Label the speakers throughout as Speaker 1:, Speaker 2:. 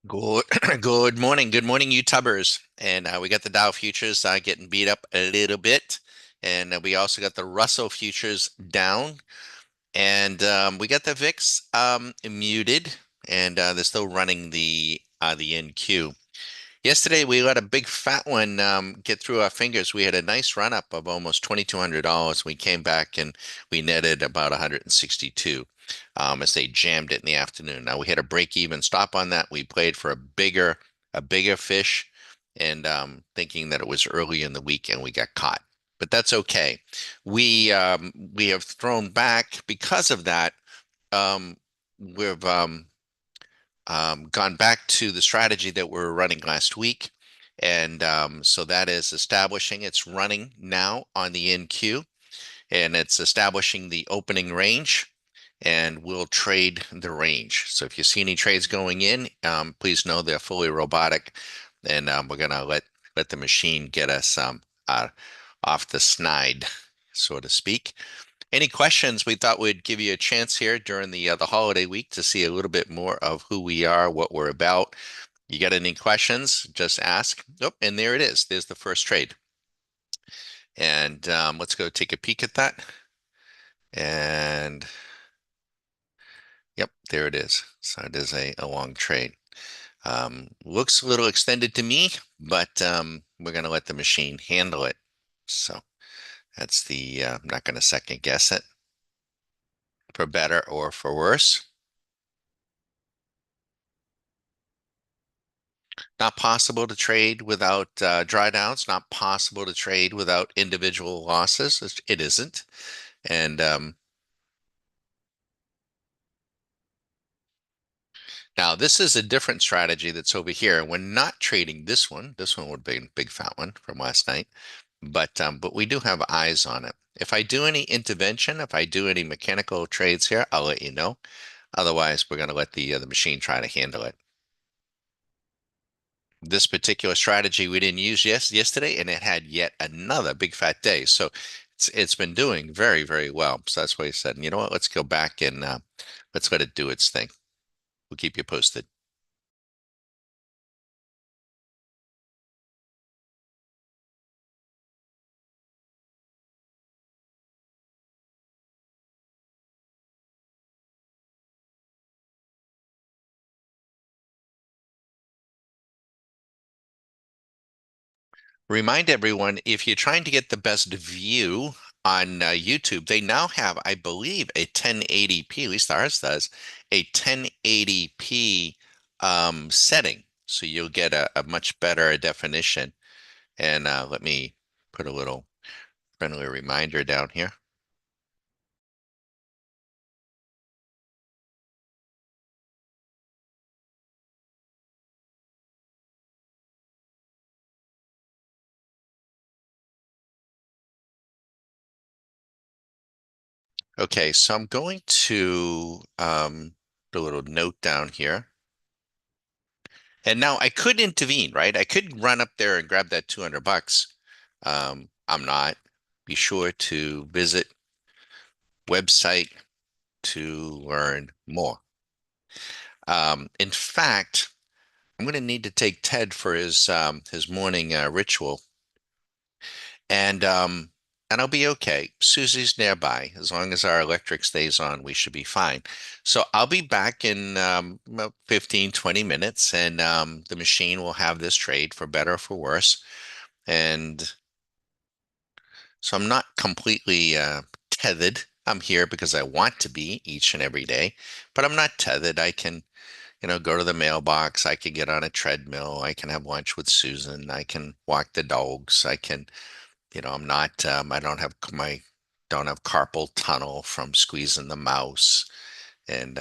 Speaker 1: Good, good morning. Good morning, YouTubers. And we got the Dow futures getting beat up a little bit. And we also got the Russell futures down. And we got the VIX muted. And they're still running the NQ. Yesterday, we let a big fat one get through our fingers. We had a nice run up of almost $2,200. We came back and we netted about 162 as they jammed it in the afternoon. Now we had a break even stop on that. We played for a bigger fish, and thinking that it was early in the week, and we got caught. But that's okay. We have thrown back because of that. We've gone back to the strategy that we were running last week. And so that is establishing, it's running now on the NQ, and it's establishing the opening range, and we'll trade the range. So if you see any trades going in, please know they're fully robotic, and we're gonna let the machine get us uh, off the snide, so to speak. Any questions? We thought we'd give you a chance here during the holiday week to see a little bit more of who we are, what we're about. You got any questions? Just ask. Oh, and there it is. There's the first trade. And let's go take a peek at that. And yep, there it is. So it is a long trade. Looks a little extended to me, but we're going to let the machine handle it. So that's I'm not going to second guess it for better or for worse. Not possible to trade without drawdowns, not possible to trade without individual losses. It isn't. And now this is a different strategy that's over here. We're not trading this one. This one would be a big fat one from last night. But we do have eyes on it. If I do any intervention, if I do any mechanical trades here, I'll let you know. Otherwise, we're going to let the machine try to handle it. This particular strategy we didn't use yesterday, and it had yet another big fat day. So it's been doing very, very well. So that's why he said, you know what, let's go back and let's let it do its thing. We'll keep you posted. Remind everyone, if you're trying to get the best view on YouTube, they now have, I believe, a 1080p, at least ours does, a 1080p setting. So you'll get a much better definition. And let me put a little friendly reminder down here. Okay, so I'm going to put a little note down here. And now I could intervene, right? I could run up there and grab that 200 bucks. I'm not. Be sure to visit website to learn more. In fact, I'm going to need to take Ted for his morning ritual, and I'll be okay. Susie's nearby. As long as our electric stays on, we should be fine. So I'll be back in about 15, 20 minutes, and the machine will have this trade for better or for worse. And so I'm not completely tethered. I'm here because I want to be each and every day, but I'm not tethered. I can, go to the mailbox. I can get on a treadmill. I can have lunch with Susan. I can walk the dogs. I can, I'm not, I don't have carpal tunnel from squeezing the mouse. And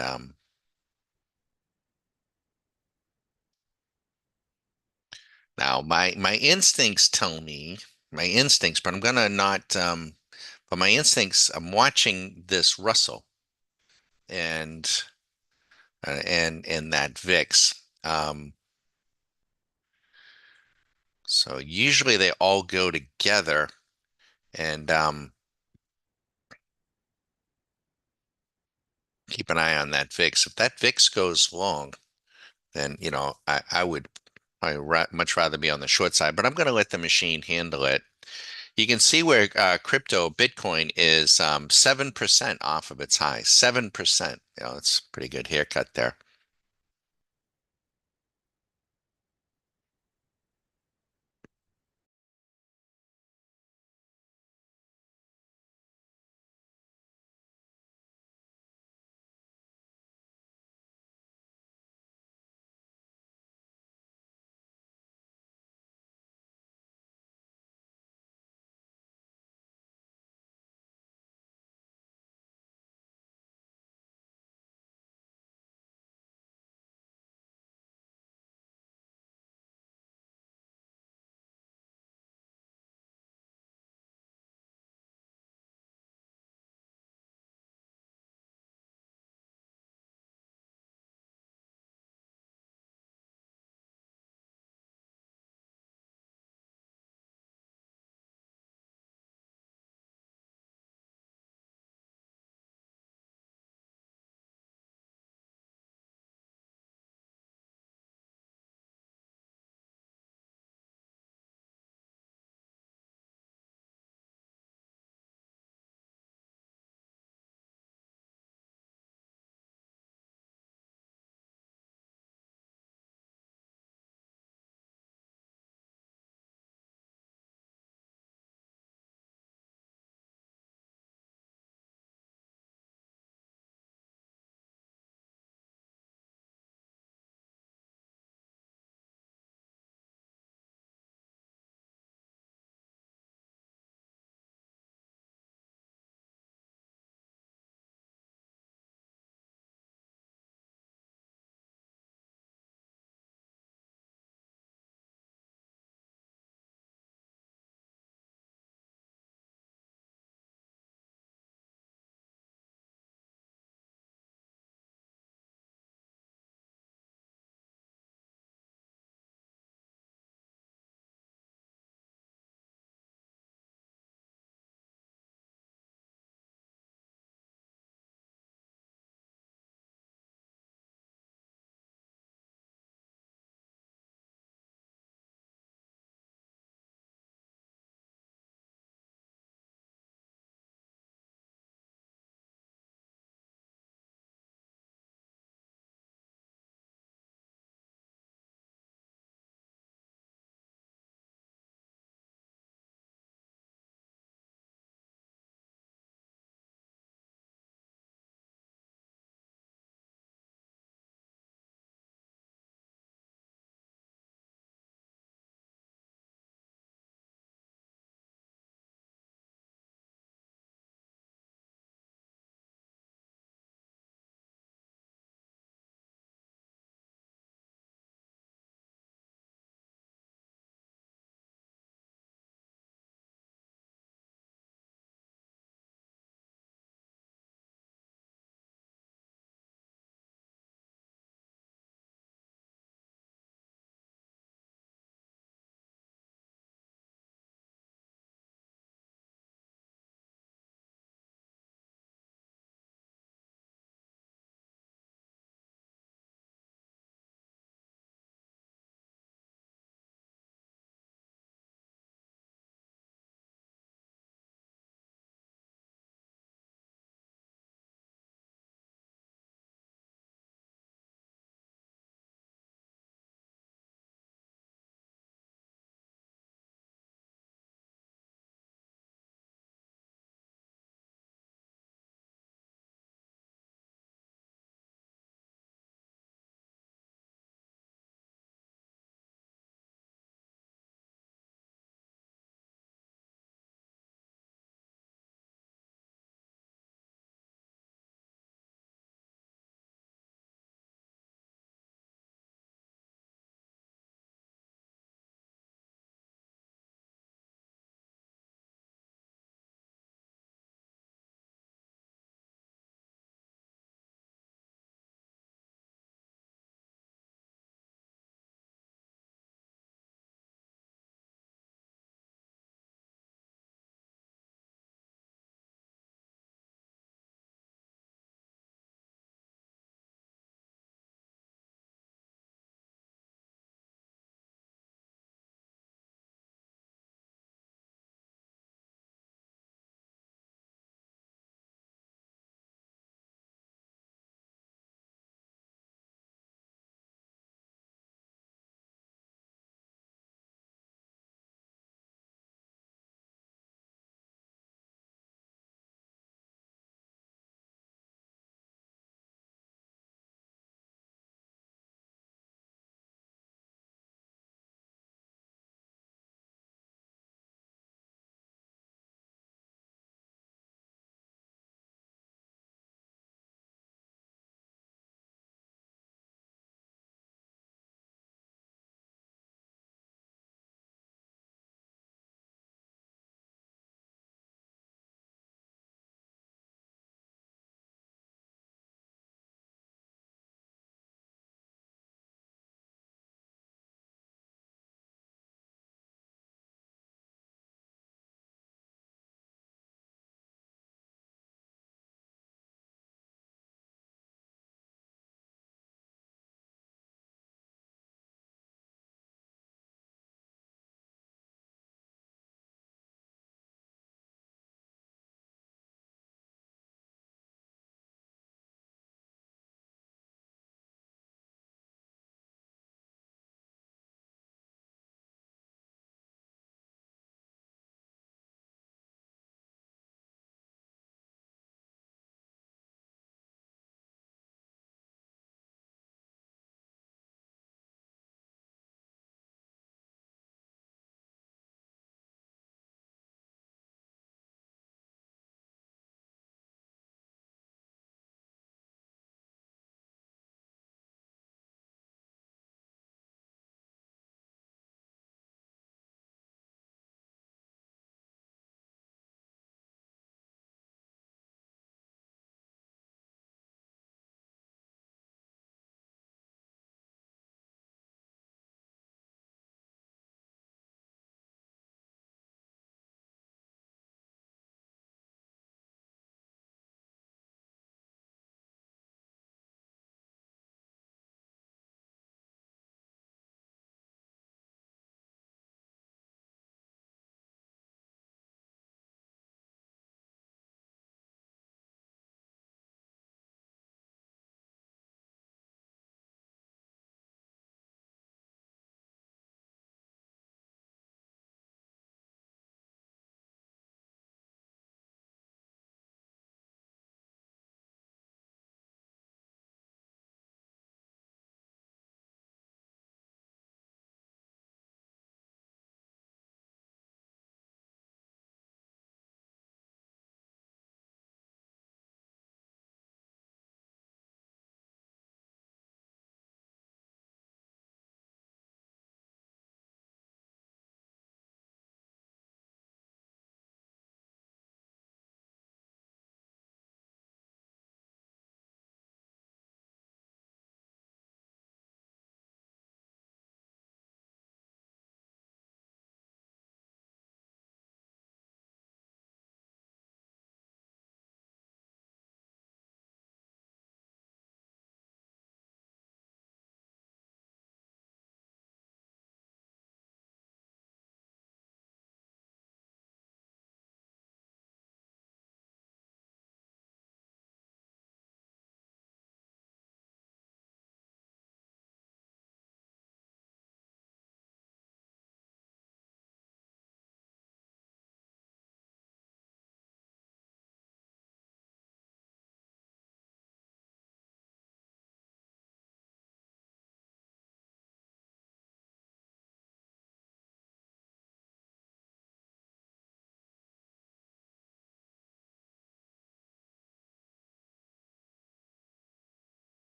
Speaker 1: now my instincts tell me, my instincts, but I'm gonna not, but my instincts, I'm watching this Russell and and that VIX. So usually they all go together, and keep an eye on that VIX. If that VIX goes long, then, I would probably much rather be on the short side, but I'm going to let the machine handle it. You can see where crypto Bitcoin is 7% off of its high. 7%. It's a pretty good haircut there.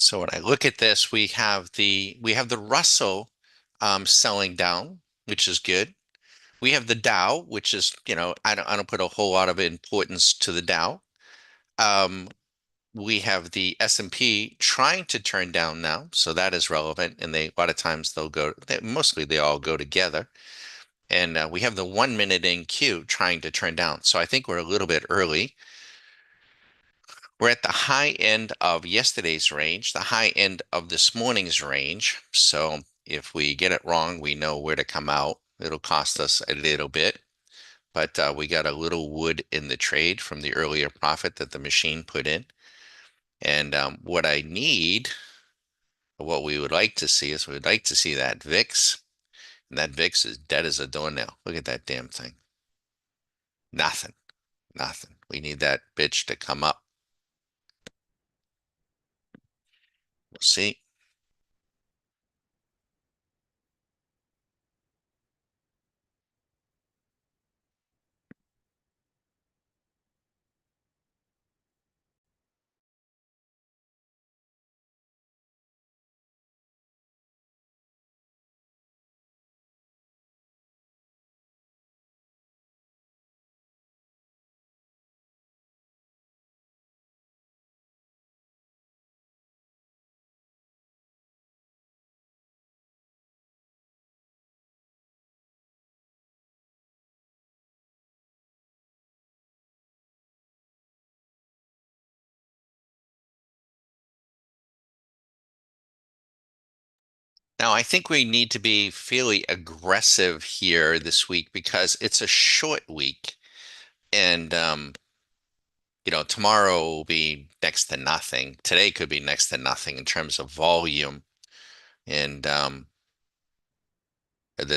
Speaker 1: So when I look at this, we have the Russell selling down, which is good. We have the Dow, which is, I don't put a whole lot of importance to the Dow. Um, we have the S&P trying to turn down now, so that is relevant. And a lot of times mostly they all go together. And we have the 1 minute NQ trying to turn down. So I think we're a little bit early. We're at the high end of yesterday's range, the high end of this morning's range. So if we get it wrong, we know where to come out. It'll cost us a little bit, but we got a little wood in the trade from the earlier profit that the machine put in. And what we would like to see is we would like to see that VIX, and that VIX is dead as a doornail. Look at that damn thing. Nothing, nothing. We need that bitch to come up. We'll see. Now, I think we need to be fairly aggressive here this week because it's a short week. And, tomorrow will be next to nothing. Today could be next to nothing in terms of volume. And then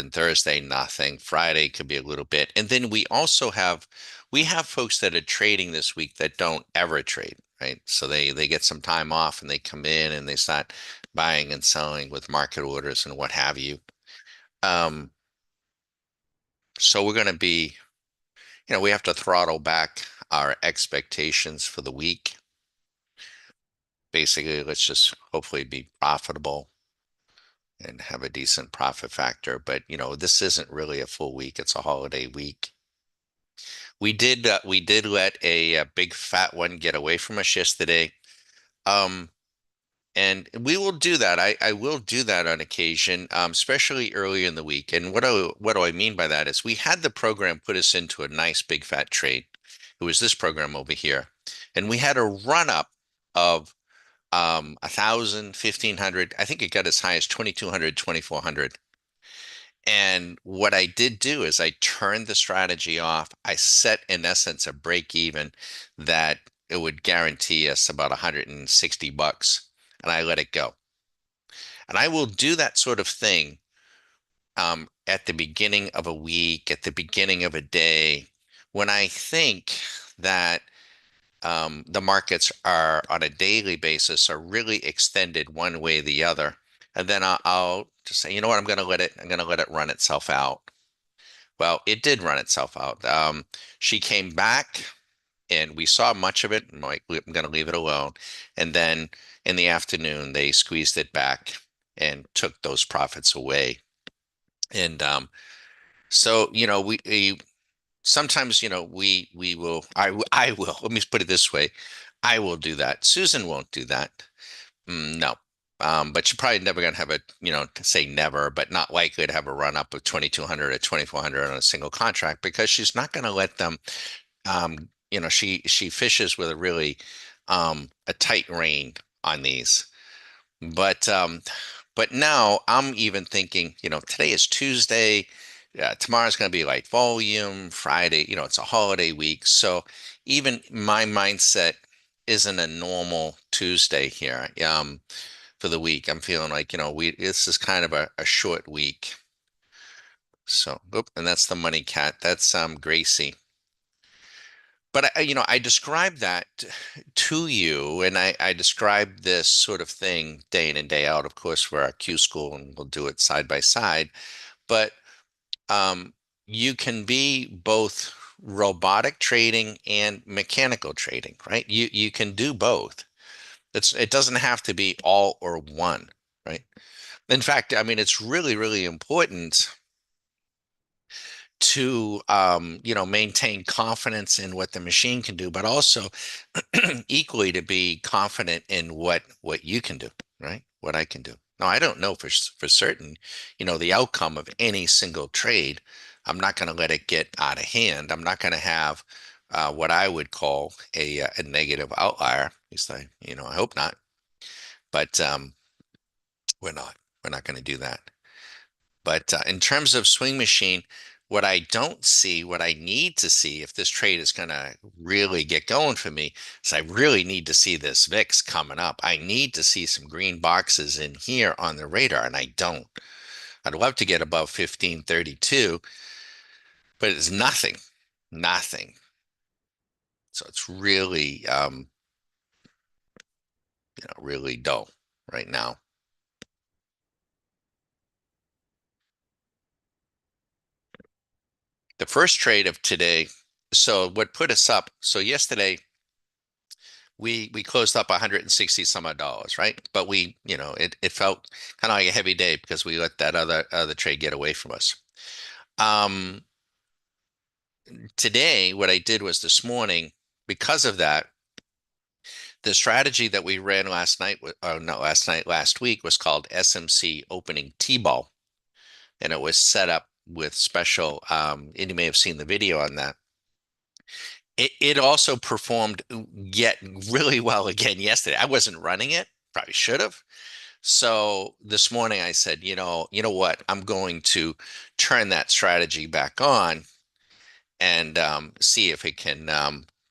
Speaker 1: Thursday, nothing. Friday could be a little bit. And then we have folks that are trading this week that don't ever trade, right? So they get some time off and they come in and they start buying and selling with market orders and what have you. Um, so we're going to be, we have to throttle back our expectations for the week. Basically, let's just hopefully be profitable and have a decent profit factor. But, this isn't really a full week. It's a holiday week. We did let a big fat one get away from us yesterday. Um, and we will do that. I will do that on occasion, especially early in the week. And what do I mean by that is we had the program put us into a nice big fat trade. It was this program over here. And we had a run up of 1,000, 1,500. I think it got as high as 2,200, 2,400. And what I did do is I turned the strategy off. I set, in essence, a break even that it would guarantee us about 160 bucks, and I let it go. And I will do that sort of thing at the beginning of a week, at the beginning of a day, when I think that the markets are on a daily basis are really extended one way or the other. And then I'll just say, you know what, I'm going to let it run itself out. Well, it did run itself out. She came back and we saw much of it. I'm like, I'm going to leave it alone. And then in the afternoon, they squeezed it back and took those profits away. And so, we sometimes, we will, I will, let me put it this way. I will do that. Susan won't do that. No. But you're probably never going to have to say never, but not likely to have a run up of 2,200 or 2,400 on a single contract because she's not going to let them. She fishes with a tight rein on these. But now I'm even thinking, today is Tuesday. Tomorrow's going to be like volume. Friday, it's a holiday week. So even my mindset isn't a normal Tuesday here. For the week. I'm feeling like, this is kind of a short week. So, oop, and that's the money cat. That's Gracie. But I described that to you, and I described this sort of thing day in and day out, of course, for our Q school, and we'll do it side by side. But um, you can be both robotic trading and mechanical trading, right? You can do both. It doesn't have to be all or one, right? In fact, I mean, it's really, really important to maintain confidence in what the machine can do, but also equally to be confident in what you can do, right? What I can do. Now, I don't know for certain, the outcome of any single trade. I'm not going to let it get out of hand. I'm not going to have what I would call a negative outlier. At least I hope not. But we're not. We're not going to do that. But in terms of swing machine, what I don't see, what I need to see if this trade is going to really get going for me, is I really need to see this VIX coming up. I need to see some green boxes in here on the radar, and I don't. I'd love to get above 1532, but it's nothing, nothing. So it's really, really dull right now. The first trade of today, so what put us up, so yesterday we closed up 160 some odd dollars, right? But it felt kind of like a heavy day because we let that other trade get away from us. Um, Today, what I did was this morning, because of that, the strategy that we ran last night, not last night, last week was called SMC opening T-ball, and it was set up with special. And you may have seen the video on that. It also performed yet really well again yesterday. I wasn't running it, probably should have. So this morning I said, you know what? I'm going to turn that strategy back on and see if it can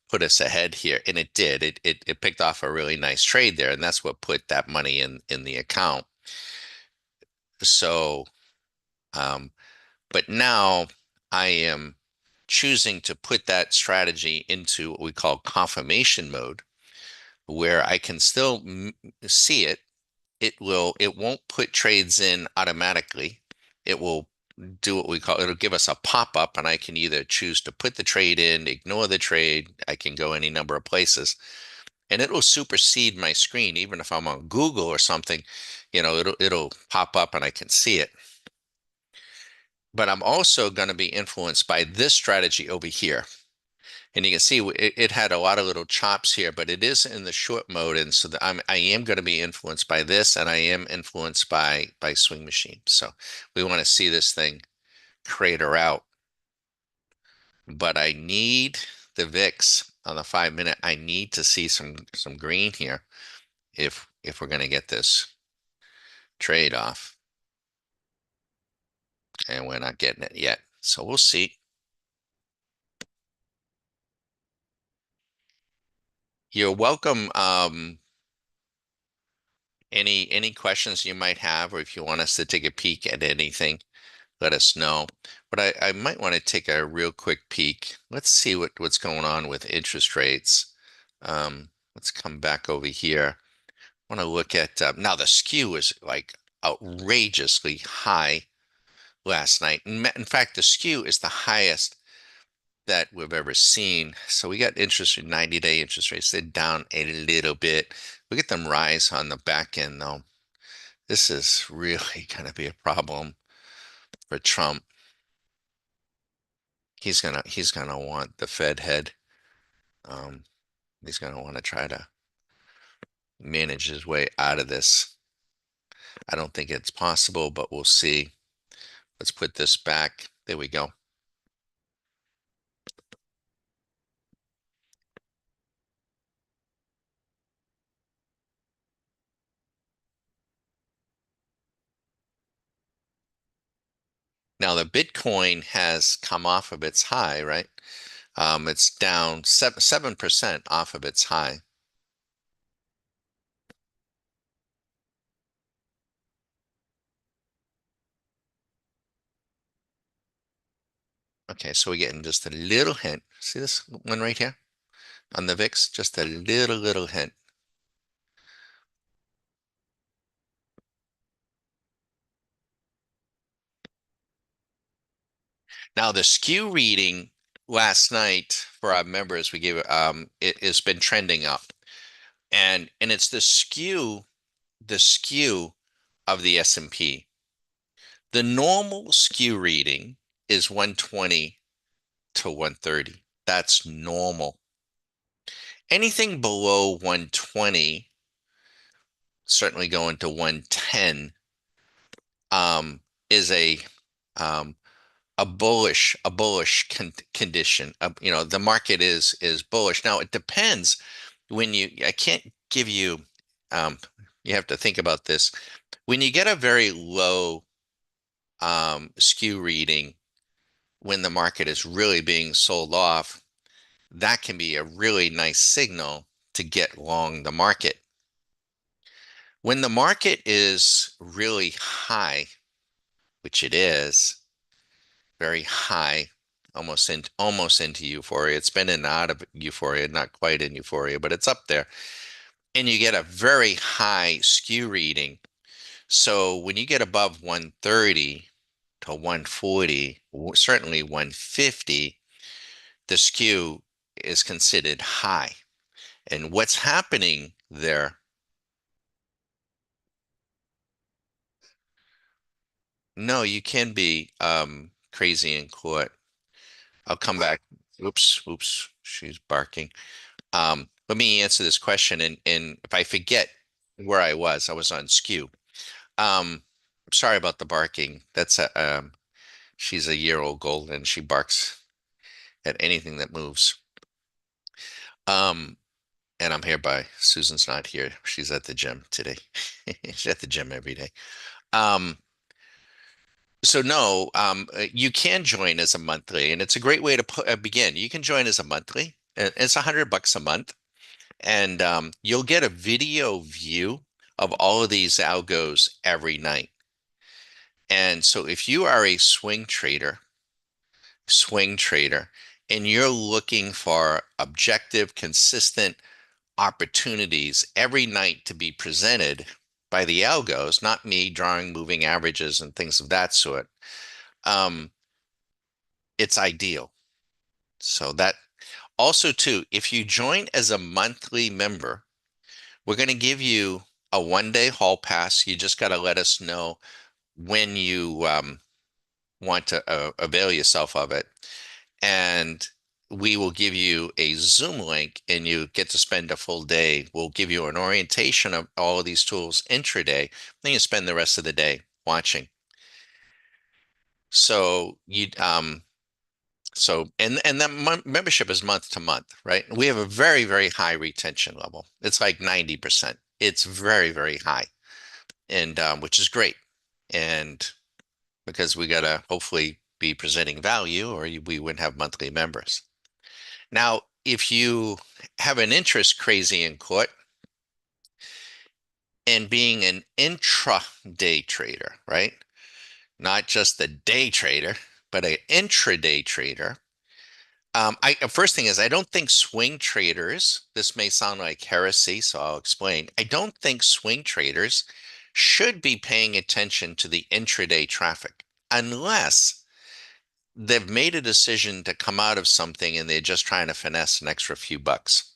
Speaker 1: put us ahead here. And it did. It picked off a really nice trade there, and that's what put that money in the account. So, um, but now I am choosing to put that strategy into what we call confirmation mode, where I can still see it. It won't put trades in automatically. It will do what we call, it'll give us a pop-up, and I can either choose to put the trade in, ignore the trade. I can go any number of places, and it will supersede my screen. Even if I'm on Google or something, it'll pop up and I can see it. But I'm also going to be influenced by this strategy over here. And you can see it had a lot of little chops here, but it is in the short mode, and so I am going to be influenced by this, and I am influenced by swing machine. So we want to see this thing crater out, but I need the VIX on the 5 minute. I need to see some green here if we're going to get this trade off, and we're not getting it yet. So we'll see. You're welcome. Any questions you might have, or if you want us to take a peek at anything, let us know. But I might want to take a real quick peek. Let's see what's going on with interest rates. Let's come back over here. I want to look at now the skew is like outrageously high last night. In fact, the skew is the highest that we've ever seen. So we got 90-day interest rates. They're down a little bit. We get them rise on the back end though. This is really going to be a problem for Trump. He's gonna want the Fed head. Um, he's gonna want to try to manage his way out of this. I don't think it's possible, but we'll see. Let's put this back. There we go. Now the Bitcoin has come off of its high, right? It's down 7% off of its high. Okay, so we're getting just a little hint. See this one right here on the VIX? Just a little hint. Now the skew reading last night for our members, we gave it has been trending up. And it's the skew of the S&P. The normal skew reading is 120 to 130. That's normal. Anything below 120, certainly going to 110, um, is um, a bullish condition. The market is bullish. Now it depends I can't give you, um, you have to think about this. When you get a very low skew reading, when the market is really being sold off, that can be a really nice signal to get long the market. When the market is really high, which it is, very high, almost into euphoria. It's been in and out of euphoria, not quite in euphoria, but it's up there. And you get a very high skew reading. So when you get above 130 to 140, certainly 150, the skew is considered high. And what's happening there? No, you can be crazy in court. I'll come back. Oops, oops, she's barking. Let me answer this question, and if I forget where I was on skew. Um, Sorry about the barking. She's a year old gold and she barks at anything that moves. Um, and I'm here by Susan's not here. She's at the gym today. She's at the gym every day. Um, so no, you can join as a monthly, and it's a great way to begin. You can join as a monthly. It's $100 a month, and you'll get a video view of all of these algos every night. And so if you are a swing trader, and you're looking for objective, consistent opportunities every night to be presented by the algos, not me drawing moving averages and things of that sort, um, it's ideal. So that also too, if you join as a monthly member, we're going to give you a 1 day hall pass. You just got to let us know when you want to avail yourself of it. And we will give you a Zoom link and you get to spend a full day. We'll give you an orientation of all of these tools intraday. Then you spend the rest of the day watching. So and that membership is month to month, right? We have a very, very high retention level. It's like 90%. It's very, very high, and which is great. And because we gotta hopefully be presenting value, or we wouldn't have monthly members. Now, if you have an interest crazy in court and being an intraday trader, right? Not just the day trader, but an intraday trader. First thing is, I don't think swing traders, this may sound like heresy, so I'll explain. I don't think swing traders should be paying attention to the intraday traffic unless they've made a decision to come out of something and they're just trying to finesse an extra few bucks.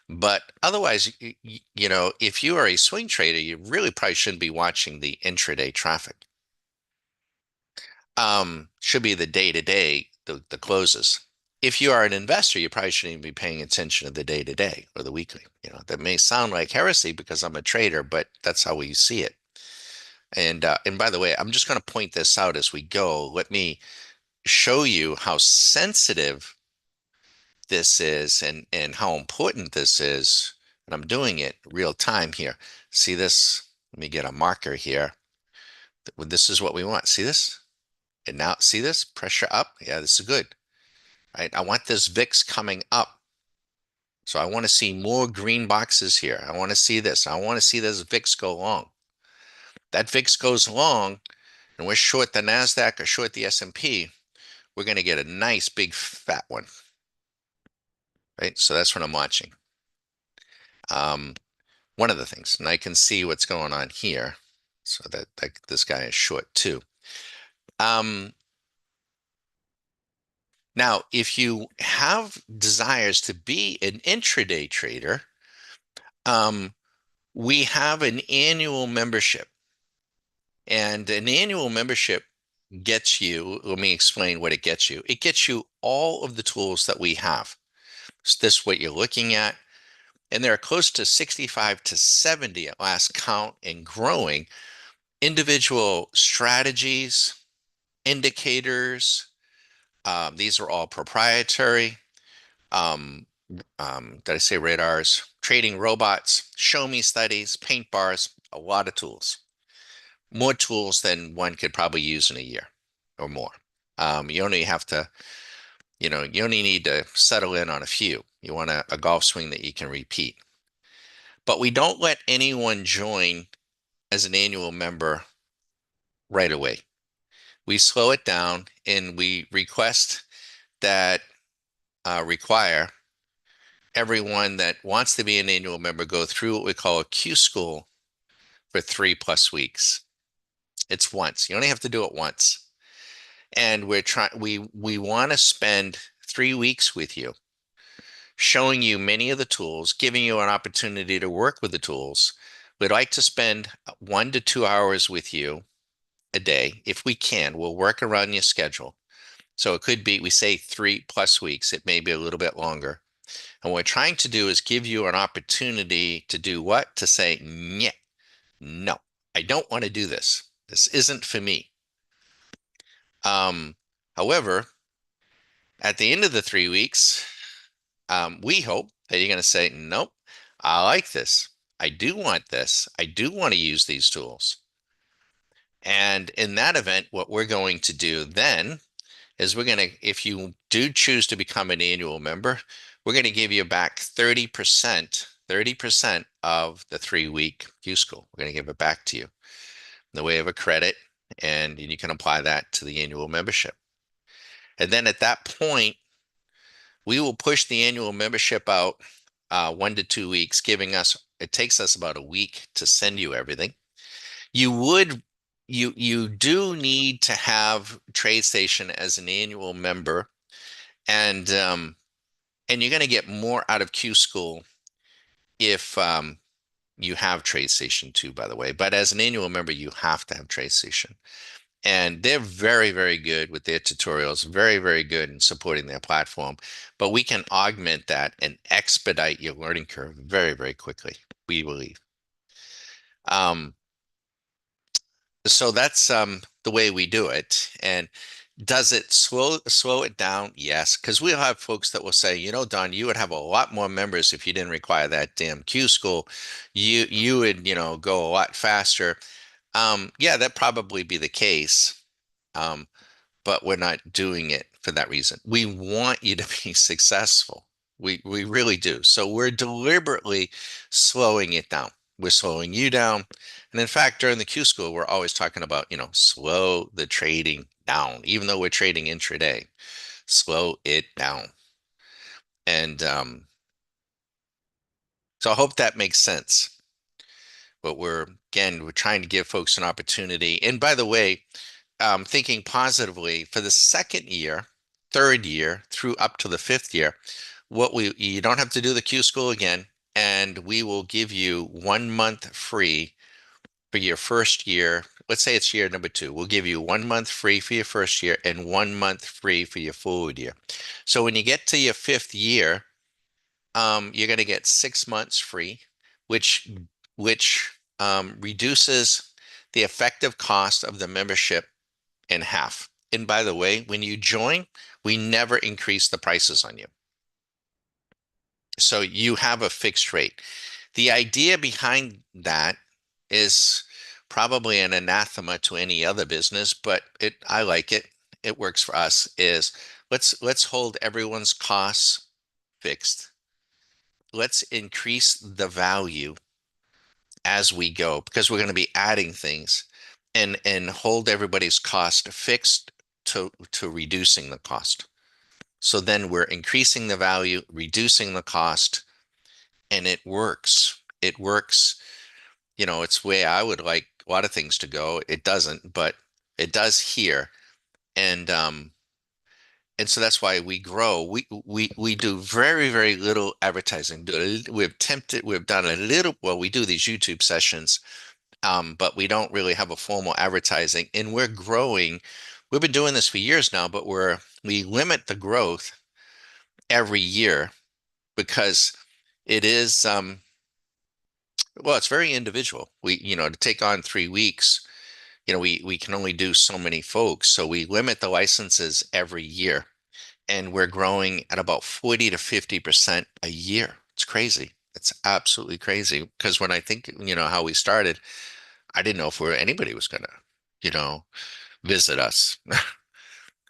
Speaker 1: But otherwise, if you are a swing trader, you really probably shouldn't be watching the intraday traffic. Should be the day to day, the closes. If you are an investor, you probably shouldn't even be paying attention to the day to day or the weekly. That may sound like heresy because I'm a trader, but that's how we see it. And by the way, I'm just going to point this out as we go. Let me show you how sensitive this is and how important this is. And I'm doing it real time here. See this? Let me get a marker here. This is what we want. See this? And now see this? Pressure up. Yeah, this is good. Right? I want this VIX coming up. So I want to see more green boxes here. I want to see this. I want to see this VIX go long. That VIX goes long and we're short the NASDAQ or short the S&P, we're going to get a nice big fat one. Right? So that's what I'm watching. One of the things, and I can see what's going on here. So that this guy is short too. Now, if you have desires to be an intraday trader, Um, we have an annual membership, and an annual membership gets you, let me explain what it gets you. It gets you all of the tools that we have. So this is what you're looking at. And there are close to 65 to 70 at last count and growing individual strategies, indicators. These are all proprietary. Um, did I say radars? Trading robots, show me studies, paint bars, a lot of tools. More tools than one could probably use in a year or more. You only have to, you only need to settle in on a few. You want a golf swing that you can repeat. But we don't let anyone join as an annual member right away. We slow it down and we request that require everyone that wants to be an annual member go through what we call a Q school for 3+ weeks. It's once. You only have to do it once. And we want to spend 3 weeks with you, showing you many of the tools, giving you an opportunity to work with the tools. We'd like to spend 1 to 2 hours with you a day. If we can, we'll work around your schedule. So it could be, we say 3+ weeks, it may be a little bit longer. And what we're trying to do is give you an opportunity to do what? To say, yeah, no, I don't want to do this. This isn't for me. Um, However, at the end of the 3 weeks, we hope that you're going to say, nope, I like this. I do want this. I do want to use these tools. And in that event, what we're going to do then is if you do choose to become an annual member, we're going to give you back 30% of the 3 week Q school. We're going to give it back to you in the way of a credit, and you can apply that to the annual membership. And then at that point, we will push the annual membership out 1 to 2 weeks, it takes us about a week to send you everything. You do need to have TradeStation as an annual member, and you're going to get more out of Q School if you have TradeStation too, by the way. But as an annual member, you have to have TradeStation. And they're very, very good with their tutorials, very, very good in supporting their platform. But we can augment that and expedite your learning curve very, very quickly, we believe. Um, so that's the way we do it. And does it slow it down? Yes, because we'll have folks that will say, Don, you would have a lot more members if you didn't require that damn Q school. You would, go a lot faster. Yeah, that probably be the case. Um, but we're not doing it for that reason. We want you to be successful. We really do. So we're deliberately slowing it down. We're slowing you down. And in fact, during the Q school, we're always talking about, slow the trading down, even though we're trading intraday, slow it down. And so I hope that makes sense. But we're trying to give folks an opportunity. And by the way, thinking positively for the second year, third year, through up to the fifth year, you don't have to do the Q school again, and we will give you 1 month free for your first year. Let's say it's year number 2. We'll give you 1 month free for your first year and 1 month free for your forward year. So when you get to your fifth year, you're going to get 6 months free, which reduces the effective cost of the membership in half. And by the way, when you join, we never increase the prices on you. So you have a fixed rate. The idea behind that is probably an anathema to any other business, but I like it. It works for us. Is let's hold everyone's costs fixed. Let's increase the value as we go because we're going to be adding things and hold everybody's cost fixed to reducing the cost. So then we're increasing the value, reducing the cost, and it works. It works. It's the way I would like a lot of things to go. It doesn't, but it does here. And And so that's why we grow. We do very, very little advertising. We've done a little, well, we do these YouTube sessions, but we don't really have a formal advertising. And we're growing. We've been doing this for years now, but we limit the growth every year because it is well, it's very individual. To take on 3 weeks, we can only do so many folks. So we limit the licenses every year. And we're growing at about 40 to 50% a year. It's crazy. It's absolutely crazy. Because when I think, how we started, I didn't know if anybody was gonna, you know, visit us.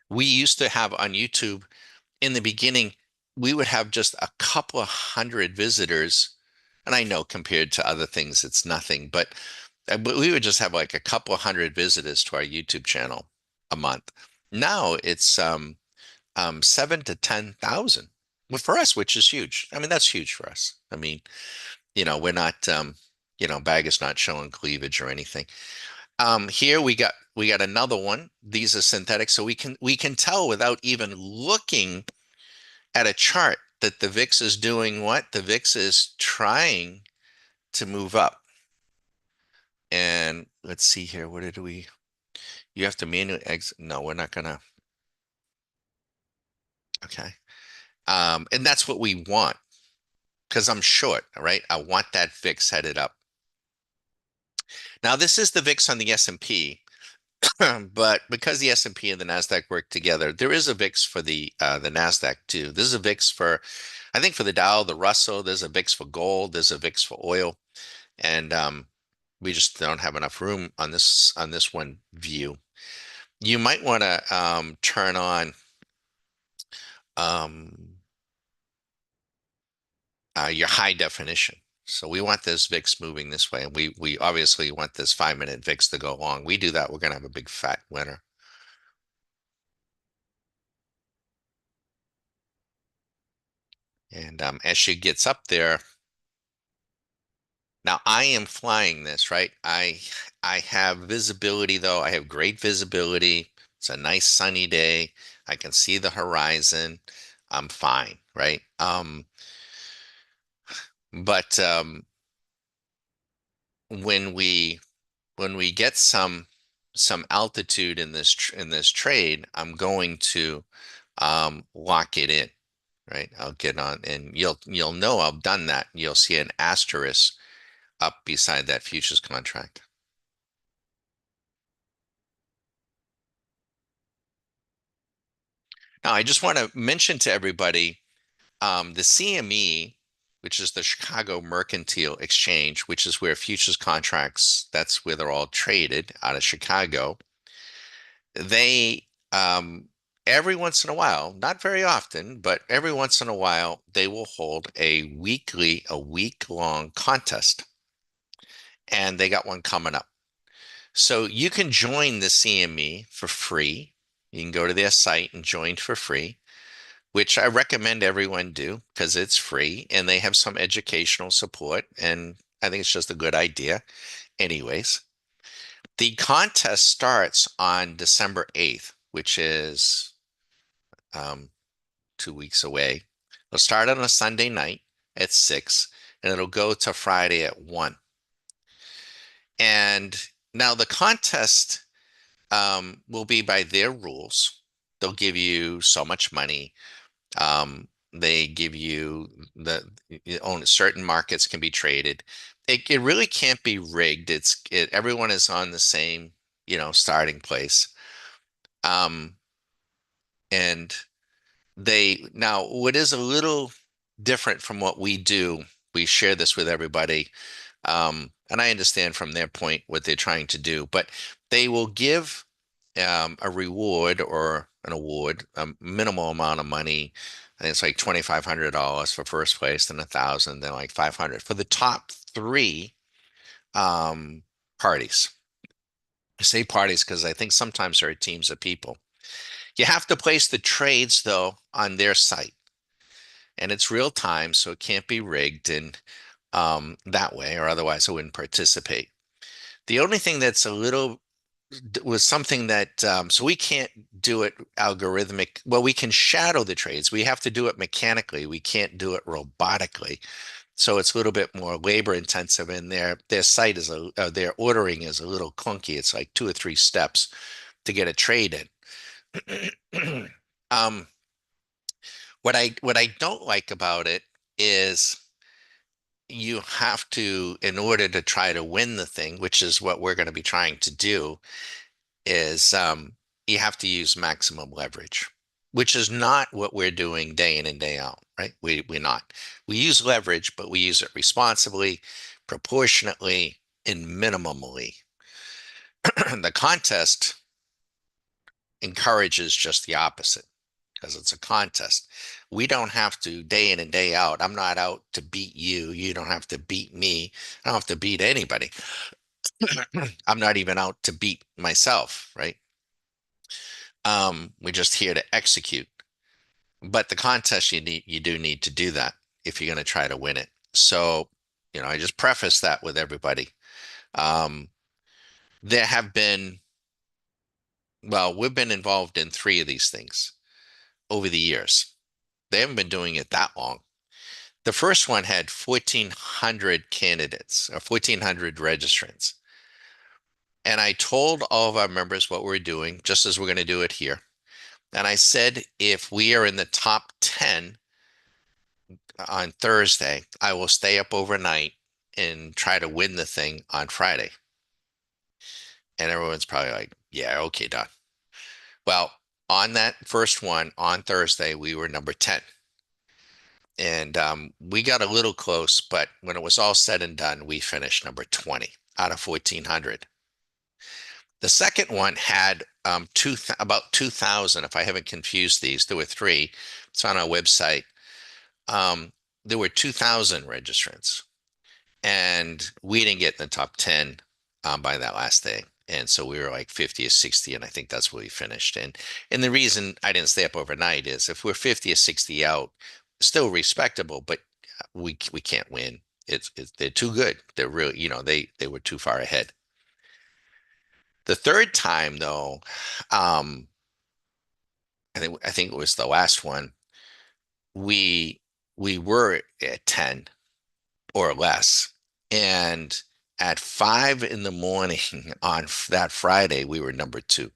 Speaker 1: We used to have on YouTube in the beginning, we would have just a couple of hundred visitors. And I know compared to other things, it's nothing, but we would just have like a couple of hundred visitors to our YouTube channel a month. Now it's 7 to 10,000. Well, for us, which is huge. I mean, that's huge for us. I mean, we're not, bag is not showing cleavage or anything. Here we got another one. These are synthetic, so we can tell without even looking at a chart that the VIX is doing what? The VIX is trying to move up. And let's see here. What did we? You have to manually exit. No, we're not gonna. Okay. And that's what we want because I'm short, right? I want that VIX headed up. Now, this is the VIX on the S&P, but because the S&P and the Nasdaq work together, there is a VIX for the Nasdaq too. This is a VIX for, I think, for the Dow, the Russell. There's a VIX for gold. There's a VIX for oil, and we just don't have enough room on this one view. You might want to turn on um, your high definition. So we want this VIX moving this way, and we obviously want this 5-minute VIX to go long. We do that, we're going to have a big fat winner. And as she gets up there, now I am flying this, right? I have visibility though. I have great visibility. It's a nice sunny day. I can see the horizon. I'm fine, right? But when we when we get some altitude in this trade, I'm going to lock it in, right? I'll get on, and you'll know I've done that. You'll see an asterisk up beside that futures contract. Now, I just want to mention to everybody the CME, which is the Chicago Mercantile Exchange, which is where futures contracts, that's where they're all traded out of Chicago. They, every once in a while, not very often, but every once in a while, they will hold a week-long contest. And they got one coming up. So you can join the CME for free. You can go to their site and join for free, which I recommend everyone do because it's free and they have some educational support. And I think it's just a good idea. Anyways, the contest starts on December 8th, which is um, 2 weeks away. It'll start on a Sunday night at 6 and it'll go to Friday at 1. And now the contest will be by their rules. They'll give you so much money. They give you own certain markets can be traded. It really can't be rigged. Everyone is on the same, starting place. Um, and now what is a little different from what we do, we share this with everybody. And I understand from their point what they're trying to do, but they will give a reward or an award, a minimal amount of money. I think it's like $2,500 for first place, then 1,000, then like 500 for the top three um, parties. I say parties because I think sometimes there are teams of people. You have to place the trades though on their site, and it's real time, so it can't be rigged and that way, or otherwise I wouldn't participate. The only thing that's a little was something that so we can't do it algorithmic. Well, we can shadow the trades. We have to do it mechanically. We can't do it robotically. So it's a little bit more labor intensive, and their site is their ordering is a little clunky. It's like 2 or 3 steps to get a trade in. Um, what I don't like about it is you have to, in order to try to win the thing, which is what we're going to be trying to do, is you have to use maximum leverage, which is not what we're doing day in and day out, right? We're not. We use leverage, but we use it responsibly, proportionately, and minimally. The contest encourages just the opposite because it's a contest. We don't have to day in and day out. I'm not out to beat you. You don't have to beat me. I don't have to beat anybody. I'm not even out to beat myself, right? We're just here to execute. But the contest, you do need to do that if you're going to try to win it. So, I just preface that with everybody. Um, there have been, well, we've been involved in 3 of these things over the years. They haven't been doing it that long. The first one had 1,400 candidates or 1,400 registrants. And I told all of our members what we're doing, just as we're going to do it here. And I said, if we are in the top 10 on Thursday, I will stay up overnight and try to win the thing on Friday. And everyone's probably like, yeah, okay, Don. Well, on that first one on Thursday, we were number 10. And we got a little close, but when it was all said and done, we finished number 20 out of 1,400. The second one had about 2,000, if I haven't confused these. There were three. It's on our website. Um, there were 2,000 registrants, and we didn't get in the top 10 by that last day. And so we were like 50 or 60, and I think that's where we finished. And the reason I didn't stay up overnight is if we're 50 or 60 out, still respectable, but we can't win. It's they're too good. They're really, they were too far ahead. The third time though, um, I think it was the last one, we we were at 10 or less. And at 5 in the morning on that Friday, we were number 2.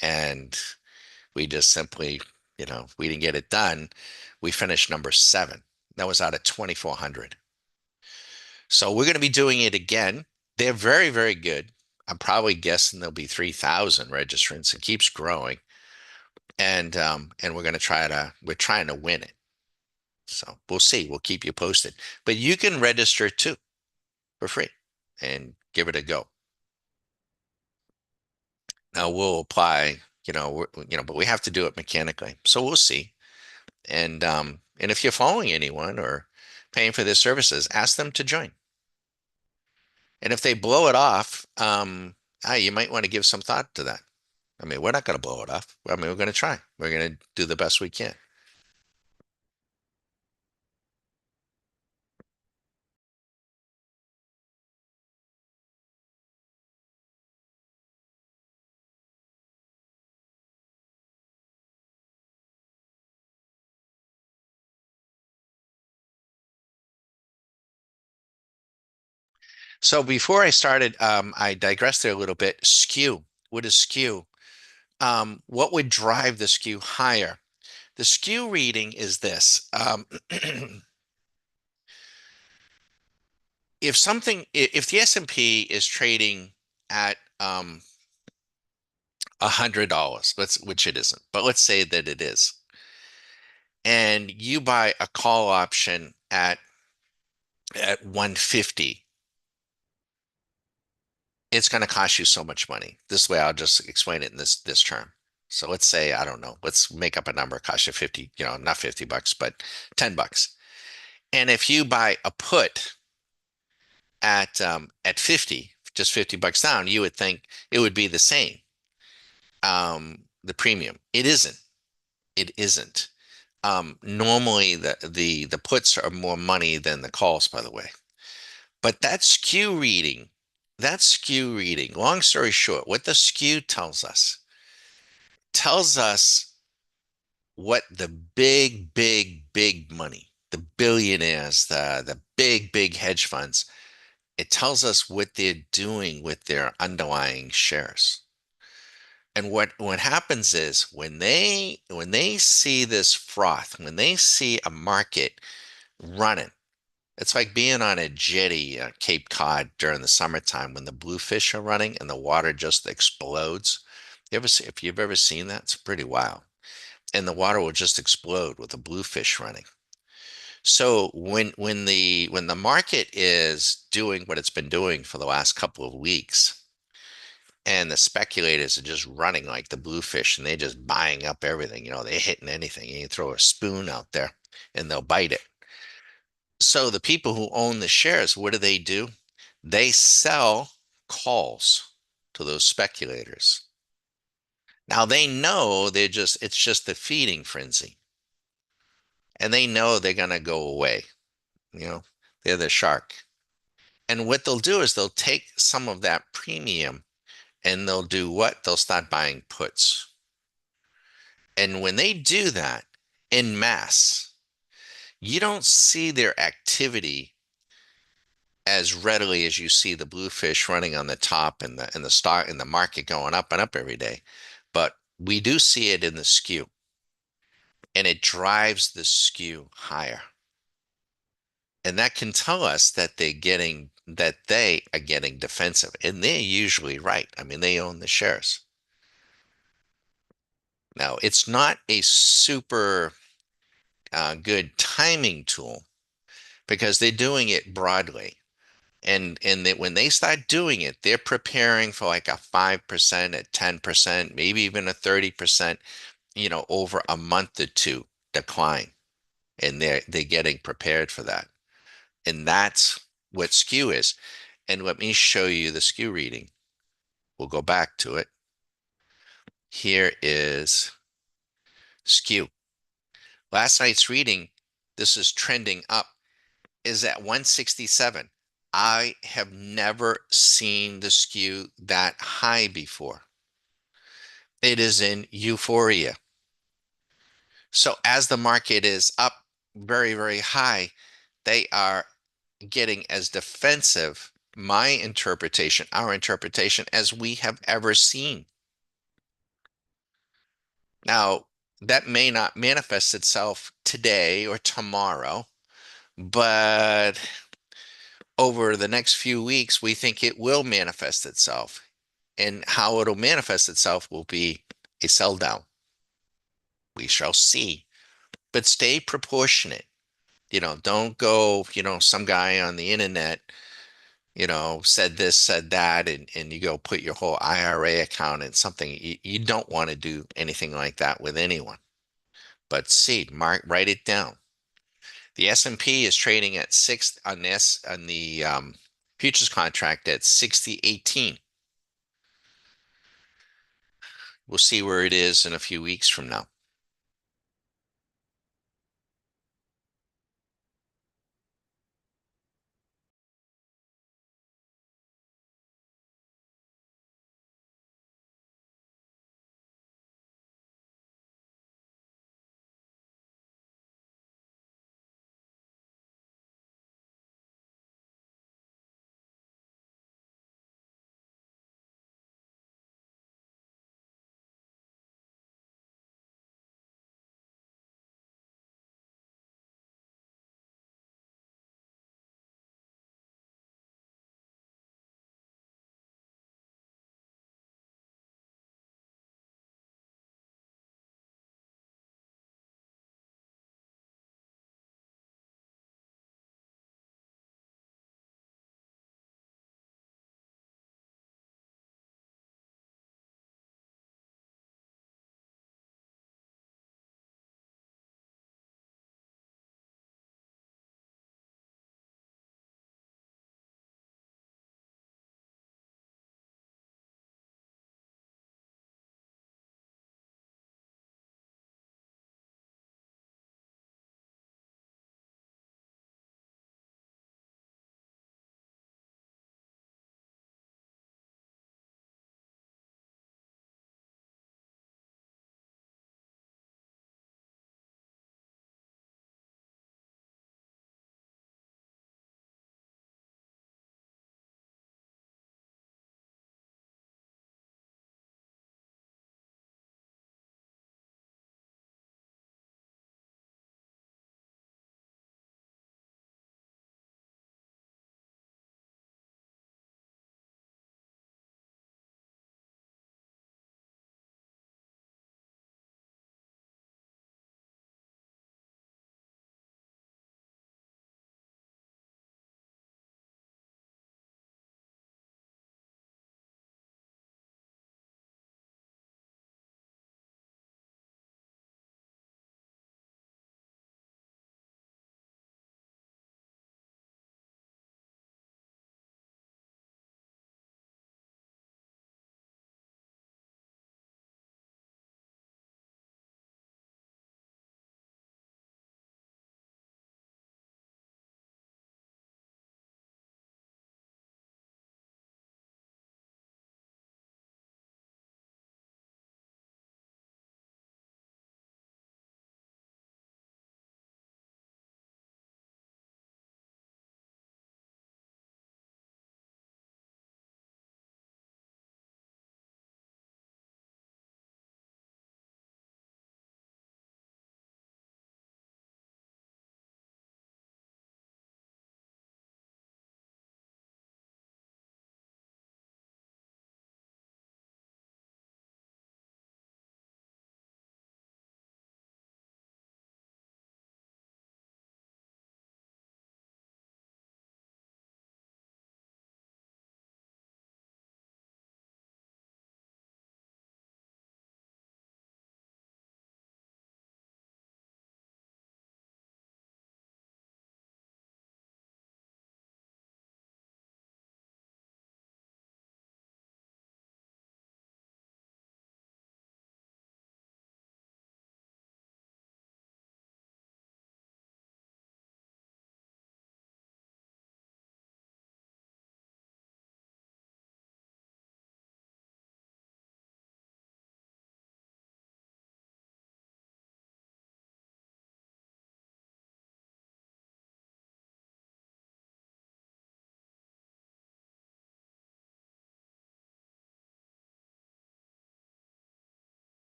Speaker 1: And we just simply, we didn't get it done. We finished number 7. That was out of 2,400. So we're going to be doing it again. They're very, very good. I'm probably guessing there'll be 3,000 registrants. It keeps growing. And we're trying to win it. So we'll see. We'll keep you posted. But you can register too for free and give it a go. Now we'll apply, but we have to do it mechanically. So we'll see. And if you're following anyone or paying for their services, ask them to join. And if they blow it off, you might want to give some thought to that. I mean, we're not going to blow it off. I mean, we're going to try. We're going to do the best we can. So before I started, I digressed there a little bit. Skew. What is skew? What would drive the skew higher? The skew reading is this. If the S&P is trading at $100, which it isn't, but let's say that it is, and you buy a call option at 150, it's going to cost you so much money. This way, I'll just explain it in this term. So let's say, I don't know, let's make up a number, cost you 50, not $50, but $10. And if you buy a put at 50, just $50 down, you would think it would be the same. The premium. It isn't. It isn't. Normally the puts are more money than the calls, by the way. But that skew reading, that skew reading, long story short, what the skew tells us what the big money, the billionaires, the big hedge funds, it tells us what they're doing with their underlying shares. And what happens is when they see this froth, when they see a market running, it's like being on a jetty at Cape Cod during the summertime when the bluefish are running and the water just explodes. If you've ever seen that, it's pretty wild. And the water will just explode with the bluefish running. So when the market is doing what it's been doing for the last couple of weeks, and the speculators are just running like the bluefish and they're just buying up everything, they're hitting anything. You throw a spoon out there and they'll bite it. So the people who own the shares, what do? They sell calls to those speculators. Now they know it's just the feeding frenzy. And they know they're gonna go away. You know, they're the shark. And what they'll do is they'll take some of that premium and they'll do what? They'll start buying puts. And when they do that in mass, you don't see their activity as readily as you see the bluefish running on the top and the stock in the market going up and up every day. But we do see it in the skew, and it drives the skew higher. And that can tell us that they are getting defensive, and they're usually right. I mean, they own the shares. Now, it's not a super good timing tool because they're doing it broadly. And that when they start doing it, they're preparing for like a 5%, a 10%, maybe even a 30%, over a month or two decline. And they're getting prepared for that. And that's what skew is. And let me show you the skew reading. We'll go back to it. Here is skew. Last night's reading, this is trending up, is at 167. I have never seen the skew that high before. It is in euphoria. So as the market is up very, very high, they are getting as defensive, my interpretation, our interpretation, as we have ever seen. Now, that may not manifest itself today or tomorrow, but over the next few weeks, we think it will manifest itself. And how it'll manifest itself will be a sell down. We shall see. But stay proportionate. Don't go, some guy on the internet, said this, said that, and you go put your whole IRA account in something. You don't want to do anything like that with anyone. But see, write it down. The S&P is trading at six on this on the futures contract at 60.18. We'll see where it is in a few weeks from now.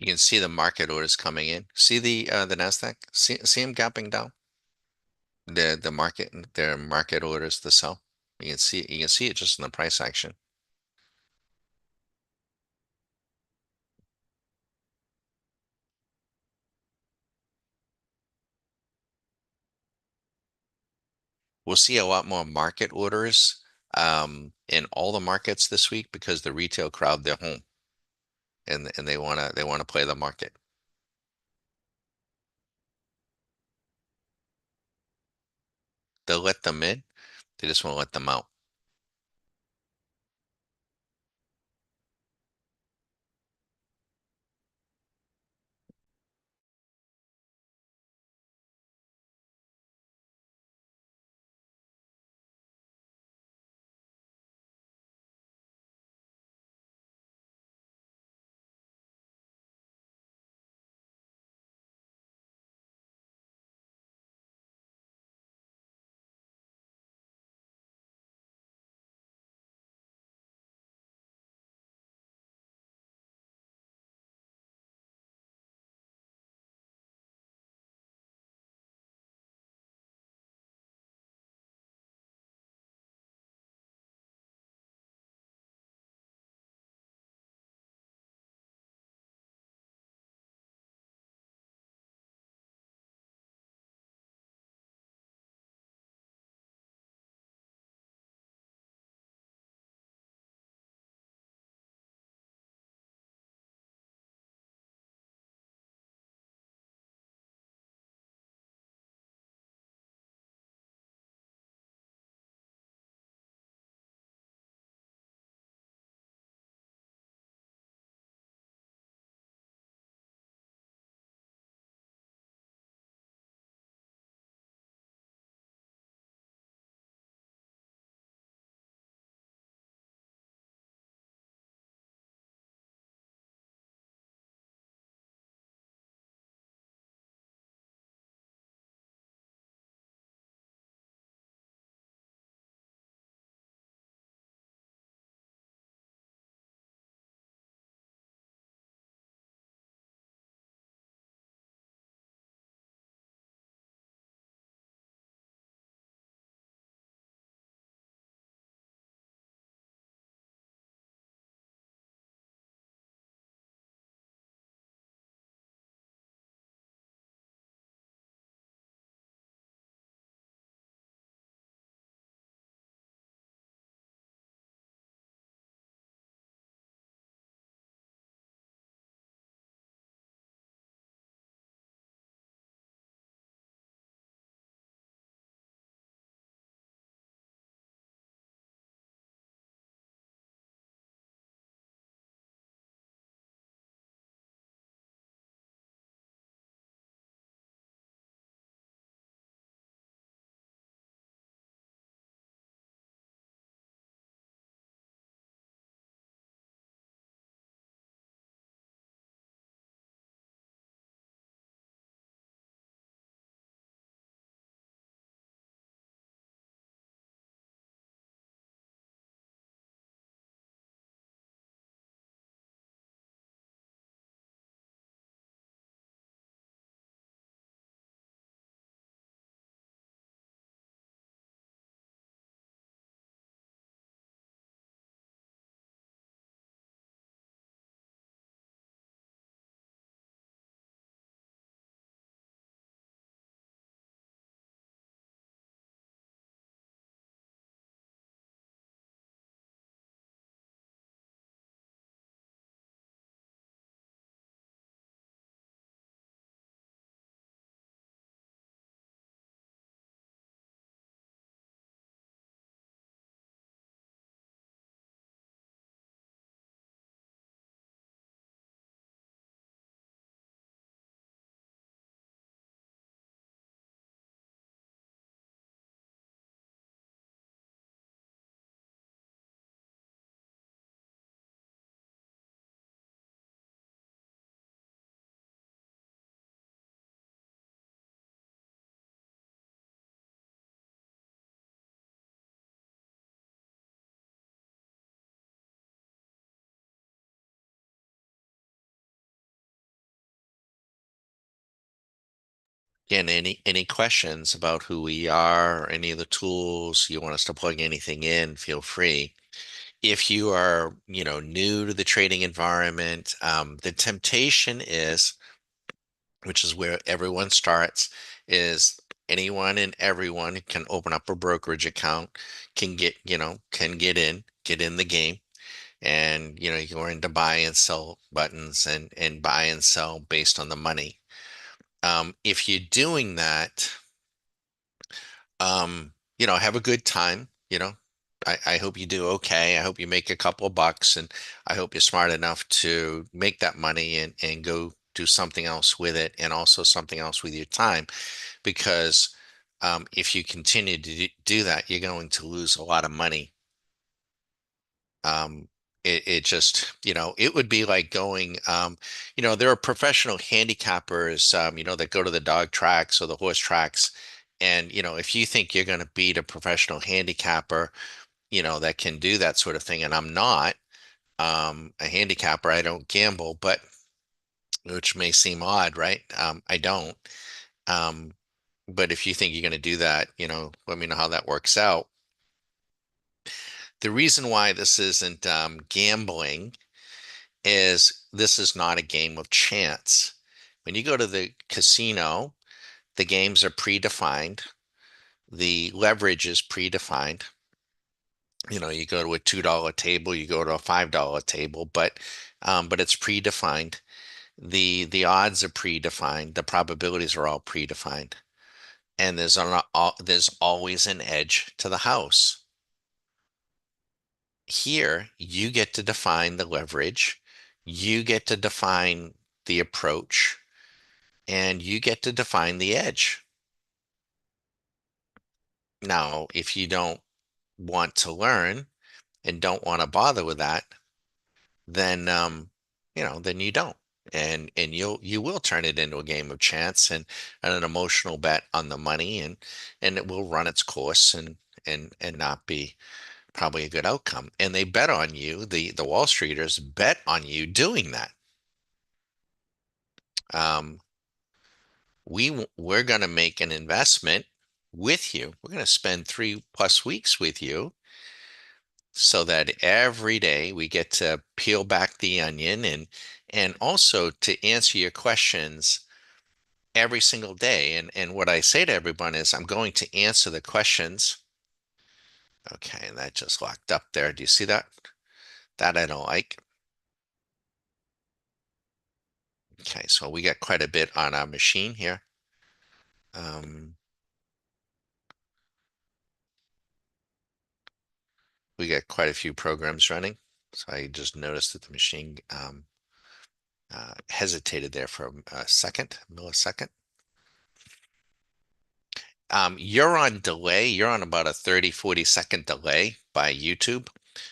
Speaker 1: You can see the market orders coming in. See the Nasdaq? See them gapping down? The market their market orders to sell. You can see it just in the price action. We'll see a lot more market orders in all the markets this week because the retail crowd they're home and they wanna play the market. They'll let them in, they just won't let them out. Again, any questions about who we are or any of the tools you want us to plug anything in, feel free. If you are, new to the trading environment, the temptation is, which is where everyone starts, is anyone and everyone can open up a brokerage account, can get in the game, and you learn to buy and sell buttons and buy and sell based on the money. If you're doing that, have a good time. I hope you do okay. I hope you make a couple of bucks, and I hope you're smart enough to make that money and go do something else with it, and also something else with your time. Because if you continue to do that, you're going to lose a lot of money. Um, it just, it would be like going, there are professional handicappers, that go to the dog tracks or the horse tracks. And, if you think you're going to beat a professional handicapper, that can do that sort of thing, and I'm not a handicapper, I don't gamble, but which may seem odd, right? I don't. Um, but if you think you're going to do that, let me know how that works out. The reason why this isn't gambling is this is not a game of chance. When you go to the casino, the games are predefined. The leverage is predefined. You go to a $2 table, you go to a $5 table, but it's predefined. The odds are predefined. The probabilities are all predefined, and there's always an edge to the house. Here, you get to define the leverage, you get to define the approach, and you get to define the edge. Now, if you don't want to learn and don't want to bother with that, then then you don't. And you will turn it into a game of chance and an emotional bet on the money, and it will run its course and not be probably a good outcome. And they bet on you, the Wall Streeters bet on you doing that. Um, we're going to make an investment with you. We're going to spend 3+ weeks with you so that every day we get to peel back the onion and also to answer your questions every single day. And what I say to everyone is I'm going to answer the questions. Okay, and that just locked up there. Do you see that? That I don't like. Okay, so we got quite a bit on our machine here. We got quite a few programs running. So I just noticed that the machine hesitated there for a second, millisecond. You're on delay. You're on about a 30-40 second delay by YouTube.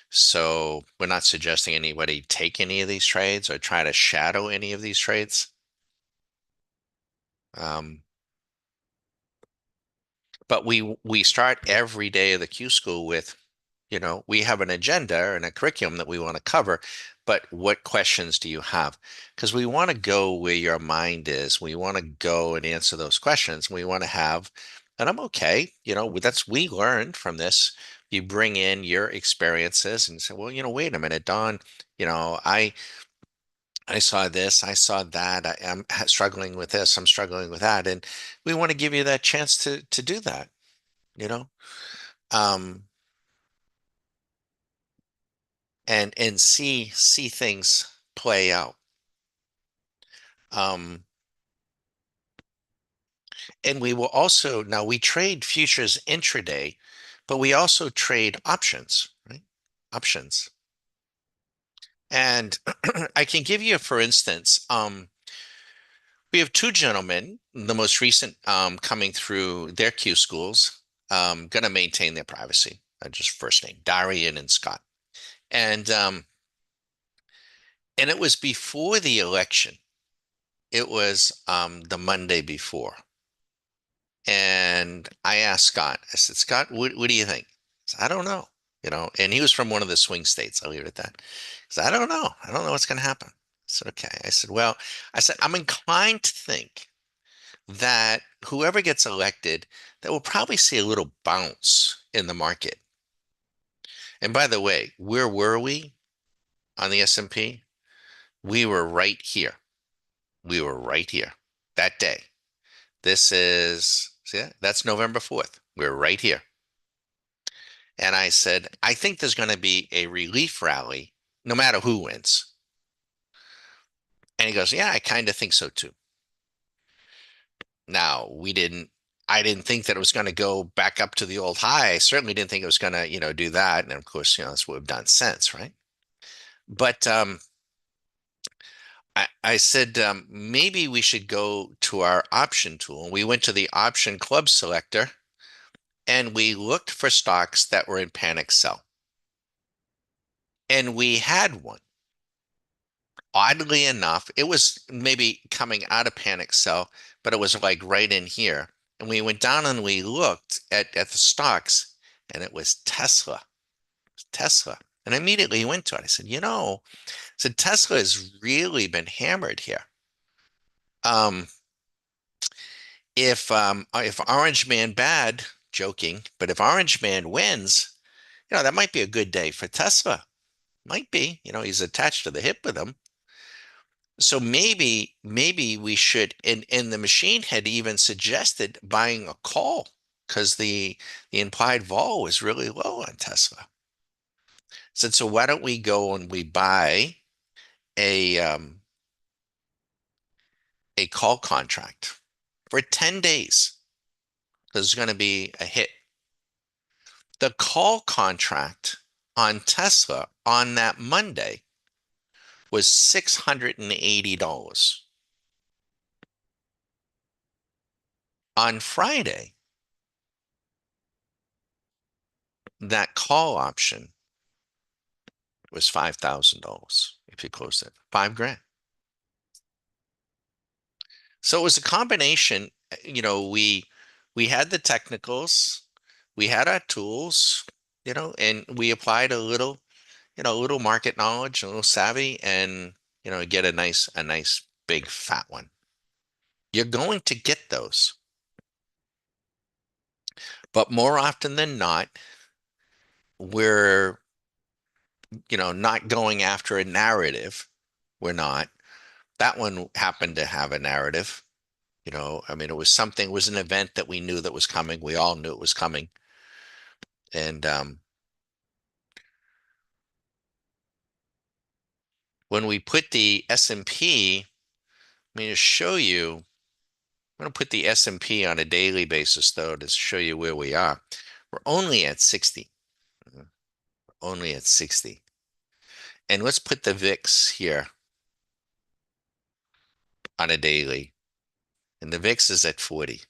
Speaker 1: So we're not suggesting anybody take any of these trades or try to shadow any of these trades. Um, but we start every day of the Q School with, we have an agenda and a curriculum that we want to cover, but what questions do you have? Because we want to go where your mind is. We want to go and answer those questions. We want to have, and I'm okay, we learned from this. You bring in your experiences and say, well, wait a minute, Don, you know, I I saw this, I saw that, I'm struggling with this, I'm struggling with that, and we want to give you that chance to do that, you know. Um, and see things play out. Um, and we will also now we trade futures intraday, but we also trade options, right? Options. And I can give you, for instance, we have two gentlemen, the most recent coming through their Q schools, going to maintain their privacy. Just first name, Darian and Scott. And it was before the election. It was the Monday before. And I asked Scott, I said, Scott, what do you think? He said, I don't know, and he was from one of the swing states. I'll leave it at that. He said, I don't know. I don't know what's going to happen. I said, okay. I said, well, I'm inclined to think that whoever gets elected, that will probably see a little bounce in the market. And by the way, where were we on the S&P? We were right here. We were right here that day. This is, see, that's November 4th. We're right here. And I said, I think there's going to be a relief rally no matter who wins. And he goes, yeah, I kind of think so too. Now, I didn't think that it was going to go back up to the old high. I certainly didn't think it was going to, do that. And of course, that's what we've done since, right? But I said, maybe we should go to our option tool. And we went to the option club selector and we looked for stocks that were in panic sell. And we had one. Oddly enough, it was maybe coming out of panic sell, but it was like right in here. And we went down and we looked at the stocks, and it was Tesla. Tesla. And I immediately went to it. I said, Tesla has really been hammered here. Um, if Orange Man bad, joking, but if Orange Man wins, that might be a good day for Tesla. Might be. He's attached to the hip with them. So maybe we should, and the machine had even suggested buying a call because the implied vol was really low on Tesla. Said, so why don't we go and we buy a um, a call contract for 10 days? There's going to be a hit. The call contract on Tesla on that Monday was $680. On Friday, that call option was $5,000 if you closed it, 5 grand. So it was a combination, we had the technicals, we had our tools, and we applied a little market knowledge, a little savvy, and get a nice big fat one. You're going to get those. But more often than not, we're, not going after a narrative. We're not. That one happened to have a narrative. I mean, it was an event that we knew that was coming. We all knew it was coming. And when we put the S&P, I'm going to show you, I'm going to put the S&P on a daily basis, though, to show you where we are. We're only at 60. Only at 60. And let's put the VIX here on a daily. And the VIX is at 40.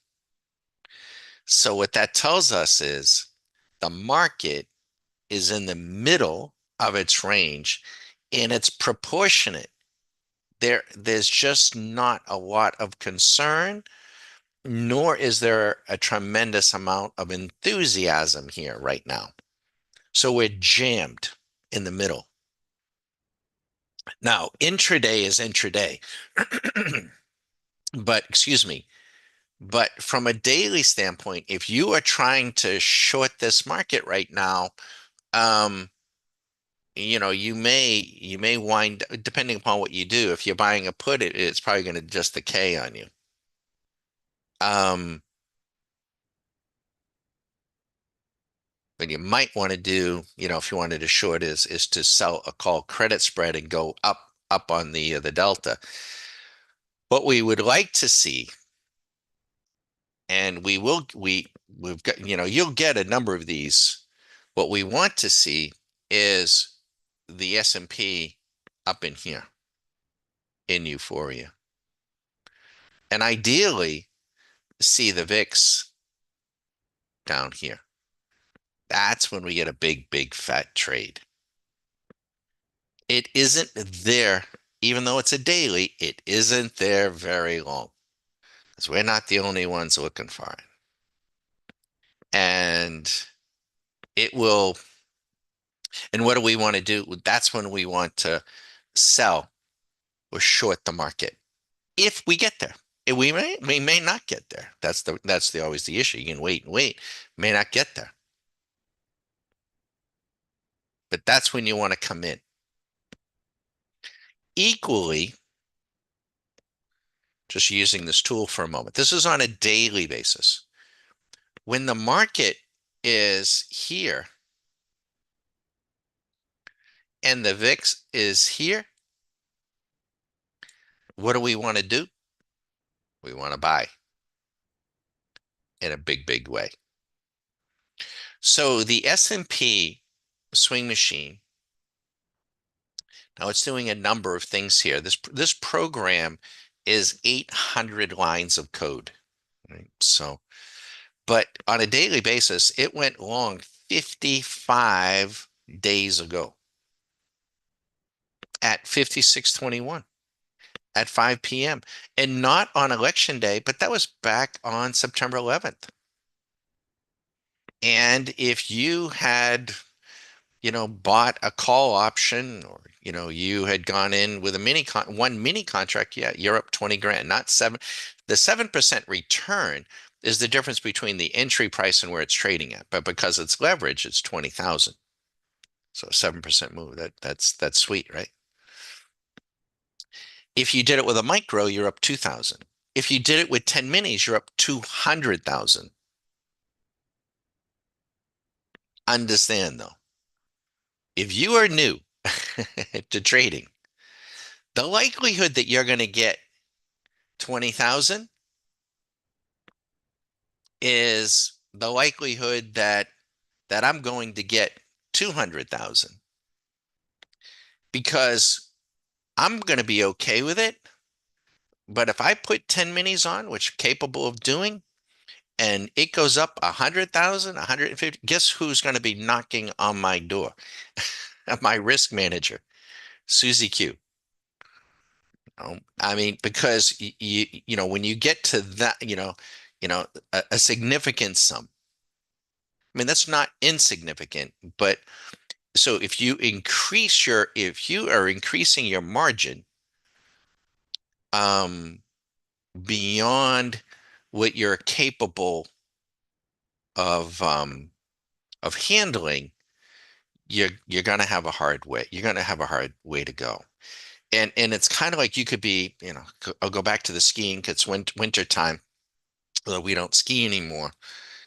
Speaker 1: So what that tells us is the market is in the middle of its range and it's proportionate. There's just not a lot of concern, nor is there a tremendous amount of enthusiasm here right now. So we're jammed in the middle. Now, intraday is intraday. But excuse me, but from a daily standpoint, if you are trying to short this market right now, um, you may wind, depending upon what you do, if you're buying a put, it's probably going to just decay on you. Um, what you might want to do, if you wanted to short is to sell a call credit spread and go up on the delta. What we would like to see, and we've got, you'll get a number of these. What we want to see is the S&P up in here in euphoria. And ideally see the VIX down here. That's when we get a big, big fat trade. It isn't there, even though it's a daily, it isn't there very long. Because we're not the only ones looking for it. And it will, and what do we want to do? That's when we want to sell or short the market if we get there. we may not get there. That's the always the issue. You can wait and wait, may not get there. But that's when you want to come in. Equally, just using this tool for a moment. This is on a daily basis. When the market is here and the VIX is here, what do we want to do? We want to buy in a big, big way. So the S&P swing machine, now it's doing a number of things here. This program is 800 lines of code, right? So, but on a daily basis, it went long 55 days ago at 56.21 at 5 p.m. and not on election day, but that was back on September 11th. And if you had, bought a call option, or, you had gone in with one mini contract, yeah, you're up 20 grand, not seven. The 7% return is the difference between the entry price and where it's trading at. But because it's leverage, it's 20,000. So 7% move, that's sweet, right? If you did it with a micro, you're up 2,000. If you did it with 10 minis, you're up 200,000. Understand though, if you are new to trading, the likelihood that you're going to get 20,000 is the likelihood that I'm going to get 200,000, because I'm going to be okay with it. But if I put 10 minis on, which I'm capable of doing, and it goes up 100,000, 150, guess who's going to be knocking on my door? My risk manager, Susie Q. I mean, because when you get to that, a significant sum. I mean, that's not insignificant, but so if you are increasing your margin, um, beyond what you're capable of handling, you're gonna have a hard way. You're gonna have a hard way to go. And it's kind of like you could be, I'll go back to the skiing because it's winter time. Although we don't ski anymore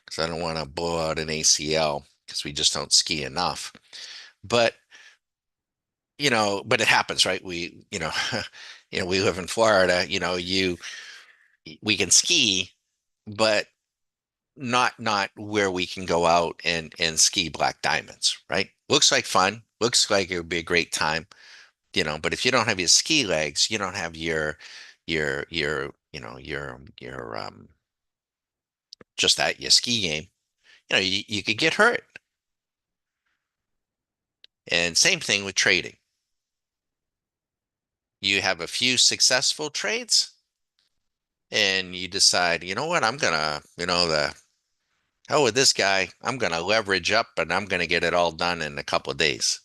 Speaker 1: because I don't want to blow out an ACL because we just don't ski enough. But but it happens, right? We live in Florida. We can ski, but not where we can go out and ski black diamonds, right? Looks like fun. Looks like it would be a great time, but if you don't have your ski legs, you don't have your just that your ski game, you could get hurt. And same thing with trading. You have a few successful trades and you decide, you know what, I'm gonna, the hell with this guy. I'm gonna leverage up and I'm gonna get it all done in a couple of days.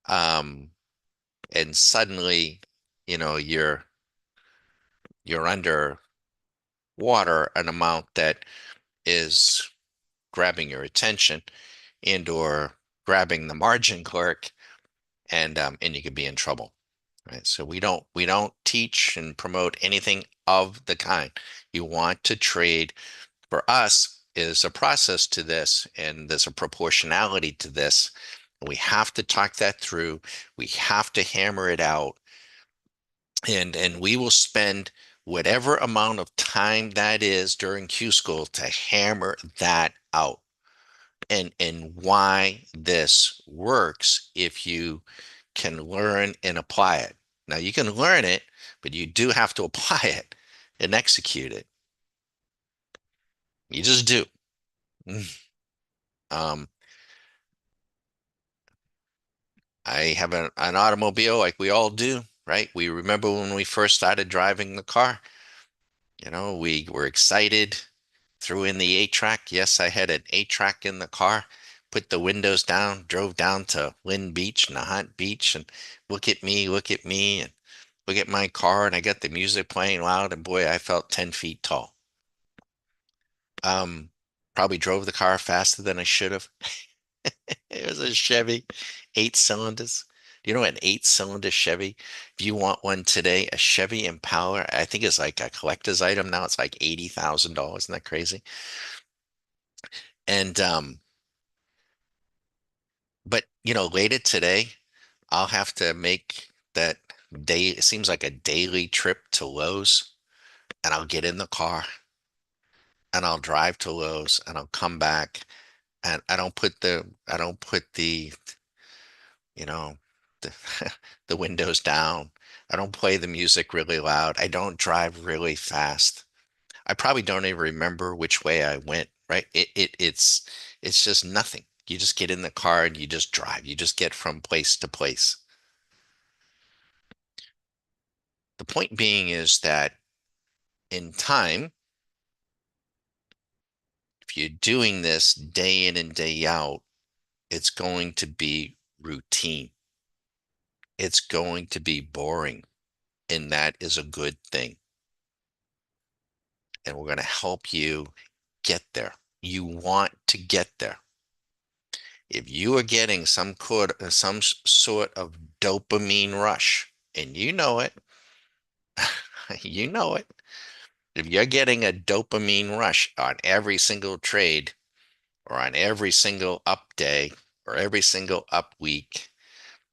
Speaker 1: Um, and suddenly, you're under water an amount that is grabbing your attention and or grabbing the margin clerk, and you could be in trouble. Right. So we don't teach and promote anything of the kind. You want to trade. For us, is a process to this, and there's a proportionality to this. We have to talk that through. We have to hammer it out, and we will spend whatever amount of time that is during Q school to hammer that out, and why this works if you can learn and apply it. Now you can learn it, but you do have to apply it and execute it. You just do. Um, I have an automobile like we all do, right? We remember when we first started driving the car, we were excited, threw in the 8-track. Yes, I had an 8-track in the car, put the windows down, drove down to Lynn Beach, Nahant Beach, and look at me, and look at my car and I got the music playing loud and boy, I felt 10 feet tall. Um, Probably drove the car faster than I should have. It was a Chevy, 8 cylinders. Do you know an 8 cylinder Chevy? If you want one today, a Chevy Impala, I think it's like a collector's item now. It's like $80,000. Isn't that crazy? And but later today, I'll have to make that day. It seems like a daily trip to Lowe's, and I'll get in the car and I'll drive to Lowe's and I'll come back and I don't put the you know, the, the windows down. I don't play the music really loud. I don't drive really fast. I probably don't even remember which way I went, right? It's just nothing. You just get in the car and you just drive. You just get from place to place. The point being is that in time, if you're doing this day in and day out, it's going to be routine. It's going to be boring, and that is a good thing. And we're going to help you get there. You want to get there. If you are getting some sort of dopamine rush, and you know it, you know it. If you're getting a dopamine rush on every single trade or on every single up day or every single up week,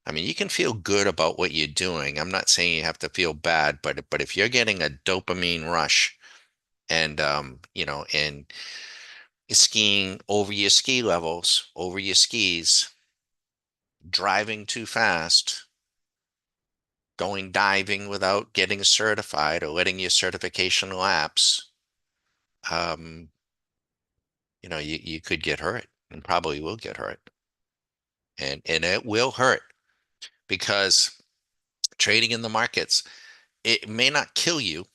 Speaker 1: I mean, you can feel good about what you're doing. I'm not saying you have to feel bad, but if you're getting a dopamine rush and and skiing over your ski levels, over your skis, driving too fast, going diving without getting certified or letting your certification lapse, um, you could get hurt and probably will get hurt. And it will hurt because trading in the markets, it may not kill you,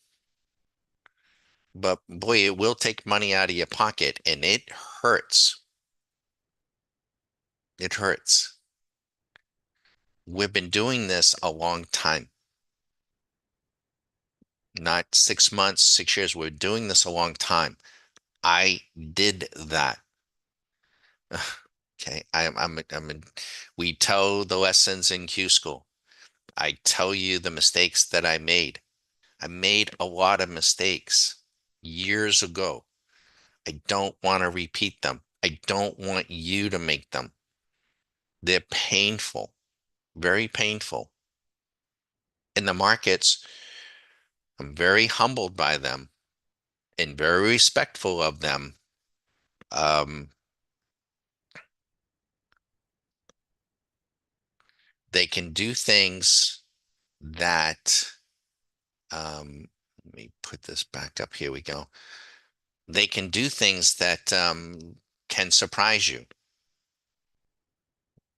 Speaker 1: but boy, it will take money out of your pocket and it hurts. It hurts. We've been doing this a long time, not 6 months, 6 years. We're doing this a long time. I did that. Okay, we tell the lessons in Q school. I tell you the mistakes that I made. I made a lot of mistakes years ago. I don't want to repeat them. I don't want you to make them. They're painful, very painful. In the markets, I'm very humbled by them and very respectful of them. Um, they can do things that, let me put this back up. Here we go. They can do things that can surprise you.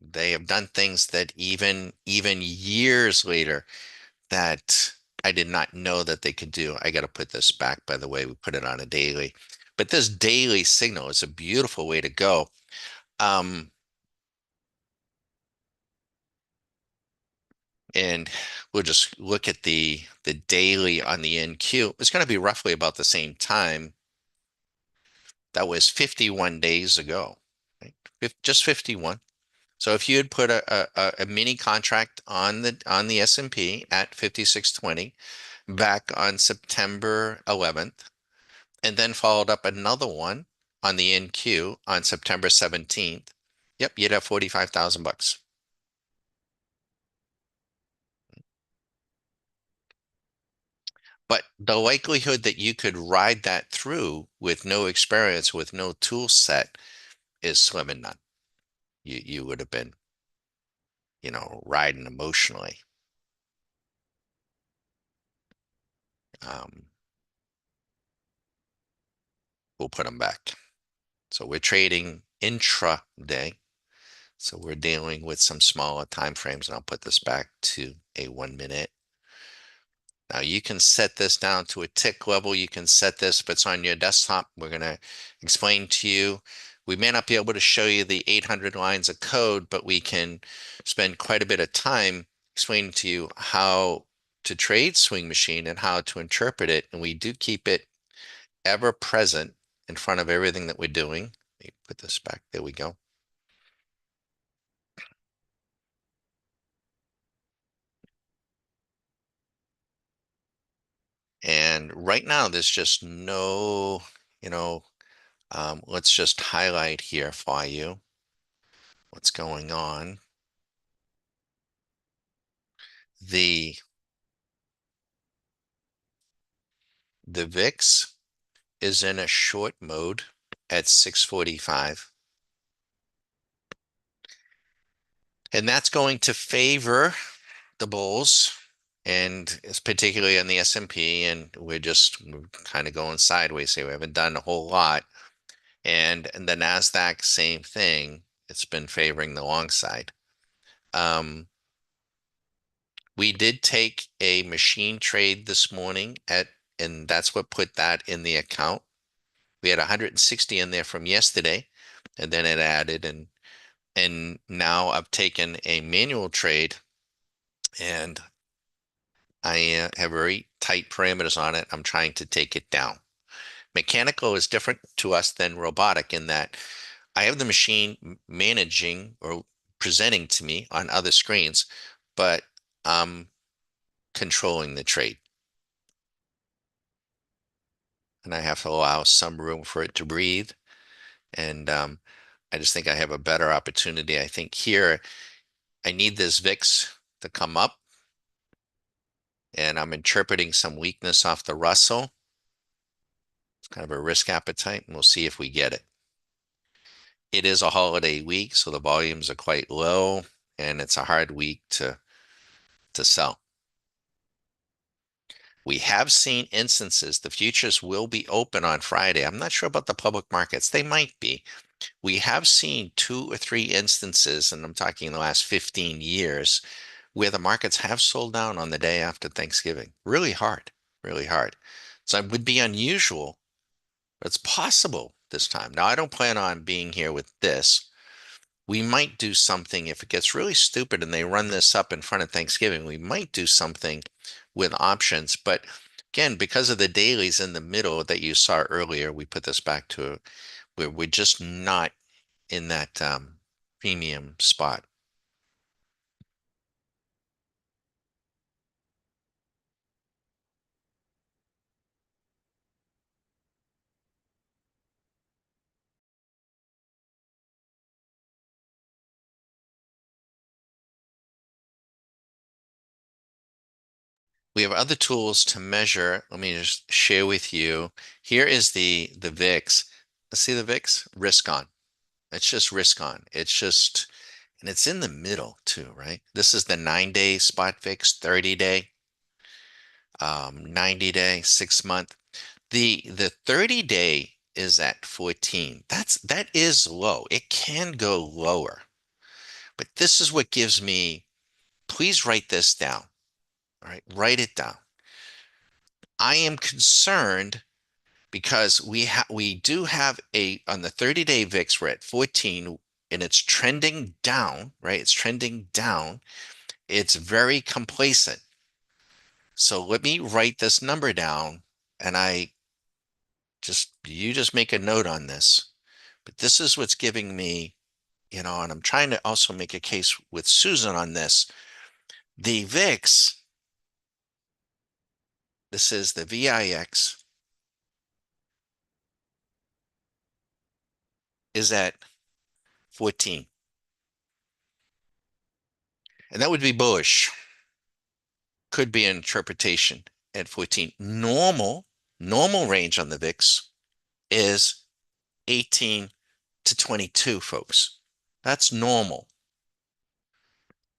Speaker 1: They have done things that even years later that I did not know that they could do. I got to put this back, by the way. We put it on a daily, but this daily signal is a beautiful way to go. Um, and we'll just look at the daily on the NQ. It's going to be roughly about the same time. That was 51 days ago, right? Just 51. So if you had put a mini contract on the S&P at 5620 back on September 11th, and then followed up another one on the NQ on September 17th, yep, you'd have 45,000 bucks. But the likelihood that you could ride that through with no experience, with no tool set, is slim and none. You would have been, riding emotionally. Um, we'll put them back. So we're trading intraday. So we're dealing with some smaller time frames, and I'll put this back to a 1 minute. Now you can set this down to a tick level. You can set this if it's on your desktop. We're going to explain to you. We may not be able to show you the 800 lines of code, but we can spend quite a bit of time explaining to you how to trade Swing Machine and how to interpret it, and we do keep it ever present in front of everything that we're doing. Let me put this back. There we go. And right now, there's just no, you know, let's just highlight here for you what's going on. The the VIX is in a short mode at 645. And that's going to favor the bulls, and it's particularly on the S&P, and we're just kind of going sideways here. We haven't done a whole lot. And the NASDAQ, same thing. It's been favoring the long side. We did take a machine trade this morning and that's what put that in the account. We had 160 in there from yesterday, and then it added, and now I've taken a manual trade, and I have very tight parameters on it. I'm trying to take it down. Mechanical is different to us than robotic in that I have the machine managing or presenting to me on other screens, but I'm controlling the trade. And I have to allow some room for it to breathe. And I just think I have a better opportunity. I think here I need this VIX to come up, and I'm interpreting some weakness off the Russell. It's kind of a risk appetite, and we'll see if we get it. It is a holiday week, so the volumes are quite low, and it's a hard week to sell. We have seen instances, the futures will be open on Friday. I'm not sure about the public markets. They might be. We have seen 2 or 3 instances, and I'm talking the last 15 years, where the markets have sold down on the day after Thanksgiving. Really hard, really hard. So it would be unusual, but it's possible this time. Now, I don't plan on being here with this. We might do something if it gets really stupid and they run this up in front of Thanksgiving. We might do something with options. But again, because of the dailies in the middle that you saw earlier, we put this back to where we're just not in that premium spot. We have other tools to measure. Let me just share with you. Here is the VIX. Let's see the VIX, risk on. It's just risk on. It's just, and it's in the middle too, right? This is the 9-day spot VIX, 30-day, 90-day, 6-month. The 30-day is at 14. That is low. It can go lower, but this is what gives me. Please write this down. All right, write it down. I am concerned because we do have a on the 30-day VIX, we're at 14, and it's trending down, right? It's trending down. It's very complacent. So let me write this number down, and you just make a note on this. But this is what's giving me, and I'm trying to also make a case with Susan on this. The VIX, this is the VIX, is at 14. And that would be bullish. Could be an interpretation at 14. Normal range on the VIX is 18 to 22, folks. That's normal.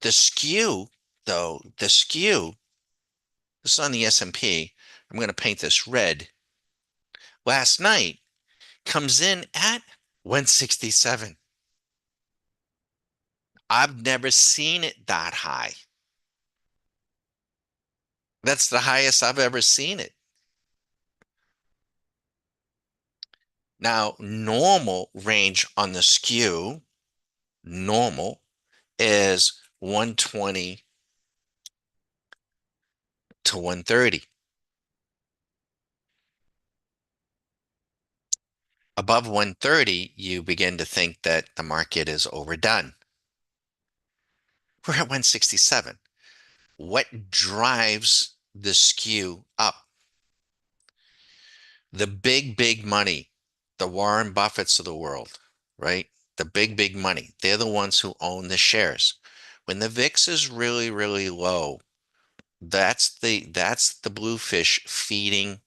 Speaker 1: The skew, though, this is on the S&P. I'm going to paint this red. Last night comes in at 167. I've never seen it that high. That's the highest I've ever seen it. Now, normal range on the skew, normal is 120 to 130. Above 130, you begin to think that the market is overdone. We're at 167. What drives the skew up? The big money, the Warren Buffetts of the world, right? The big money. They're the ones who own the shares. When the VIX is really low, that's the bluefish feeding,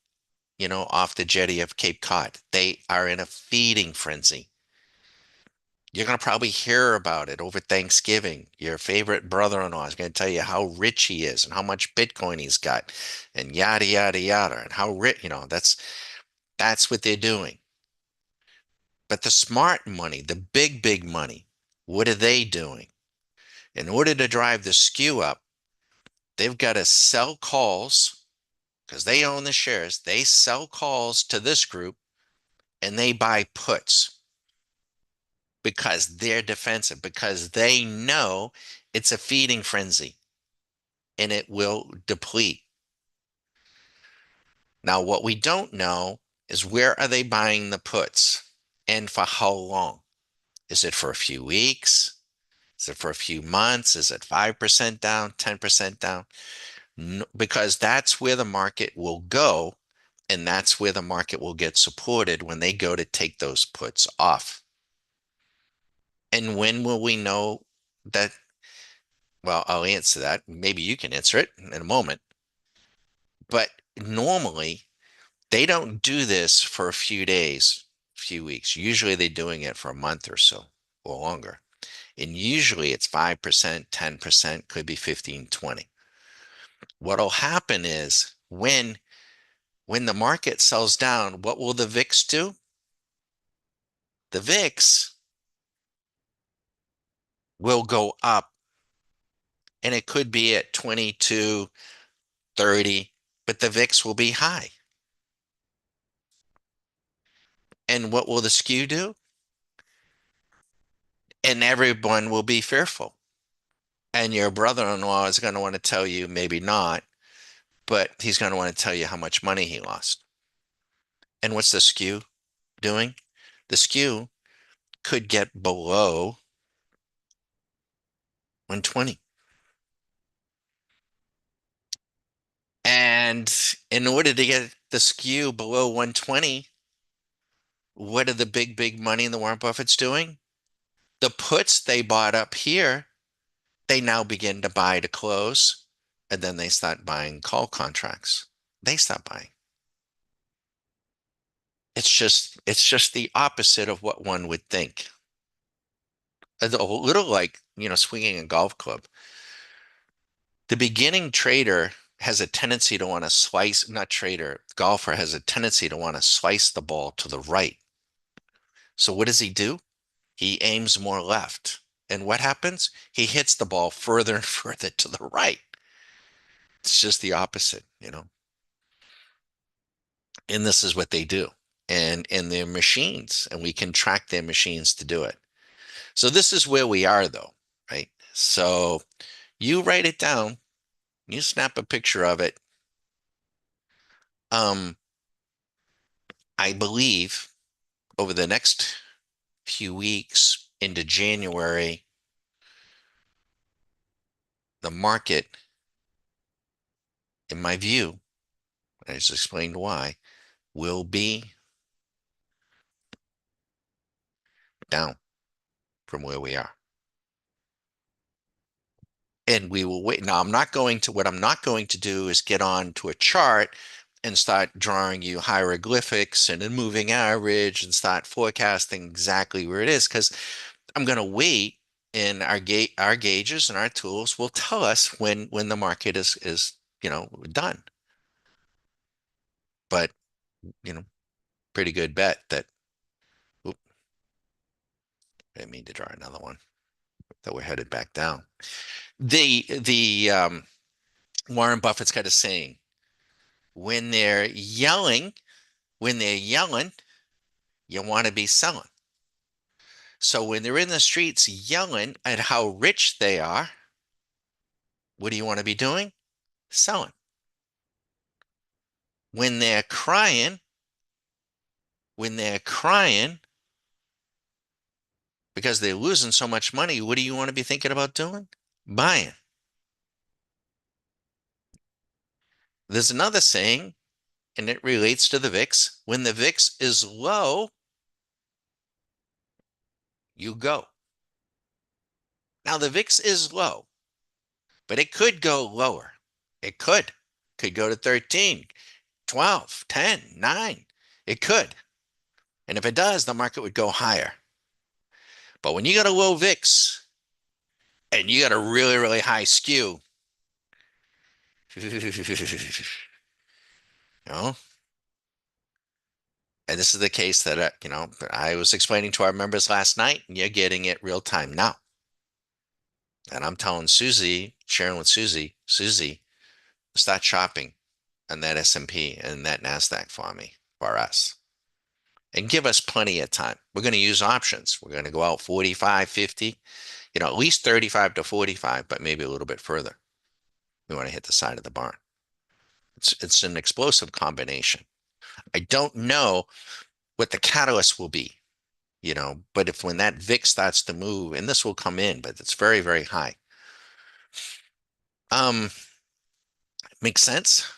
Speaker 1: off the jetty of Cape Cod. They are in a feeding frenzy. You're going to probably hear about it over Thanksgiving. Your favorite brother-in-law is going to tell you how rich he is and how much Bitcoin he's got and yada yada yada and how rich, that's what they're doing. But the smart money, the big money, what are they doing? In order to drive the skew up, they've got to sell calls because they own the shares. They sell calls to this group and they buy puts because they're defensive, because they know it's a feeding frenzy and it will deplete. Now, what we don't know is where are they buying the puts and for how long? Is it for a few weeks? Is it for a few months? Is it 5% down, 10% down? No, because that's where the market will go, and that's where the market will get supported when they go to take those puts off. And when will we know that? Well, I'll answer that. Maybe you can answer it in a moment. But normally, they don't do this for a few days, few weeks. Usually they're doing it for a month or so or longer. And usually it's 5%, 10%, could be 15, 20. What'll happen is when the market sells down, what will the VIX do? The VIX will go up and it could be at 22, 30, but the VIX will be high. And what will the skew do? And everyone will be fearful. And your brother-in-law is going to want to tell you, maybe not, but he's going to want to tell you how much money he lost. And what's the skew doing? The skew could get below 120. And in order to get the skew below 120, what are the big money in the Warren Buffett's doing? The puts they bought up here, they now begin to buy to close, and then they start buying call contracts. They stop buying. It's just the opposite of what one would think. A little like, swinging a golf club. The beginning trader has a tendency to want to slice, not trader, golfer has a tendency to want to slice the ball to the right. So what does he do? He aims more left. And what happens? He hits the ball further and further to the right. It's just the opposite. And this is what they do. And their machines, and we can track their machines to do it. So this is where we are though, right? So you write it down, you snap a picture of it. Um, I believe over the next few weeks into January, the market, in my view, I just explained why, will be down from where we are. And we will wait. Now, what I'm not going to do is get on to a chart and start drawing you hieroglyphics and a moving average and start forecasting exactly where it is because I'm going to wait, and our gauges and our tools will tell us when the market is done. But you know, pretty good bet that. Oop, I didn't mean to draw another one. That we're headed back down. The Warren Buffett's got a saying: when they're yelling, you want to be selling. So when they're in the streets yelling at how rich they are, what do you want to be doing? Selling. when they're crying, when they're crying because they're losing so much money, what do you want to be thinking about doing? Buying. There's another saying, and it relates to the VIX. When the VIX is low, you go. Now the VIX is low, but it could go lower. It could go to 13, 12, 10, 9. It could. And if it does, the market would go higher. But when you got a low VIX and you got a really, really high skew, you know, and this is the case that, I was explaining to our members last night, and you're getting it real time now. And I'm telling Susie, sharing with Susie, start shopping on that S&P and that NASDAQ for me, for us. And give us plenty of time. We're going to use options. We're going to go out 45, 50, at least 35 to 45, but maybe a little bit further. We want to hit the side of the barn. It's an explosive combination. I don't know what the catalyst will be, but if when that VIX starts to move, and this will come in, but it's very, very high. Um, Makes sense.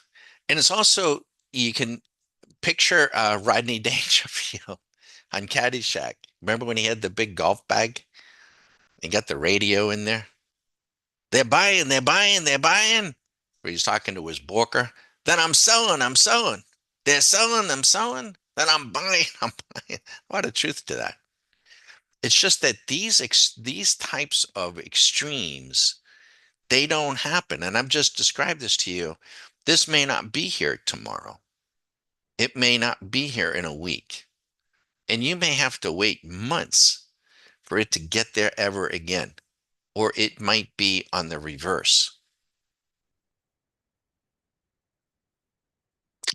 Speaker 1: And it's also, you can picture Rodney Dangerfield on Caddyshack. Remember when he had the big golf bag and got the radio in there? They're buying, they're buying, they're buying. Where he's talking to his broker. Then I'm selling, I'm selling. They're selling, I'm selling. Then I'm buying, I'm buying. A lot of truth to that. It's just that these types of extremes, they don't happen. And I've just described this to you. This may not be here tomorrow. It may not be here in a week. And you may have to wait months for it to get there ever again. Or it might be on the reverse.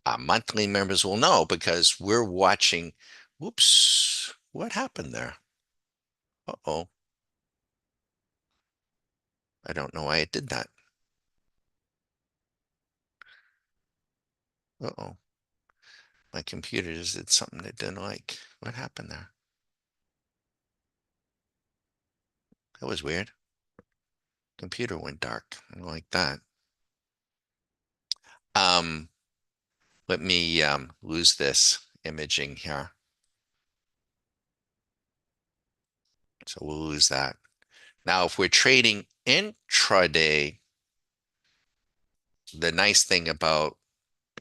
Speaker 1: Our monthly members will know because we're watching. Whoops, what happened there? Uh-oh. I don't know why it did that. Uh-oh. My computer just did something it didn't like. What happened there? That was weird. Computer went dark. I don't like that. Um, Let me lose this imaging here. So we'll lose that. Now, if we're trading intraday, the nice thing about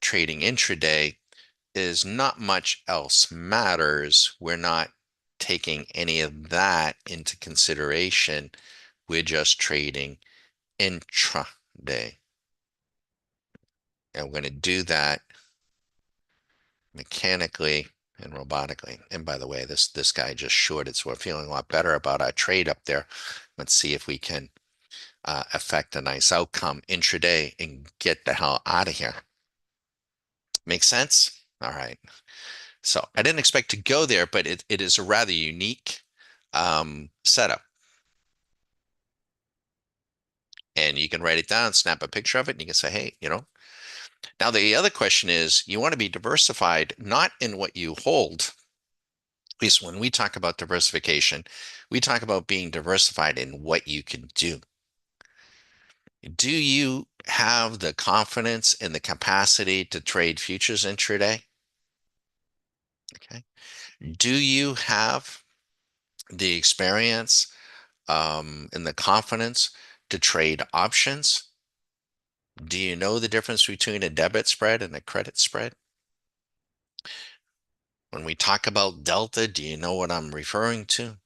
Speaker 1: trading intraday is not much else matters. We're not taking any of that into consideration. We're just trading intraday. And we're going to do that mechanically and robotically. And by the way, this guy just shorted, so we're feeling a lot better about our trade up there. Let's see if we can affect a nice outcome intraday and get the hell out of here. Make sense? All right. So I didn't expect to go there, but it is a rather unique setup. And you can write it down, snap a picture of it, and you can say, hey, Now the other question is, you want to be diversified, not in what you hold. At least when we talk about diversification, we talk about being diversified in what you can do. Do you have the confidence and the capacity to trade futures intraday? Okay. Do you have the experience and the confidence to trade options? Do you know the difference between a debit spread and a credit spread? When we talk about delta, do you know what I'm referring to?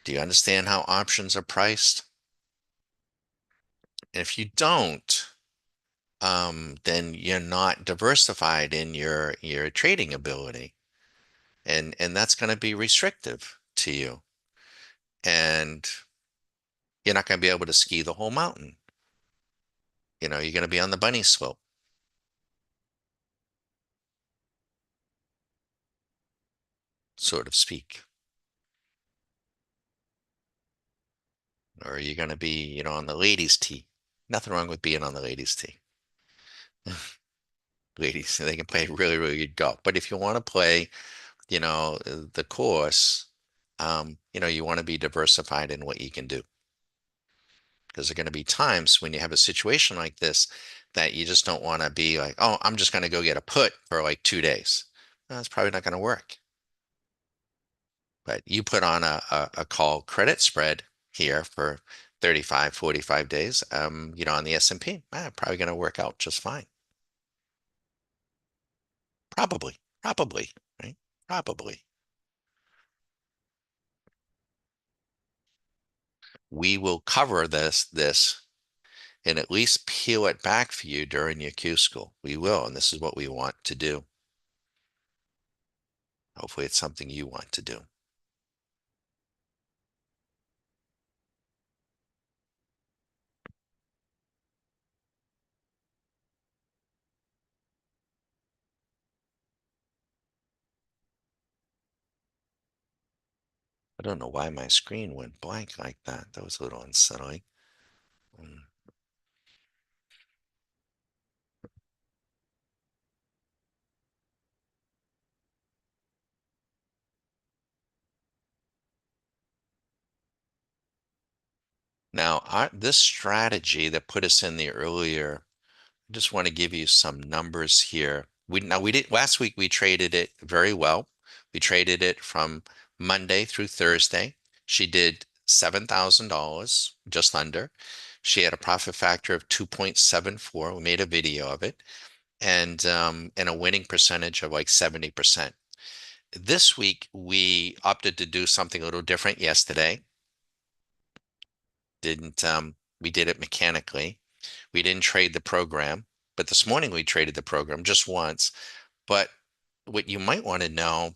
Speaker 1: Do you understand how options are priced? If you don't, then you're not diversified in your trading ability, and that's going to be restrictive to you, and you're not going to be able to ski the whole mountain. You're going to be on the bunny slope, sort of speak, or you're going to be, on the ladies' tee. Nothing wrong with being on the ladies' tee. ladies. They can play really, really good golf. But if you want to play, the course, you want to be diversified in what you can do. Because there are going to be times when you have a situation like this that you just don't want to be like, oh, I'm just going to go get a put for like 2 days. That's probably not going to work. But you put on a call credit spread here for 35, 45 days, on the S&P, probably going to work out just fine. Probably, right? Probably. We will cover this and at least peel it back for you during your Q school. We will, and this is what we want to do. Hopefully it's something you want to do. I don't know why my screen went blank like that. That was a little unsettling. Mm. Now, this strategy that put us in the earlier, I just want to give you some numbers here. We did last week we traded it very well. We traded it from Monday through Thursday. She did $7,000, just under. She had a profit factor of 2.74. We made a video of it, and a winning percentage of like 70%. This week we opted to do something a little different yesterday. Didn't We did it mechanically. We didn't trade the program, but this morning we traded the program just once. But what you might want to know,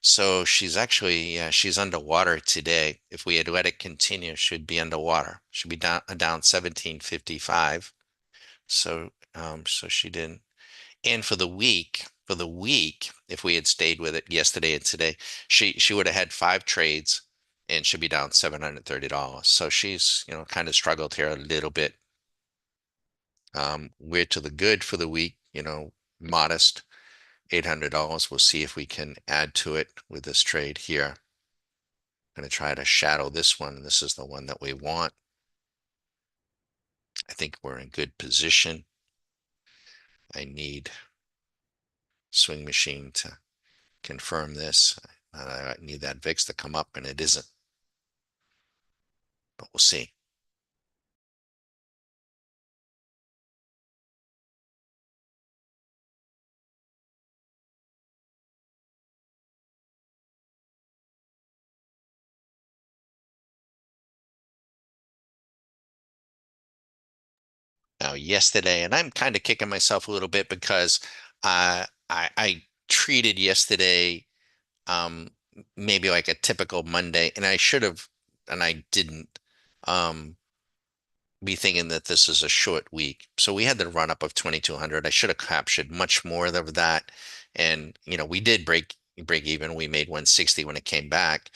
Speaker 1: so she's underwater today. If we had let it continue, she'd be underwater. Should be down 1755. So she didn't. And for the week, if we had stayed with it yesterday and today, she would have had 5 trades and should be down $730. So she's, kind of struggled here a little bit. We're to the good for the week, modest $800. We'll see if we can add to it with this trade here. I'm going to try to shadow this one. This is the one that we want. I think we're in good position. I need Swing Machine to confirm this. I need that VIX to come up, and it isn't, but we'll see. Now, yesterday, and I'm kind of kicking myself a little bit because I treated yesterday maybe like a typical Monday, and I should have, and I didn't be thinking that this is a short week. So we had the run up of 2200. I should have captured much more of that, and we did break even. We made 160 when it came back,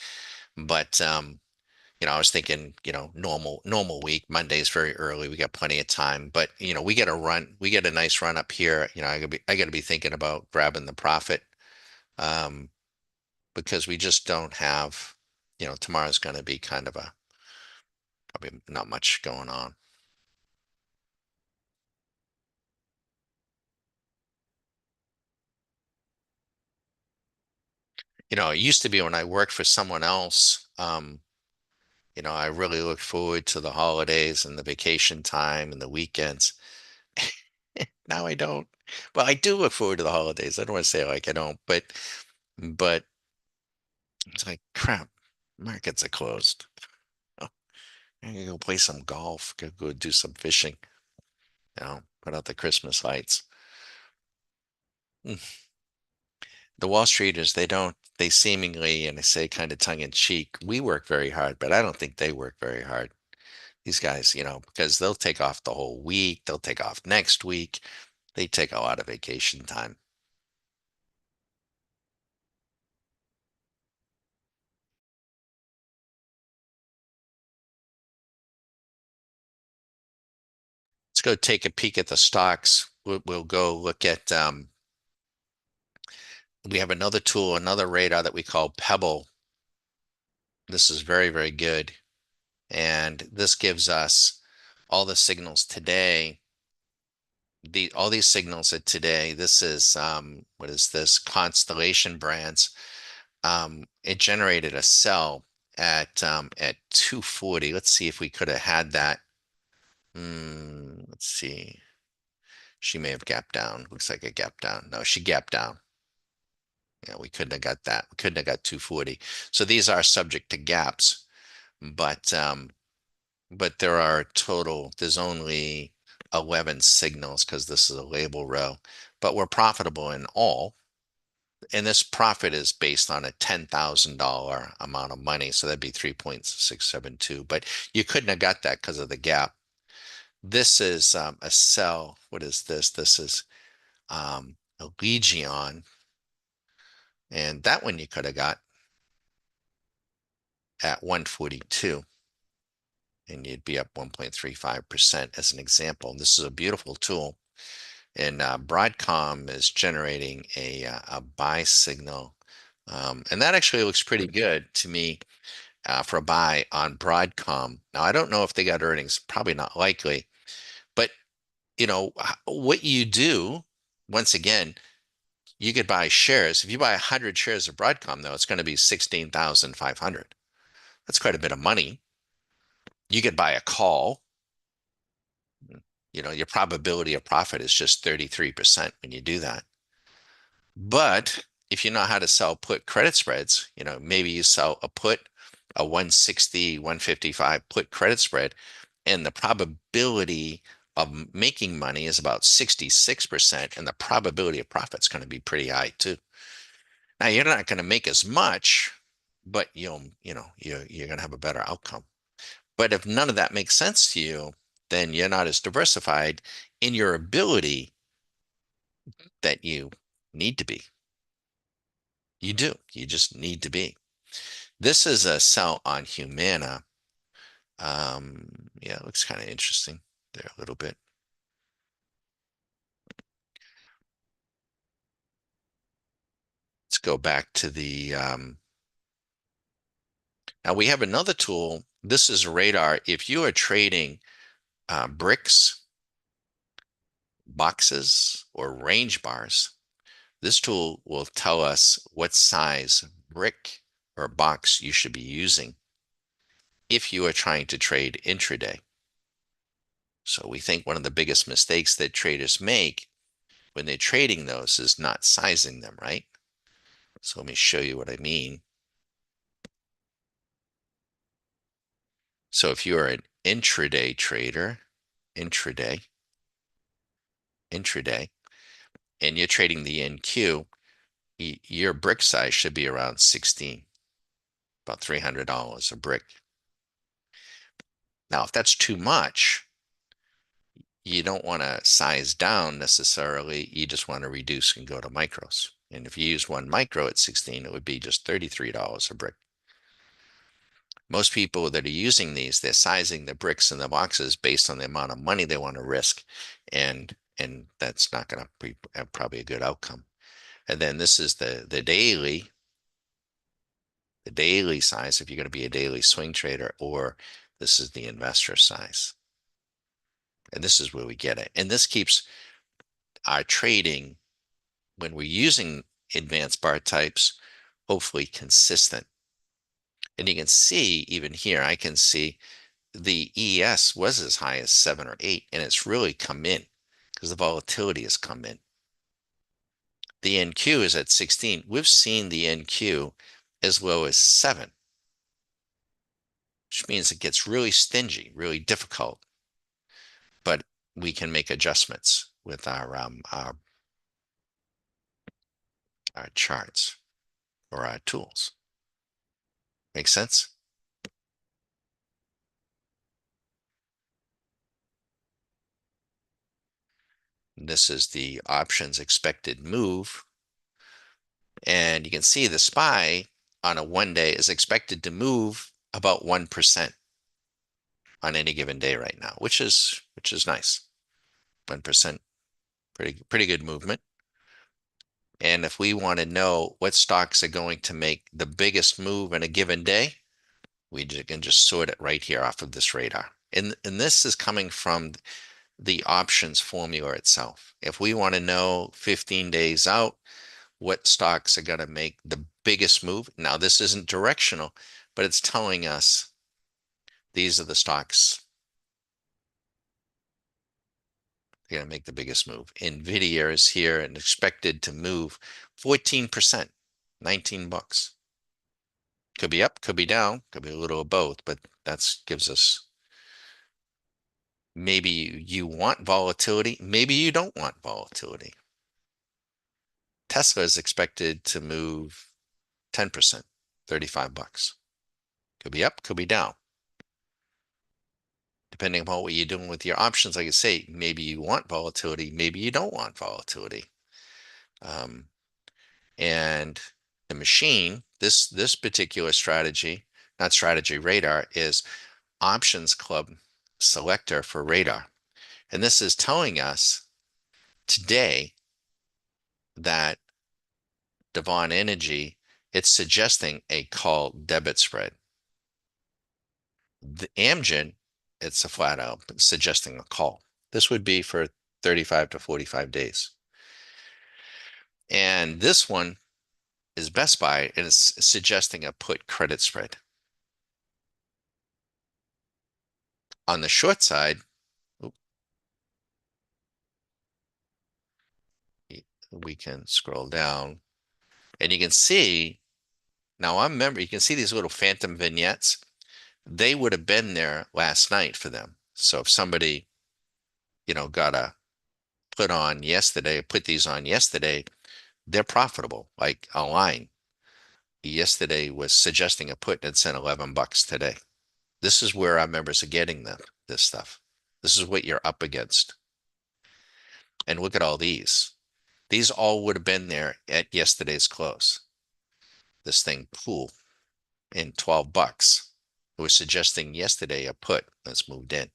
Speaker 1: but I was thinking, normal week. Monday is very early. We got plenty of time, but we get a nice run up here. I gotta be thinking about grabbing the profit, um, because we just don't have, tomorrow's going to be kind of probably not much going on. It used to be when I worked for someone else, I really looked forward to the holidays and the vacation time and the weekends. Now I don't. Well, I do look forward to the holidays. I don't want to say like I don't, but it's like crap. Markets are closed. Oh, I gotta go play some golf. Go do some fishing. Put out the Christmas lights. Mm. The Wall Streeters, they seemingly, and I say kind of tongue in cheek, we work very hard, but I don't think they work very hard. These guys, because they'll take off the whole week, they'll take off next week. They take a lot of vacation time. Let's go take a peek at the stocks. we'll go look at we have another tool, another radar that we call Pebble. This is very, very good. And this gives us all the signals today. All these signals at today, this is what is this? Constellation Brands. It generated a sell at 240. Let's see if we could have had that. Let's see. She may have gapped down. Looks like a gap down. No, she gapped down. Yeah, we couldn't have got that. We couldn't have got 240. So these are subject to gaps, but there are total, there's only 11 signals because this is a label row, but we're profitable in all. And this profit is based on a $10,000 amount of money. So that'd be 3.672. But you couldn't have got that because of the gap. This is a sell. What is this? This is a Legion. And that one you could have got at 142. And you'd be up 1.35% as an example. And this is a beautiful tool. And Broadcom is generating a buy signal. And that actually looks pretty good to me for a buy on Broadcom. Now, I don't know if they got earnings, probably not likely. But, what you do, once again, you could buy shares. If you buy 100 shares of Broadcom, though, it's going to be 16,500. That's quite a bit of money. You could buy a call. Your probability of profit is just 33% when you do that. But if you know how to sell put credit spreads, maybe you sell a put, a 160, 155 put credit spread, and the probability of making money is about 66%, and the probability of profit is going to be pretty high too. Now you're not going to make as much, but you're going to have a better outcome. But if none of that makes sense to you, then you're not as diversified in your ability that you need to be. You do. You just need to be. This is a sell on Humana. Yeah, it looks kind of interesting there a little bit. Let's go back to the now we have another tool. This is radar. If you are trading bricks, boxes, or range bars, this tool will tell us what size brick or box you should be using if you are trying to trade intraday. So we think one of the biggest mistakes that traders make when they're trading those is not sizing them, right? So let me show you what I mean. So if you are an intraday trader, intraday, and you're trading the NQ, your brick size should be around 16, about $300 a brick. Now, if that's too much, you don't want to size down necessarily. You just want to reduce and go to micros. And if you use one micro at 16, it would be just $33 a brick. Most people that are using these, they're sizing the bricks and the boxes based on the amount of money they want to risk. And that's not going to be probably a good outcome. And then this is the daily size if you're going to be a daily swing trader, or this is the investor size. And this is where we get it. And this keeps our trading, when we're using advanced bar types, hopefully consistent. And you can see even here, I can see the ES was as high as 7 or 8, and it's really come in because the volatility has come in. The NQ is at 16. We've seen the NQ as low as 7, which means it gets really stingy, really difficult. But we can make adjustments with our charts or our tools. Make sense? This is the options expected move. And you can see the SPY on a 1-day is expected to move about 1% on any given day right now, which is nice. 1%. Pretty good movement. And if we want to know what stocks are going to make the biggest move in a given day, we can just sort it right here off of this radar. And this is coming from the options formula itself. If we want to know 15 days out what stocks are going to make the biggest move, now this isn't directional, but it's telling us these are the stocks going to make the biggest move. Nvidia is here and expected to move 14%, 19 bucks. Could be up, could be down, could be a little of both, but that's gives us, maybe you want volatility, maybe you don't want volatility. Tesla is expected to move 10%, 35 bucks. Could be up, could be down. Depending upon what you're doing with your options, like I say, maybe you want volatility, maybe you don't want volatility. And the machine, this particular strategy, not strategy, radar, is options club selector for radar. And this is telling us today that Devon Energy, it's suggesting a call debit spread. The Amgen, it's a flat out suggesting a call. This would be for 35 to 45 days. And this one is Best Buy, and it's suggesting a put credit spread. On the short side, we can scroll down and you can see, now I'm member, you can see these little phantom vignettes. They would have been there last night for them. So if somebody, got a put on yesterday, put these on yesterday, they're profitable. Like Align yesterday was suggesting a put and it's in 11 bucks today. This is where our members are getting this stuff. This is what you're up against. And look at all these. These all would have been there at yesterday's close. This thing Pool in 12 bucks. It was suggesting yesterday a put that's moved in.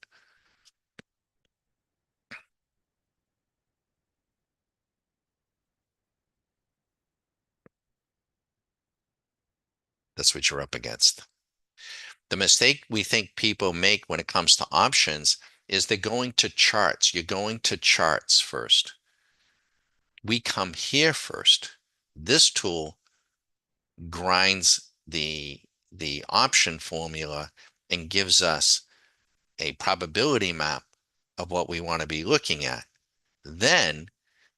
Speaker 1: That's what you're up against. The mistake we think people make when it comes to options is they're going to charts. You're going to charts first. We come here first. This tool grinds the option formula and gives us a probability map of what we want to be looking at. Then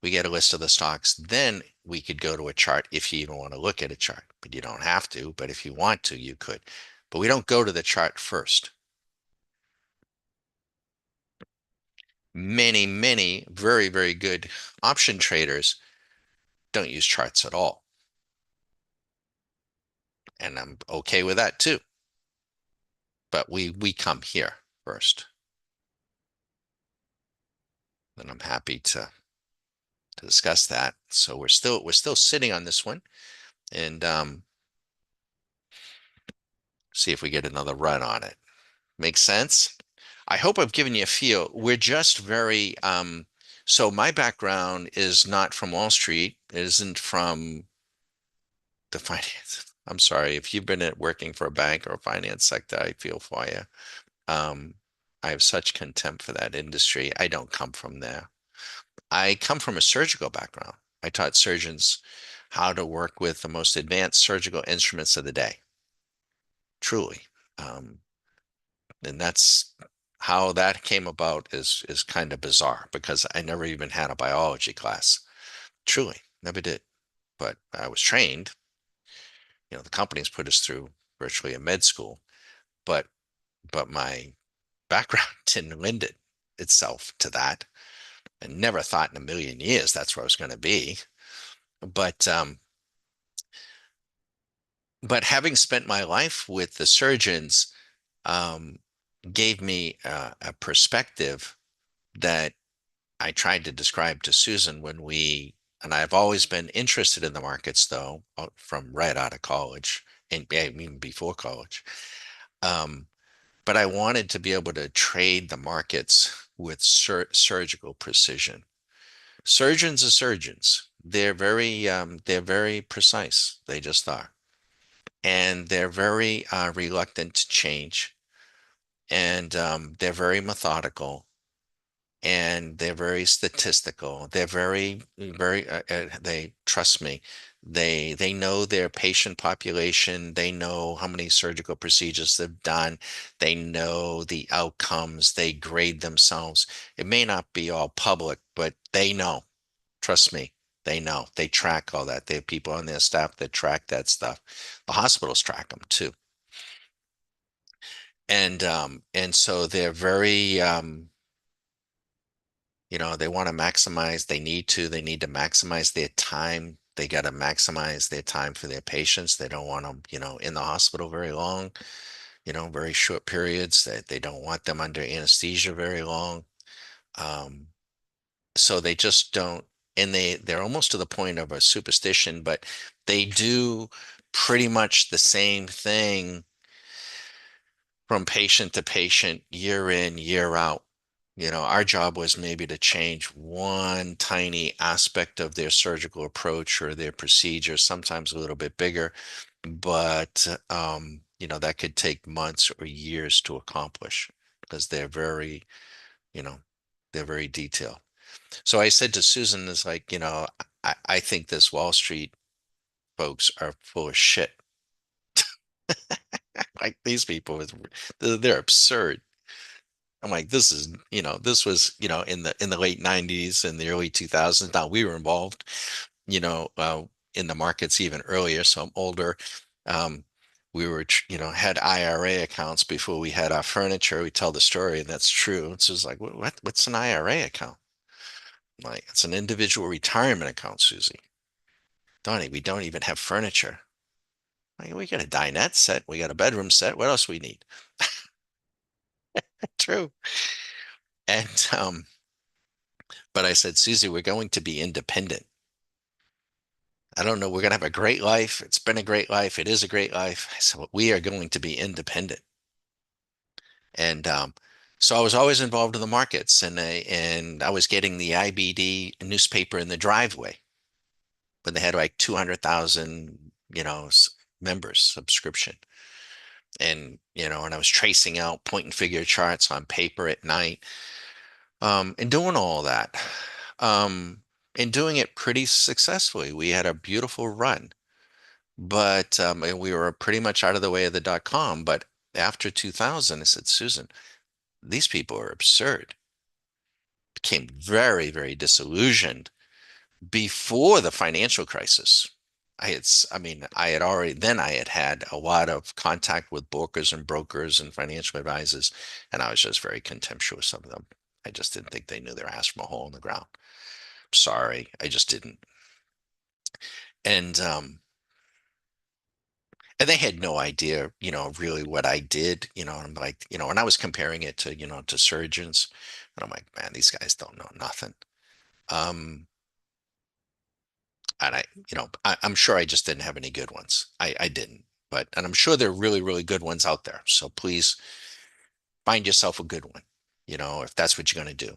Speaker 1: we get a list of the stocks. Then we could go to a chart if you even want to look at a chart, but you don't have to. But if you want to, you could. But we don't go to the chart first. Many, many very, very good option traders don't use charts at all. And I'm okay with that too. But we come here first. And I'm happy to discuss that. So we're still sitting on this one and see if we get another run on it. Make sense? I hope I've given you a feel. We're just very so my background is not from Wall Street. It isn't from the finance. I'm sorry if you've been working for a bank or a finance sector, I feel for you. I have such contempt for that industry. I don't come from there. I come from a surgical background. I taught surgeons how to work with the most advanced surgical instruments of the day. Truly. And that's how that came about is kind of bizarre because I never even had a biology class. Truly, never did. But I was trained. The companies put us through virtually a med school, but my background didn't lend itself to that, and never thought in a million years that's where I was going to be. But having spent my life with the surgeons gave me a perspective that I tried to describe to Susan and I've always been interested in the markets though, from right out of college and even before college. But I wanted to be able to trade the markets with surgical precision. Surgeons are surgeons. They're very precise. They just are. And they're very reluctant to change. And they're very methodical. And they're very statistical. They're they trust me. They know their patient population. They know how many surgical procedures they've done. They know the outcomes. They grade themselves. It may not be all public, but they know. Trust me, they know. They track all that. They have people on their staff that track that stuff. The hospitals track them too. And so they're very they want to maximize, they need to maximize their time. They got to maximize their time for their patients. They don't want them, in the hospital very long, very short periods. That they don't want them under anesthesia very long. Um, so they just don't, and they're almost to the point of a superstition, but they do pretty much the same thing from patient to patient, year in, year out. Our job was maybe to change one tiny aspect of their surgical approach or their procedure, sometimes a little bit bigger, but that could take months or years to accomplish because you know, they're very detailed. So I said to Susan, "Is like, I think this Wall Street folks are full of shit. Like these people, they're absurd." I'm like, this was, in the late 90s and the early 2000s. Now we were involved, you know, uh, in the markets even earlier, so I'm older. Um, we were, had IRA accounts before we had our furniture. We tell the story, and that's true. It's just like, what's an IRA account? Like, it's an individual retirement account, Susie. Donnie, we don't even have furniture. Like, we got a dinette set, we got a bedroom set. What else we need? True. And but I said, Susie, we're going to be independent. I don't know. We're going to have a great life. It's been a great life. It is a great life. I said, we are going to be independent. And so I was always involved in the markets, and I was getting the IBD newspaper in the driveway when they had like 200,000, members subscription. And I was tracing out point and figure charts on paper at night, and doing all that, um, and doing it pretty successfully. We had a beautiful run. But and we were pretty much out of the way of the .com. But after 2000, I said, Susan, these people are absurd. Became very, very disillusioned before the financial crisis. I had already, then I had had a lot of contact with brokers and financial advisors, and I was just very contemptuous of them. I just didn't think they knew their ass from a hole in the ground. Sorry, I just didn't. And and they had no idea, really what I did, I'm like, and I was comparing it to, to surgeons. And I'm like, man, these guys don't know nothing. Um, and I'm sure I just didn't have any good ones. I didn't, and I'm sure there are really, really good ones out there. So please find yourself a good one, if that's what you're going to do.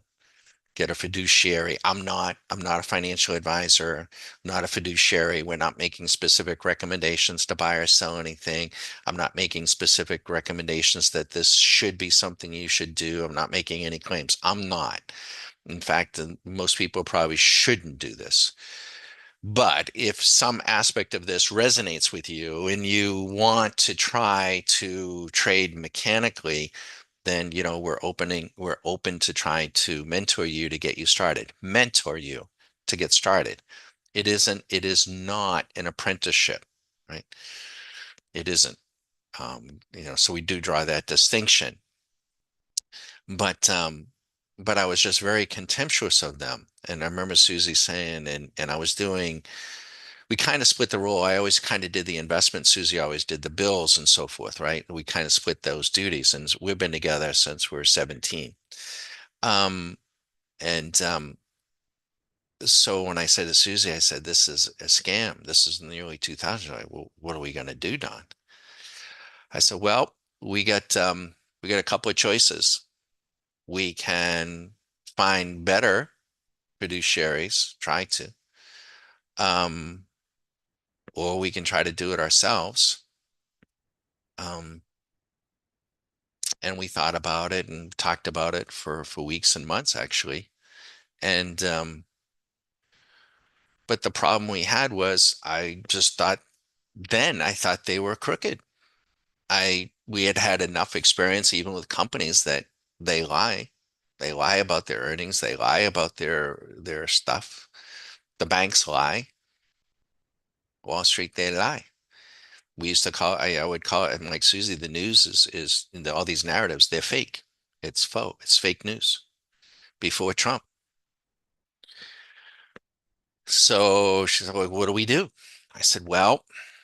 Speaker 1: Get a fiduciary. I'm not a financial advisor, not a fiduciary. We're not making specific recommendations to buy or sell anything. I'm not making specific recommendations that this should be something you should do. I'm not making any claims. I'm not. In fact, most people probably shouldn't do this. But if some aspect of this resonates with you and you want to try to trade mechanically, then we're open to try to mentor you to get you started. Mentor you to get started. It is not an apprenticeship, right? It isn't. So we do draw that distinction. But but I was just very contemptuous of them. And I remember Susie saying, and I was doing, we kind of split the role. I always kind of did the investment. Susie always did the bills and so forth, right? We kind of split those duties, and we've been together since we are 17. Um, and so when I said to Susie, I said, "This is a scam. This is in the early 2000s." Like, well, what are we going to do, Don? I said, "Well, we got a couple of choices. We can find better fiduciaries, try to. Um, or we can try to do it ourselves. Um, and we thought about it and talked about it for weeks and months actually. And but the problem we had was I just thought then I thought they were crooked. I we had had enough experience even with companies that they lie. They lie about their earnings, they lie about their stuff. The banks lie, Wall Street they lie. We used to call I would call it, and like Susie, the news is all these narratives, they're fake. It's faux, it's fake news before Trump. So she's like, what do we do? I said, well,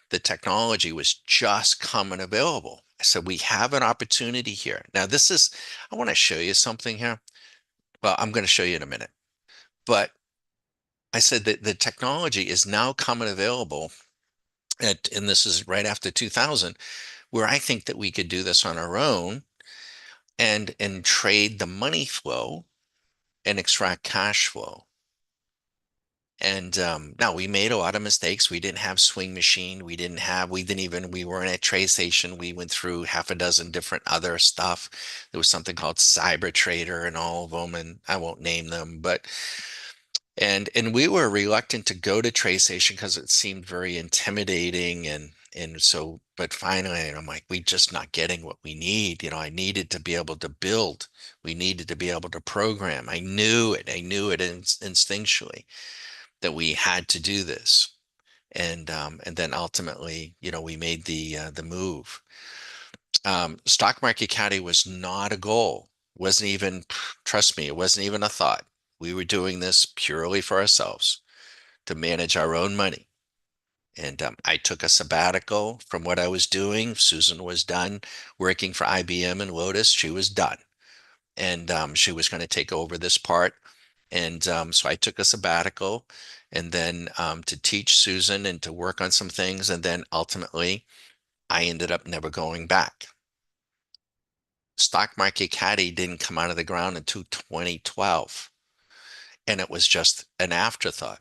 Speaker 1: the technology was just coming available. I said, we have an opportunity here. Now, I want to show you something here. Well, I'm going to show you in a minute. But I said that the technology is now coming available and this is right after 2000, where I think that we could do this on our own and trade the money flow and extract cash flow. And now we made a lot of mistakes. We didn't have Swing Machine. We weren't at TradeStation. We went through half a dozen different other stuff. There was something called Cyber Trader and all of them, and I won't name them, but and we were reluctant to go to TradeStation because it seemed very intimidating and so, but finally, I'm like, we just not getting what we need. I needed to be able to build. We needed to be able to program. I knew it. I knew it instinctually that we had to do this. And then ultimately, we made the move. Stock Market Caddy was not a goal. Wasn't even, trust me, it wasn't even a thought. We were doing this purely for ourselves to manage our own money. And I took a sabbatical from what I was doing. Susan was done working for IBM and Lotus. She was done. And she was going to take over this part. And so I took a sabbatical and then to teach Susan and to work on some things. And then ultimately, I ended up never going back. Stock Market Caddy didn't come out of the ground until 2012. And it was just an afterthought.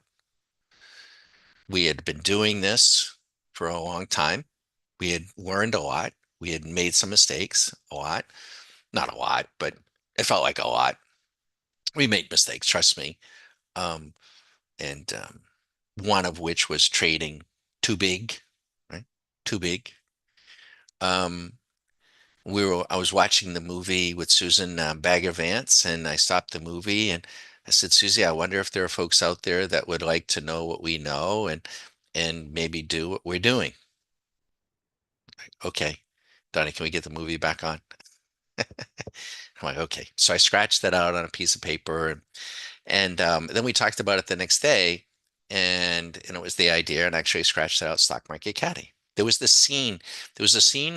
Speaker 1: We had been doing this for a long time. We had learned a lot. We had made some mistakes, a lot. Not a lot, but it felt like a lot. We made mistakes, trust me. Um, and one of which was trading too big, right? Too big. Um, I was watching the movie with Susan Bagger Vance, and I stopped the movie and I said, Susie, I wonder if there are folks out there that would like to know what we know and maybe do what we're doing. Okay, Donnie, can we get the movie back on? I'm like, okay. So I scratched that out on a piece of paper and then we talked about it the next day and it was the idea and actually scratched out Stock Market Caddy. There was a scene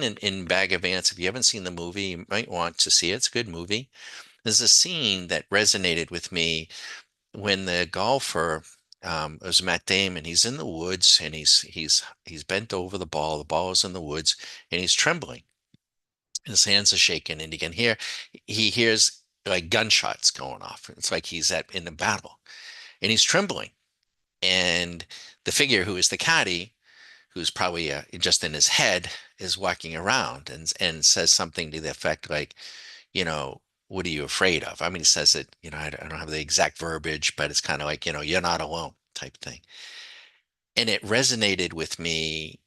Speaker 1: in Bag of Ants. If you haven't seen the movie, you might want to see it. It's a good movie. There's a scene that resonated with me when the golfer, it was Matt Damon. He's in the woods and he's bent over the ball. The ball is in the woods and he's trembling. His hands are shaking, and he hears like gunshots going off. It's like he's in a battle, and he's trembling. And the figure who is the caddy, who's probably just in his head, is walking around and says something to the effect like, what are you afraid of? I mean, he says it, I don't have the exact verbiage, but it's kind of like, you're not alone type thing. And it resonated with me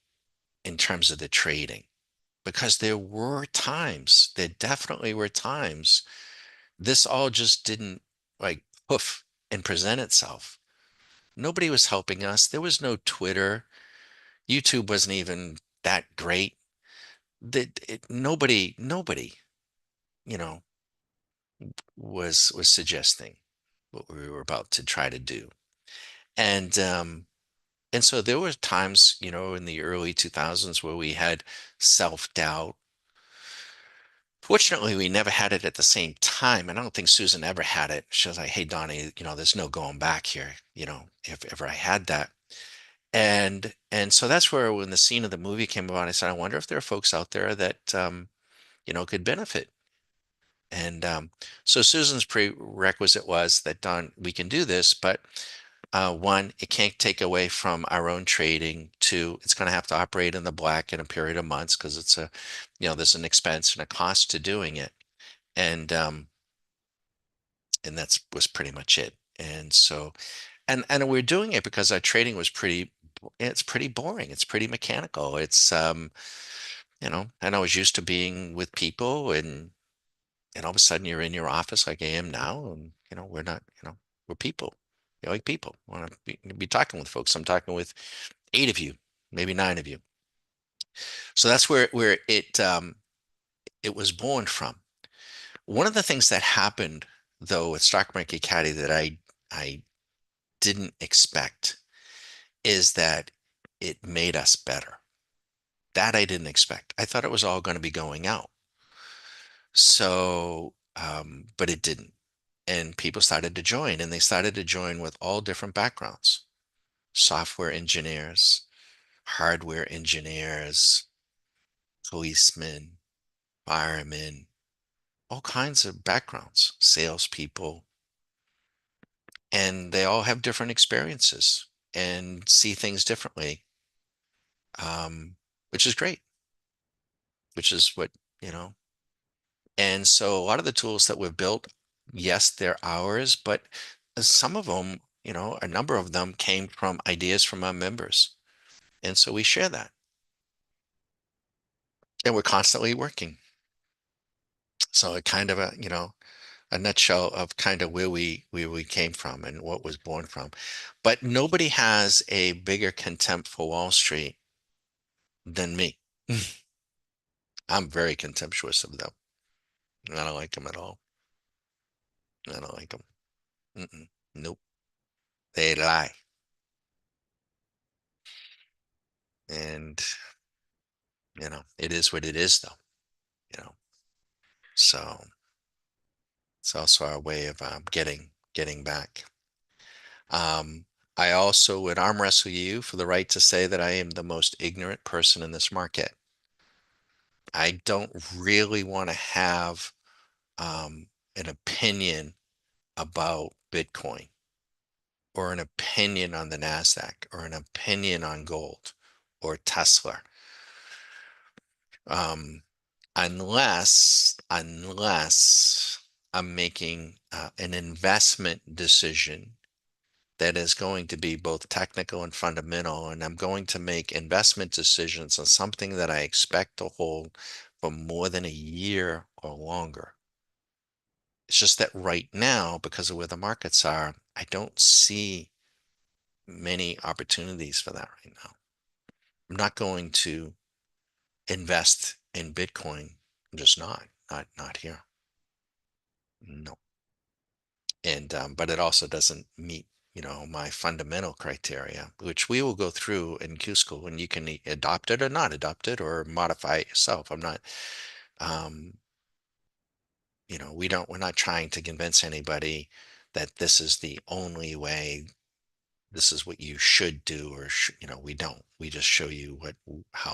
Speaker 1: in terms of the trading because there definitely were times this all just didn't like poof and present itself. Nobody was helping us. There was no Twitter. YouTube wasn't even that great. Nobody, you know, was suggesting what we were about to try to do. And and so there were times, in the early 2000s where we had self-doubt. Fortunately, we never had it at the same time. And I don't think Susan ever had it. She was like, hey, Donnie, there's no going back here, if ever I had that. And so that's where when the scene of the movie came about, I said, I wonder if there are folks out there that could benefit. And so Susan's prerequisite was that, Don, we can do this, but one, it can't take away from our own trading. Two, it's going to have to operate in the black in a period of months because there's an expense and a cost to doing it. And that's was pretty much it. And so, and we're doing it because our trading was it's pretty boring. It's pretty mechanical. And I was used to being with people, and all of a sudden you're in your office like I am now, and we're not, we're people. You're like people. I want to be talking with folks. I'm talking with 8 of you, maybe 9 of you. So that's where it was born from. One of the things that happened though with Stock Market Caddy that I didn't expect is that it made us better. That I didn't expect. I thought it was all going to be going out. So, but it didn't. And people started to join, and they started to join with all different backgrounds: software engineers, hardware engineers, policemen, firemen, all kinds of backgrounds, salespeople, and they all have different experiences and see things differently, um, which is great, which is what, you know. And so a lot of the tools that we've built, yes, they're ours, but some of them, a number of them came from ideas from our members. And so we share that. And we're constantly working. So a kind of a nutshell of kind of where we came from and what was born from. But nobody has a bigger contempt for Wall Street than me. I'm very contemptuous of them. I don't like them at all. I don't like them. Mm-mm. Nope. They lie. And it is what it is though, you know. So it's also our way of getting back. Um, I also would arm wrestle you for the right to say that I am the most ignorant person in this market. I don't really want to have an opinion about Bitcoin or an opinion on the Nasdaq or an opinion on gold or Tesla, um, unless I'm making an investment decision that is going to be both technical and fundamental, and I'm going to make investment decisions on something that I expect to hold for more than a year or longer. It's just that right now, because of where the markets are, I don't see many opportunities for that right now. I'm not going to invest in Bitcoin. I'm just not here. No. And but it also doesn't meet, my fundamental criteria, which we will go through in Q School, and you can adopt it or not adopt it or modify it yourself. I'm not, um, we're not trying to convince anybody that this is the only way, this is what you should do, or we don't. We just show you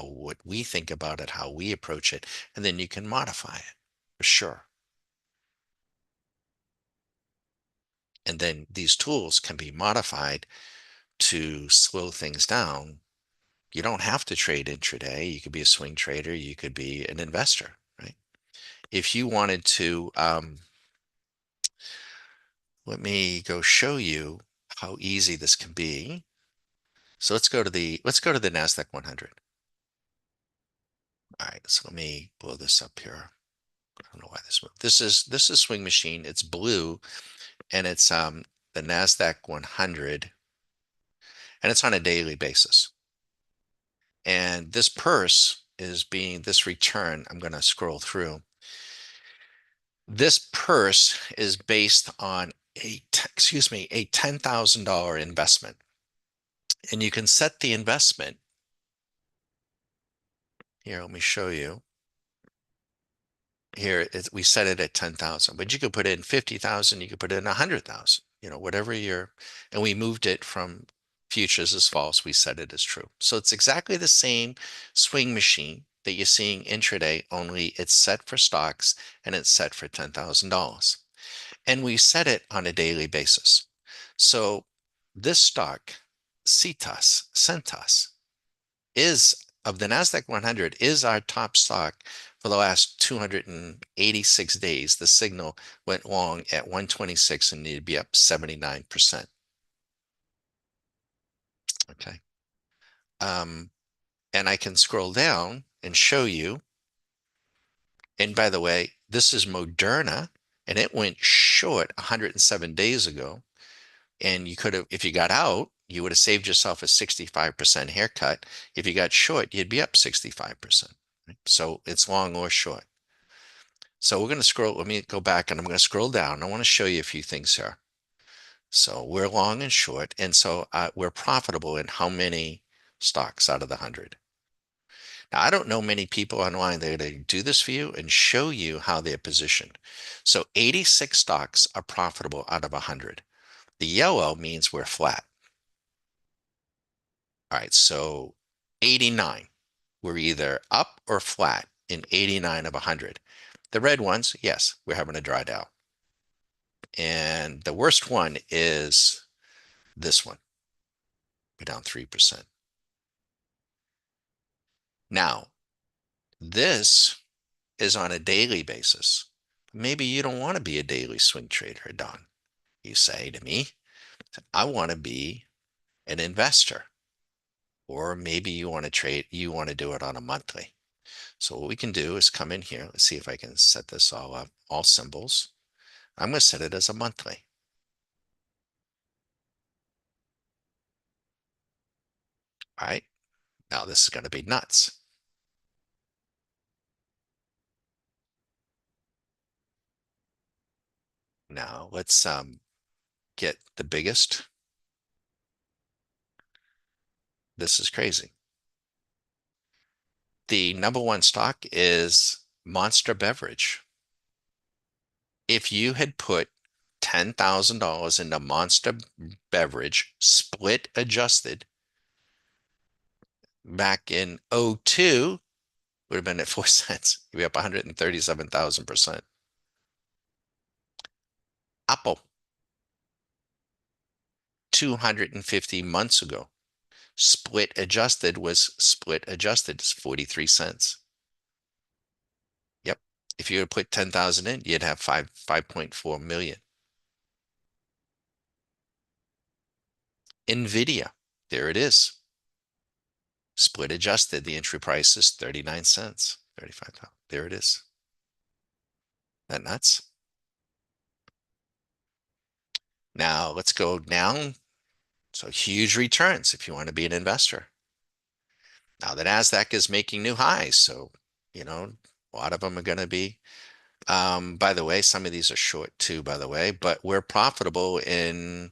Speaker 1: what we think about it, how we approach it, and then you can modify it for sure. And then these tools can be modified to slow things down. You don't have to trade intraday. You could be a swing trader. You could be an investor, right? If you wanted to, let me go show you how easy this can be. So let's go to the NASDAQ 100. All right, so let me blow this up here. I don't know why this moved. This is Swing Machine. It's blue, and it's the NASDAQ 100, and it's on a daily basis. And this return, I'm going to scroll through. This purse is based on a $10,000 investment. And you can set the investment here. Let me show you. Here, we set it at 10,000, but you could put in 50,000, you could put in 100,000, whatever and we moved it from futures as false, we set it as true. So it's exactly the same swing machine. that you're seeing intraday, only it's set for stocks and it's set for $10,000. And we set it on a daily basis. So this stock, Centos, is of the NASDAQ 100 is our top stock for the last 286 days. The signal went long at 126 and needed to be up 79%. Okay. And I can scroll down and show you. And by the way, this is Moderna, and it went short 107 days ago. And you could have, if you got out, you would have saved yourself a 65% haircut. If you got short, you'd be up 65%. So it's long or short. So we're going to scroll. Let me go back and I'm going to scroll down. I want to show you a few things here. So we're long and short. And so we're profitable in how many stocks out of the 100? Now, I don't know many people online that are going to do this for you and show you how they're positioned. So 86 stocks are profitable out of 100. The yellow means we're flat. All right, so 89, we're either up or flat in 89 of 100. The red ones, yes, we're having a drawdown. And the worst one is this one. We're down 3%. Now, this is on a daily basis. Maybe you don't want to be a daily swing trader, Don. You say to me, I want to be an investor. Or maybe you want to trade, you want to do it on a monthly. So what we can do is come in here. Let's see if I can set this all up, all symbols. I'm going to set it as a monthly. All right. Now this is going to be nuts. Now let's get the biggest. This is crazy. The number one stock is Monster Beverage. If you had put $10,000 into Monster Beverage, split adjusted, back in 02, would have been at 4 cents. You'd be up 137,000%. Apple, 250 months ago. Split adjusted was split adjusted. It's 43 cents. Yep. If you had put 10,000 in, you'd have 5.4 million. Nvidia, there it is. Split adjusted, the entry price is 39 cents, 35. There it is. That nuts? Now let's go down. So huge returns if you want to be an investor. Now the NASDAQ is making new highs. So, a lot of them are going to be, by the way, some of these are short too, by the way, but we're profitable in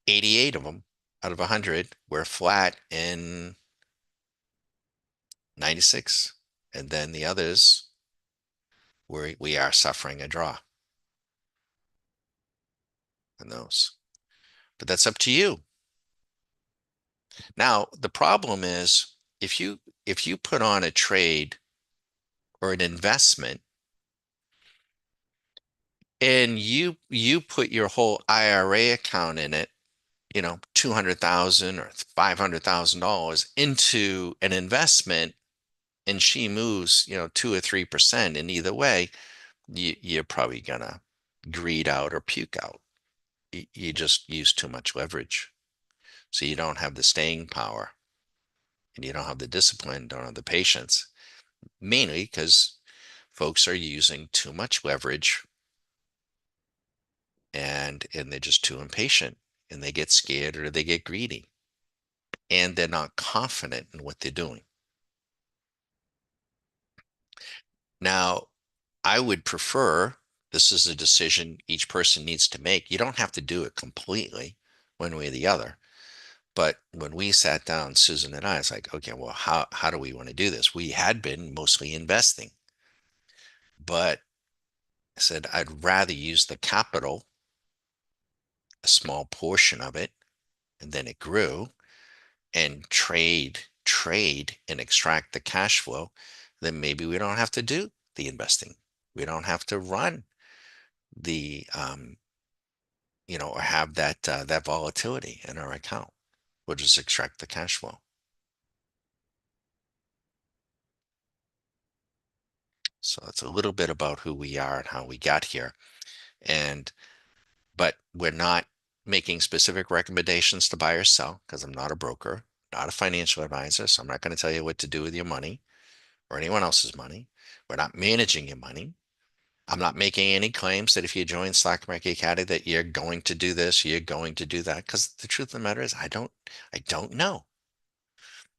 Speaker 1: 88 of them out of 100. We're flat in 96. And then the others, we are suffering a draw in those. But that's up to you. Now, the problem is if you put on a trade or an investment and you put your whole IRA account in it, 200,000 or $500,000 into an investment and she moves, 2 or 3% in either way, you're probably gonna greed out or puke out. You just use too much leverage. So you don't have the staying power and you don't have the discipline, don't have the patience, mainly because folks are using too much leverage and they're just too impatient and they get scared or they get greedy and they're not confident in what they're doing. Now, I would prefer, this is a decision each person needs to make. You don't have to do it completely one way or the other. But when we sat down, Susan and I, it's like, okay, well, how do we want to do this? We had been mostly investing, but I said, I'd rather use the capital, a small portion of it, and then it grew, and trade trade and extract the cash flow, then maybe we don't have to do the investing. We don't have to run the or have that volatility in our account. We'll just extract the cash flow. So it's a little bit about who we are and how we got here. And but we're not making specific recommendations to buy or sell because I'm not a broker, not a financial advisor. So I'm not going to tell you what to do with your money or anyone else's money. We're not managing your money. I'm not making any claims that if you join Stock Market Academy that you're going to do this, you're going to do that. Because the truth of the matter is, I don't know.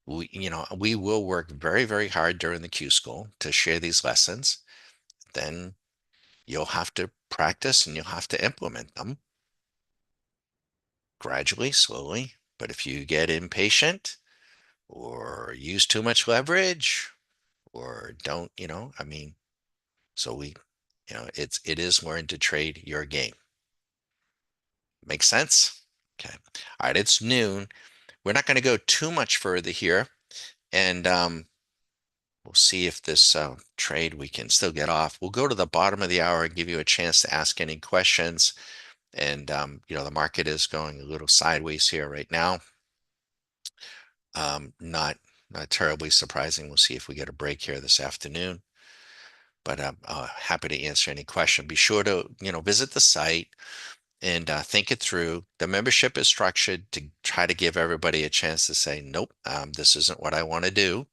Speaker 1: We will work very, very hard during the Q school to share these lessons. Then you'll have to practice and you'll have to implement them gradually, slowly. But if you get impatient or use too much leverage or don't, I mean, so it is learn to trade your game. Make sense? Okay. All right, it's noon. We're not going to go too much further here, and we'll see if this trade we can still get off. We'll go to the bottom of the hour and give you a chance to ask any questions. And the market is going a little sideways here right now. Not terribly surprising. We'll see if we get a break here this afternoon. But I'm happy to answer any question. Be sure to visit the site and think it through. The membership is structured to try to give everybody a chance to say, nope, this isn't what I want to do.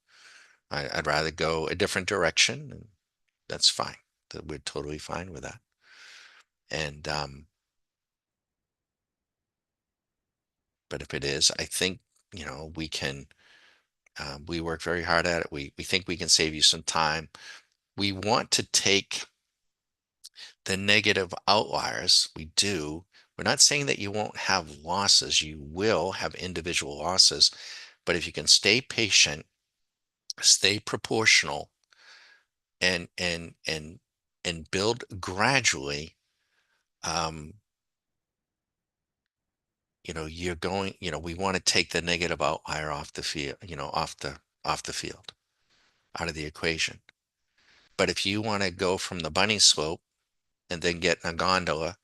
Speaker 1: I'd rather go a different direction, and that's fine. We're totally fine with that. And but if it is, I think we can. We work very hard at it. We think we can save you some time. We want to take the negative outliers. We do. We're not saying that you won't have losses. You will have individual losses, but if you can stay patient, stay proportional, and build gradually, um, you're going. We want to take the negative outlier off the field. Off the field, out of the equation. But if you want to go from the bunny slope and then get in a gondola,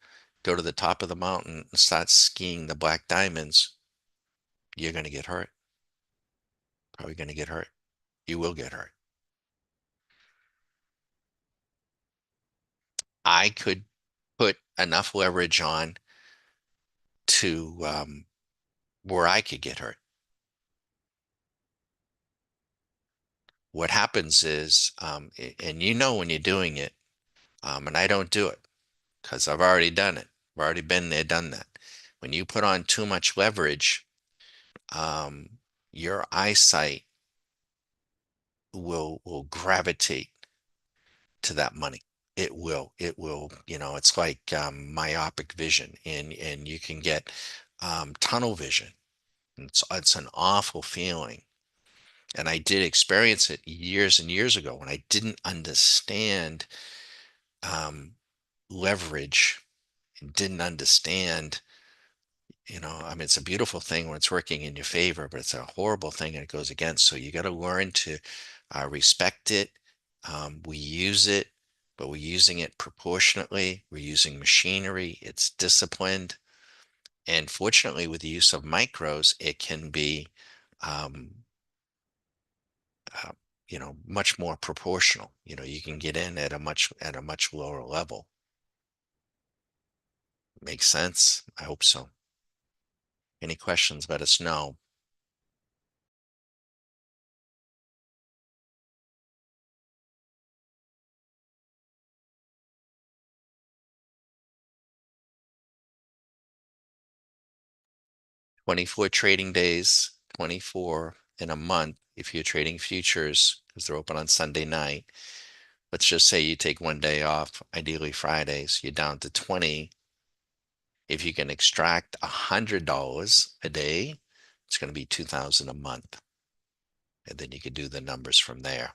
Speaker 1: go to the top of the mountain and start skiing the black diamonds, you're going to get hurt. Probably going to get hurt. You will get hurt. I could put enough leverage on to where I could get hurt. What happens is, and when you're doing it, and I don't do it because I've already done it. I've already been there, done that. When you put on too much leverage, your eyesight will gravitate to that money. It will, it's like myopic vision, and you can get tunnel vision. It's an awful feeling. And I did experience it years and years ago when I didn't understand um, leverage and didn't understand, I mean, it's a beautiful thing when it's working in your favor, but it's a horrible thing and it goes against. So you got to learn to respect it. We use it, but we're using it proportionately. We're using machinery. It's disciplined. And fortunately, with the use of micros, it can be, um, uh, much more proportional. You can get in at a much lower level. Makes sense? I hope so. Any questions, let us know. 24 trading days, 24 in a month if you're trading futures because they're open on Sunday night. Let's just say you take one day off, ideally Fridays, you're down to 20. If you can extract $100 a day, it's going to be 2,000 a month. And then you could do the numbers from there.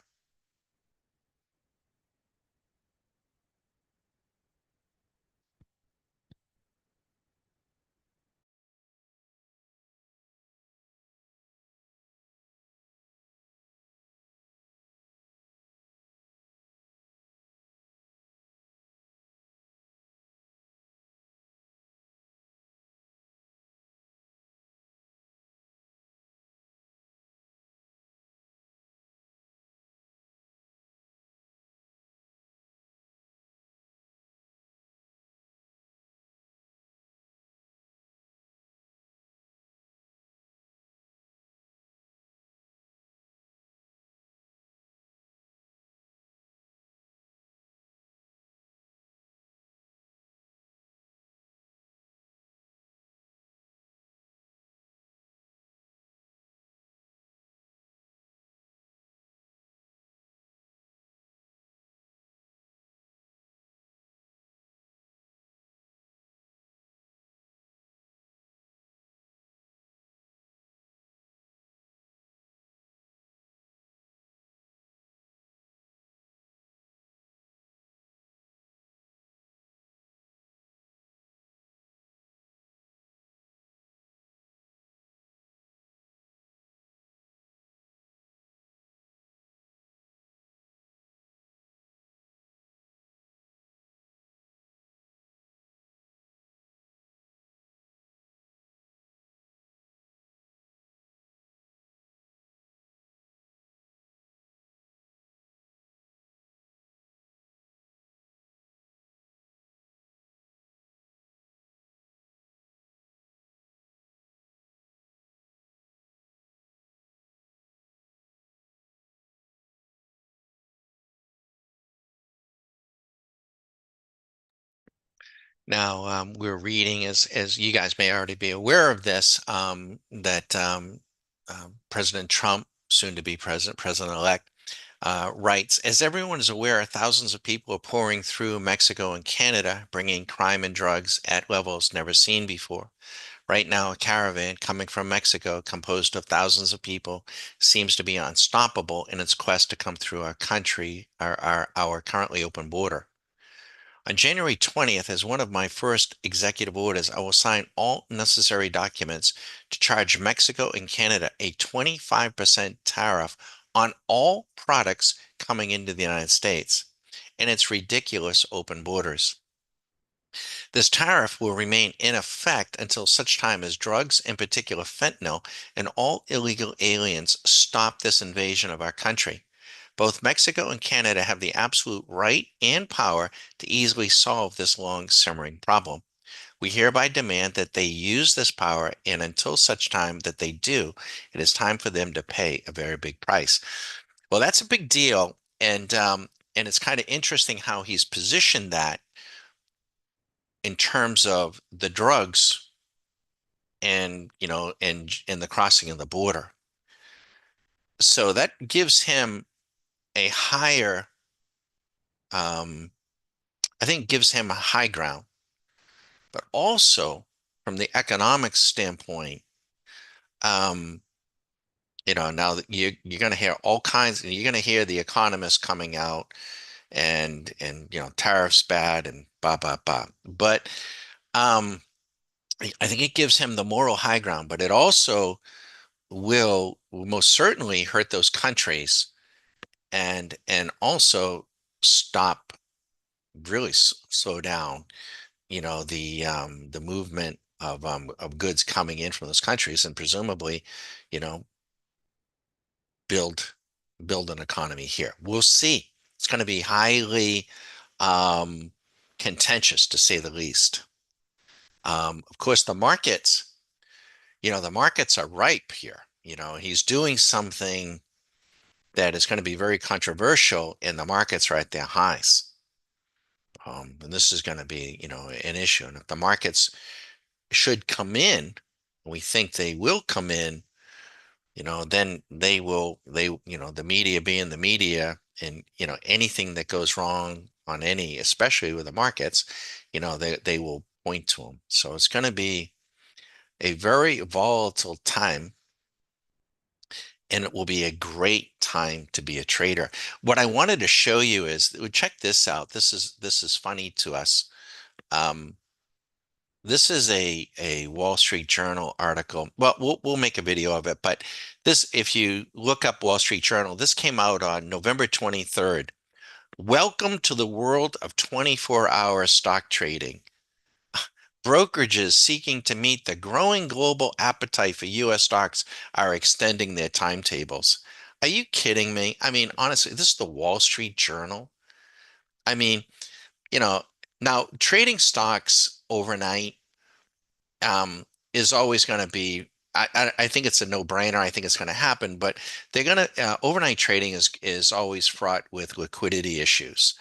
Speaker 1: Now, we're reading, as you guys may already be aware of this, that President Trump, soon to be president-elect, writes, as everyone is aware, thousands of people are pouring through Mexico and Canada, bringing crime and drugs at levels never seen before. Right now, a caravan coming from Mexico, composed of thousands of people, seems to be unstoppable in its quest to come through our country, our currently open border. On January 20th, as one of my first executive orders, I will sign all necessary documents to charge Mexico and Canada a 25% tariff on all products coming into the United States and its ridiculous open borders. This tariff will remain in effect until such time as drugs, in particular fentanyl, and all illegal aliens stop this invasion of our country. Both Mexico and Canada have the absolute right and power to easily solve this long simmering problem. We hereby demand that they use this power, and until such time that they do, it is time for them to pay a very big price. Well, that's a big deal, and it's kind of interesting how he's positioned that in terms of the drugs and and the crossing of the border. So that gives him a higher, um, I think, gives him a high ground. But also from the economic standpoint, um, now that you're going to hear all kinds, you're going to hear the economists coming out and tariffs bad and blah blah blah. But um, I think it gives him the moral high ground, but it also will most certainly hurt those countries and also stop, really slow down, the movement of goods coming in from those countries, and presumably, you know, build build an economy here. We'll see. It's going to be highly um, contentious, to say the least. Of course, the markets are ripe here. He's doing something that is going to be very controversial, and the markets are at their highs. And this is going to be, an issue. And if the markets should come in, we think they will come in, then the media being the media, and, anything that goes wrong on any, especially with the markets, they will point to them. So it's going to be a very volatile time, and it will be a great time to be a trader. What I wanted to show you is, check this out. This is funny to us. Um, this is a Wall Street Journal article. Well, we'll make a video of it, but this, if you look up Wall Street Journal, this came out on November 23rd. Welcome to the world of 24-hour stock trading. Brokerages seeking to meet the growing global appetite for US stocks are extending their timetables. Are you kidding me? I mean, honestly, this is the Wall Street Journal. I mean, you know, now trading stocks overnight um, is always going to be. I think it's a no-brainer. I think it's going to happen, but they're going to overnight trading is always fraught with liquidity issues,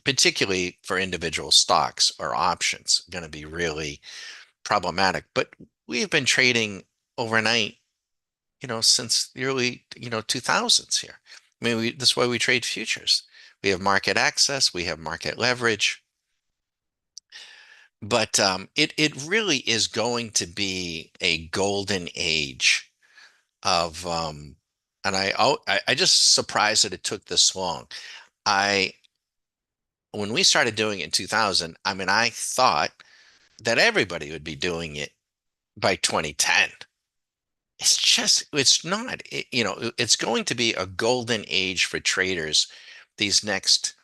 Speaker 1: particularly for individual stocks or options. Going to be really problematic. But we've been trading overnight, since the early, 2000s here. I mean, that's why we trade futures. We have market access, we have market leverage, but it really is going to be a golden age of and I just surprised that it took this long. I When we started doing it in 2000, I mean, I thought that everybody would be doing it by 2010. It's not. It's going to be a golden age for traders these next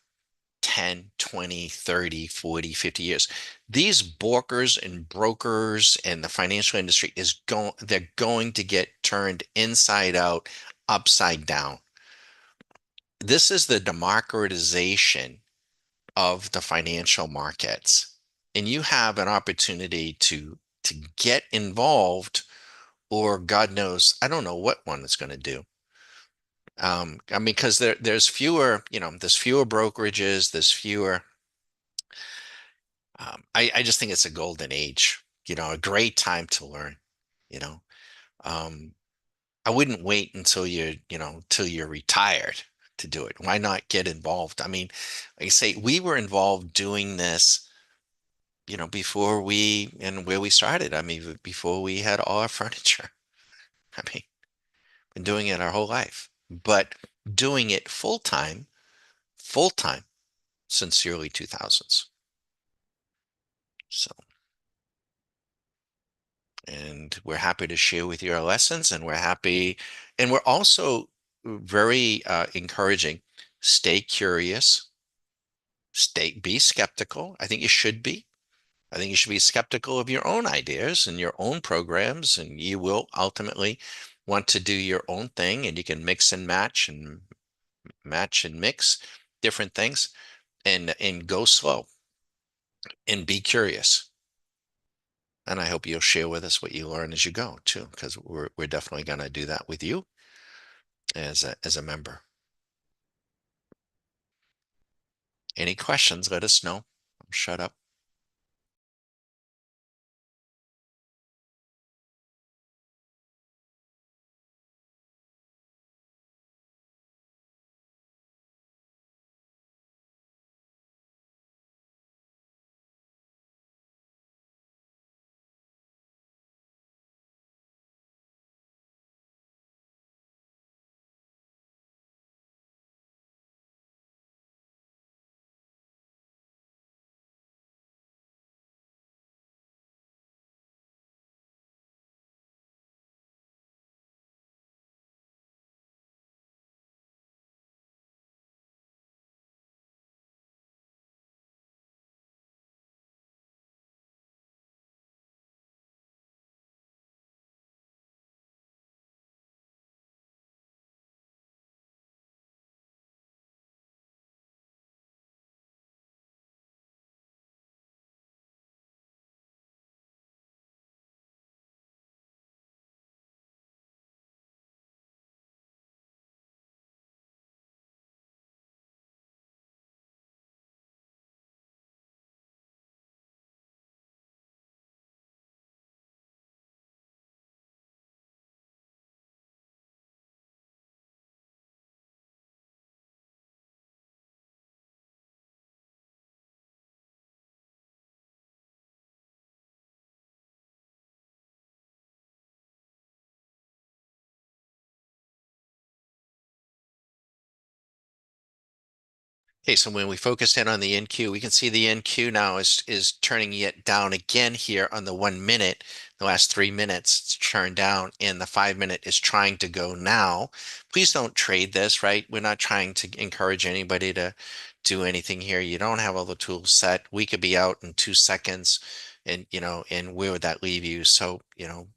Speaker 1: 10, 20, 30, 40, 50 years. These brokers and brokers and the financial industry they're going to get turned inside out, upside down. This is the democratization of the financial markets. And you have an opportunity to get involved, or God knows, I don't know what one is going to do. I mean, because there's fewer brokerages, there's fewer I just think it's a golden age, a great time to learn, you know. Um, I wouldn't wait until till you're retired to do it. Why not get involved? I mean, like I say, we were involved doing this, before and where we started. I mean, before we had all our furniture. I mean, been doing it our whole life, but doing it full time since the early 2000s. So, and we're happy to share with you our lessons, and and we're also very encouraging. Stay curious, be skeptical. I think you should be. I think you should be skeptical of your own ideas and your own programs, and you will ultimately want to do your own thing, and you can mix and match and mix different things, and go slow and be curious. And I hope you'll share with us what you learn as you go too, because we're definitely going to do that with you as a member. Any questions, let us know. Shut up. Okay, so when we focus in on the NQ, we can see the NQ now is turning it down again here on the 1 minute. The last 3 minutes it's turned down, and the 5 minute is trying to go now. Please don't trade this, right? We're not trying to encourage anybody to do anything here. You don't have all the tools set. We could be out in 2 seconds, and where would that leave you? So, and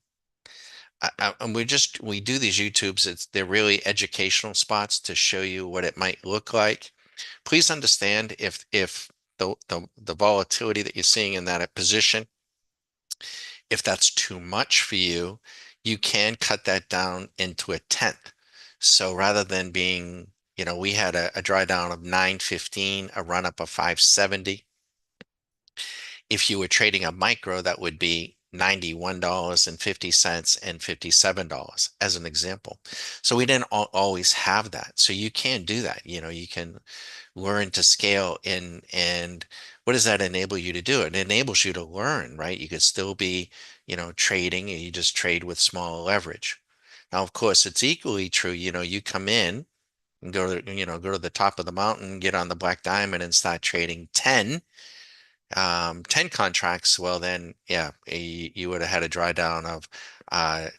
Speaker 1: we do these YouTubes. They're really educational spots to show you what it might look like. Please understand if the volatility that you're seeing in that position, if that's too much for you, you can cut that down into a tenth. So rather than being, we had a drawdown of 915, a run up of 570. If you were trading a micro, that would be $91.50 and $57 as an example. So we didn't always have that. So you can do that. You can learn to scale and what does that enable you to do? It enables you to learn, right? You could still be, trading, and you just trade with small leverage. Now, of course, it's equally true, you come in and go to the top of the mountain, get on the black diamond and start trading 10 contracts. Well, then, yeah, you would have had a drawdown of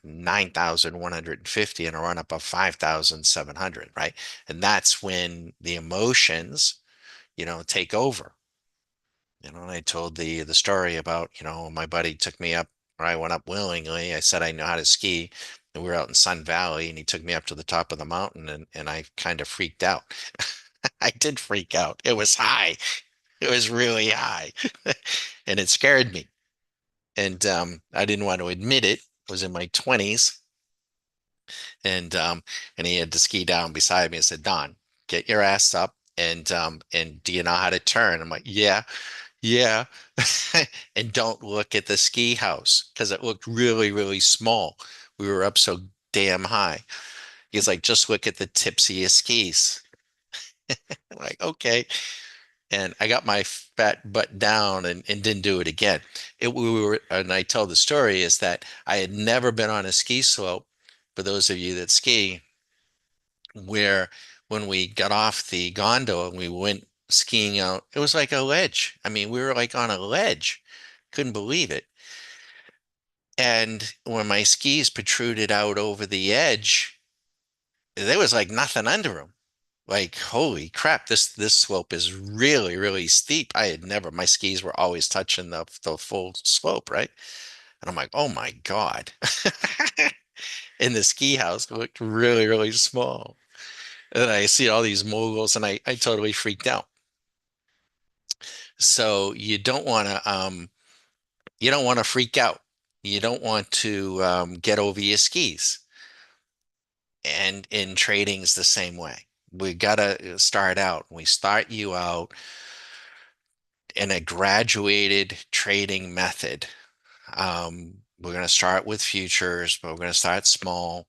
Speaker 1: 9,150 and a run up of 5,700, right? And that's when the emotions, take over. And I told the story about, my buddy took me up, or I went up willingly. I said I know how to ski, and we were out in Sun Valley, and he took me up to the top of the mountain, and I kind of freaked out. I did freak out. It was high. It was really high, and it scared me. And I didn't want to admit it. I was in my 20s, and he had to ski down beside me. I said, "Don, get your ass up, and do you know how to turn?" I'm like, "Yeah." Yeah. And don't look at the ski house because it looked really, really small. We were up so damn high. He's like, just look at the tips of your skis. I'm like, okay. And I got my fat butt down and didn't do it again. And I tell the story is that I had never been on a ski slope, for those of you that ski, where when we got off the gondola and we went skiing out, it was like a ledge. I mean, we were like on a ledge. Couldn't believe it. And when my skis protruded out over the edge, there was like nothing under them. Like, holy crap, this slope is really, really steep. I had never, my skis were always touching the full slope, right? And I'm like, oh my God. And the ski house looked really, really small. And I see all these moguls and I totally freaked out. So you don't want to freak out. You don't want to get over your skis. And in trading's the same way. We gotta start out. We start you out in a graduated trading method. We're going to start with futures, but we're going to start small.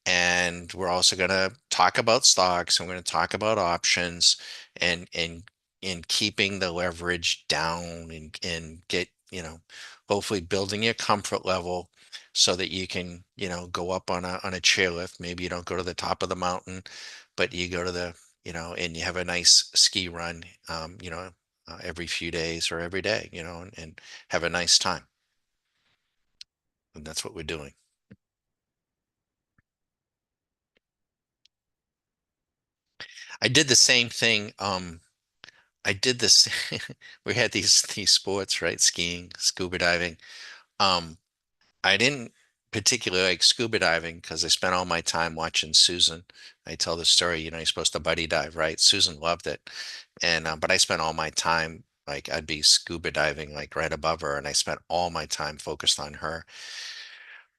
Speaker 1: And we're also going to talk about stocks and we're going to talk about options and in keeping the leverage down and get, hopefully building your comfort level so that you can, go up on a chairlift. Maybe you don't go to the top of the mountain, but you go to and you have a nice ski run, every few days or every day, and have a nice time. And that's what we're doing. I did the same thing. I did this. We had these sports, right? Skiing, scuba diving. Um, I didn't particularly like scuba diving because I spent all my time watching Susan. I tell the story, you're supposed to buddy dive, right? Susan loved it, and but I spent all my time like I'd be scuba diving like right above her, and I spent all my time focused on her.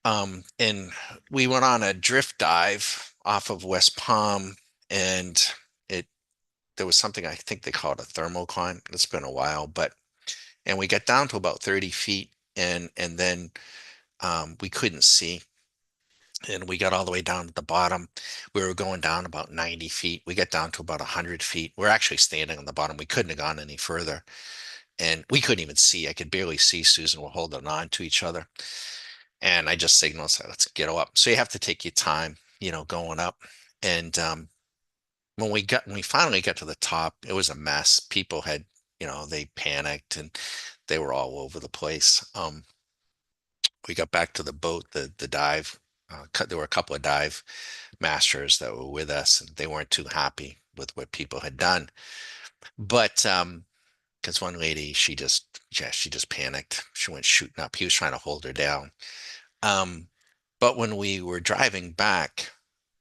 Speaker 1: And we went on a drift dive off of West Palm, and it there was something I think they call it a thermocline. It's been a while, but and we got down to about 30 feet, and then we couldn't see, and we got all the way down to the bottom. We were going down about 90 feet. We got down to about 100 feet. We're actually standing on the bottom. We couldn't have gone any further, and we couldn't even see. I could barely see Susan. We're holding on to each other. And I just signaled, so let's get up. So you have to take your time, going up. And when we finally got to the top, it was a mess. People had, they panicked and they were all over the place. We got back to the boat, the dive. There were a couple of dive masters that were with us, and they weren't too happy with what people had done. But because one lady, yeah, she just panicked. She went shooting up. He was trying to hold her down. Um, but when we were driving back,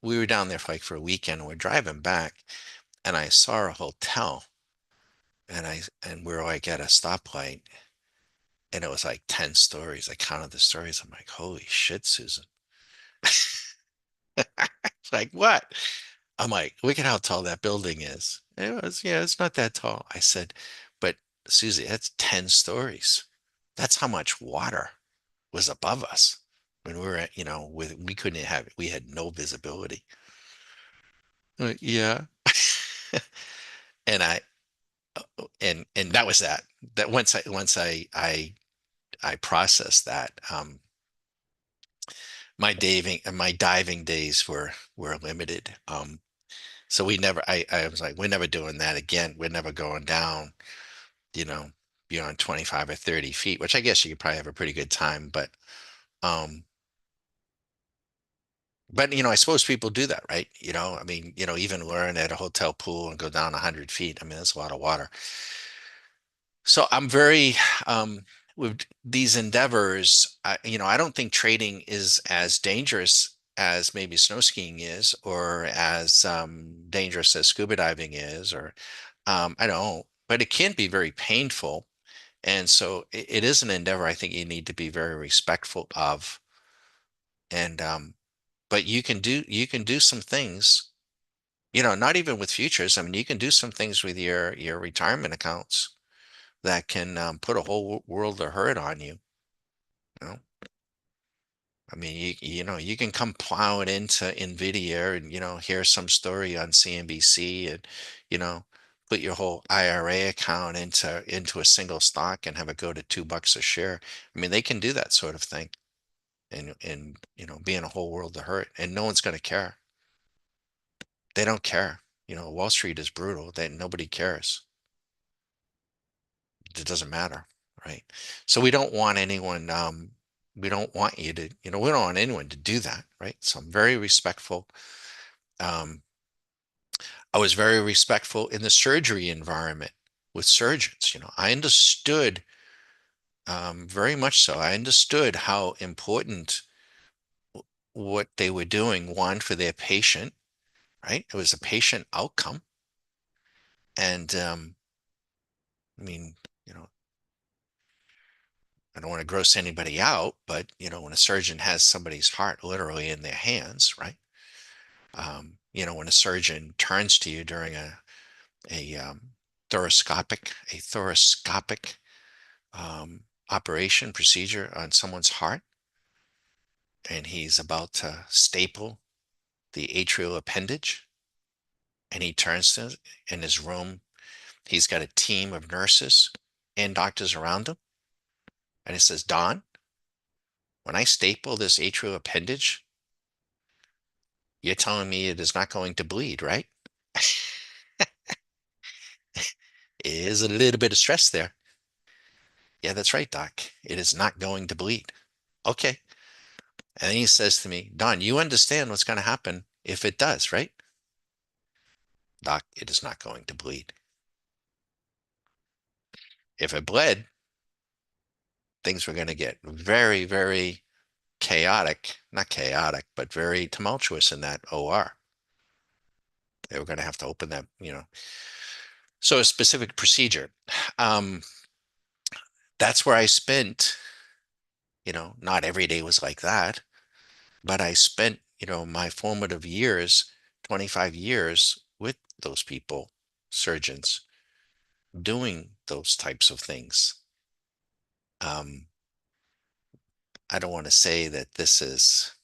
Speaker 1: we were down there for a weekend. We're driving back, and I saw a hotel, and we were like at a stoplight, and it was like 10 stories. I counted the stories. I'm like, holy shit, Susan. It's like, what? I'm like, look at how tall that building is. It was, yeah, it's not that tall. I said, but Susie, that's 10 stories. That's how much water was above us when we were at, we couldn't have, we had no visibility. Yeah. And and that was that. That once I processed that, my diving days were limited. So I was like, we're never doing that again. We're never going down, you know, beyond 25 or 30 feet, which I guess you could probably have a pretty good time, um, but I suppose people do that, right? I mean, even learn at a hotel pool and go down 100 feet. I mean, that's a lot of water. So I'm very with these endeavors, I don't think trading is as dangerous as maybe snow skiing is, or as dangerous as scuba diving is, or I don't, but it can be very painful. And so it is an endeavor I think you need to be very respectful of. And but you can do some things, not even with futures. I mean, you can do some things with your retirement accounts that can put a whole world of hurt on you. You know, I mean, you can come plowing into Nvidia and hear some story on CNBC and you know put your whole IRA account into a single stock and have it go to $2 a share. I mean, they can do that sort of thing and be in a whole world of hurt, and no one's going to care. They don't care. Wall Street is brutal. That nobody cares. It doesn't matter, right? So we don't want you to, we don't want anyone to do that, right? So I'm very respectful. Um, I was very respectful in the surgery environment with surgeons. I understood, very much so. I understood how important what they were doing, one, for their patient, right? It was a patient outcome. And I mean, you know, I don't want to gross anybody out, but when a surgeon has somebody's heart literally in their hands, right? When a surgeon turns to you during a thoracoscopic operation procedure on someone's heart, and he's about to staple the atrial appendage, and he turns to in his room, he's got a team of nurses and doctors around him, and he says, Don, when I staple this atrial appendage, you're telling me it is not going to bleed, right? Is a little bit of stress there. Yeah, that's right, Doc. It is not going to bleed. Okay. And then he says to me, Don, you understand what's going to happen if it does, right? Doc, it is not going to bleed. If it bled, things were going to get very, very chaotic, not chaotic, but very tumultuous in that OR. They were going to have to open that. So a specific procedure. Um, that's where I spent, not every day was like that, but I spent, my formative years, 25 years with those people, surgeons, doing those types of things. Um, I don't want to say that this is,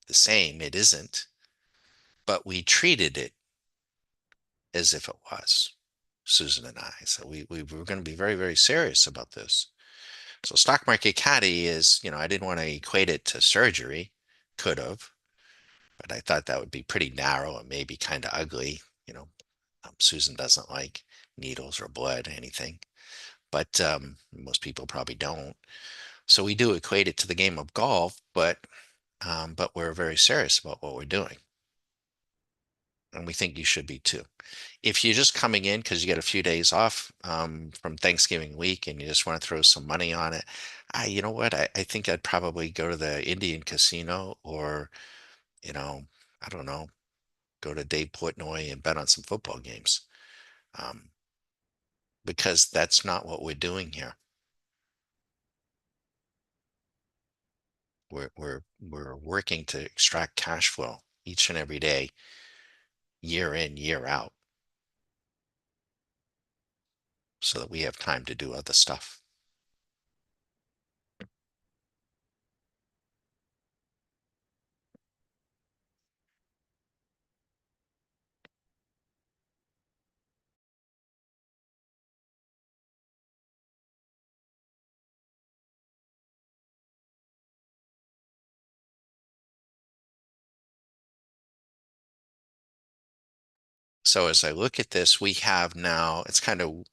Speaker 1: the same. It isn't, but we treated it as if it was, Susan and I. So we were going to be very, very serious about this. So stock market caddy is, I didn't want to equate it to surgery, could have, but I thought that would be pretty narrow and maybe kind of ugly. You know, Susan doesn't like needles or blood, anything, but most people probably don't. So we do equate it to the game of golf, but we're very serious about what we're doing, and we think you should be too. If you're just coming in because you get a few days off from Thanksgiving week and you just want to throw some money on it, you know what? I think I'd probably go to the Indian casino or, you know, I don't know, go to Dave Portnoy and bet on some football games, um, because that's not what we're doing here. We're working to extract cash flow each and every day, year in, year out, so that we have time to do other stuff. So as I look at this, we have now, it's kind of a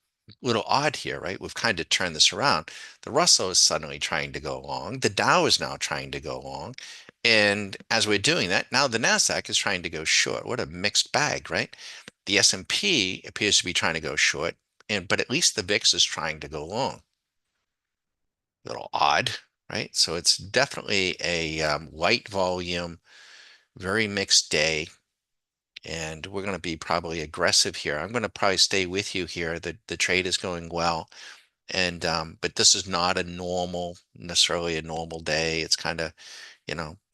Speaker 1: little odd here, right? We've kind of turned this around. The Russell is suddenly trying to go long. The Dow is now trying to go long. And as we're doing that, now the NASDAQ is trying to go short. What a mixed bag, right? The S&P appears to be trying to go short, but at least the VIX is trying to go long. A little odd, right? So it's definitely a light volume, very mixed day, and we're going to be probably aggressive here. I'm going to probably stay with you here. The trade is going well, and but this is not necessarily a normal day. It's kind of,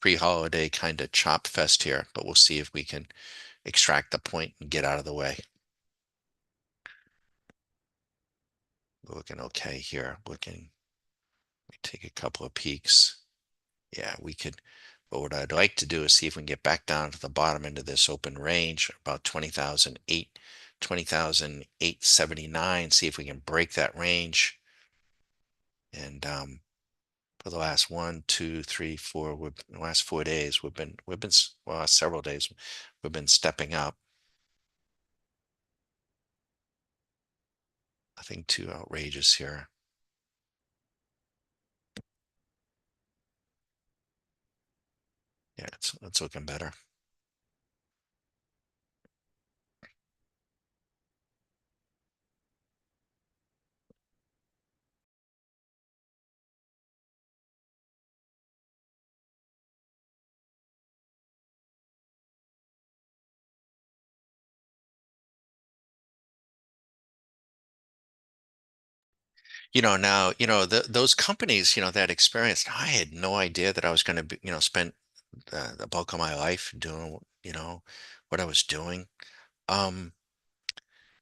Speaker 1: pre-holiday kind of chop fest here, but we'll see if we can extract the point and get out of the way. we're looking okay here. Looking, we take a couple of peeks. Yeah, we could, but what I'd like to do is see if we can get back down to the bottom end of this open range, about 20,879, see if we can break that range. And for the last 1, 2, 3, 4, the last 4 days, well, several days, we've been stepping up. Nothing too outrageous here. Yeah, it's looking better. Now, those companies, that experience, I had no idea that I was going to be, spend the bulk of my life doing, what I was doing. Um,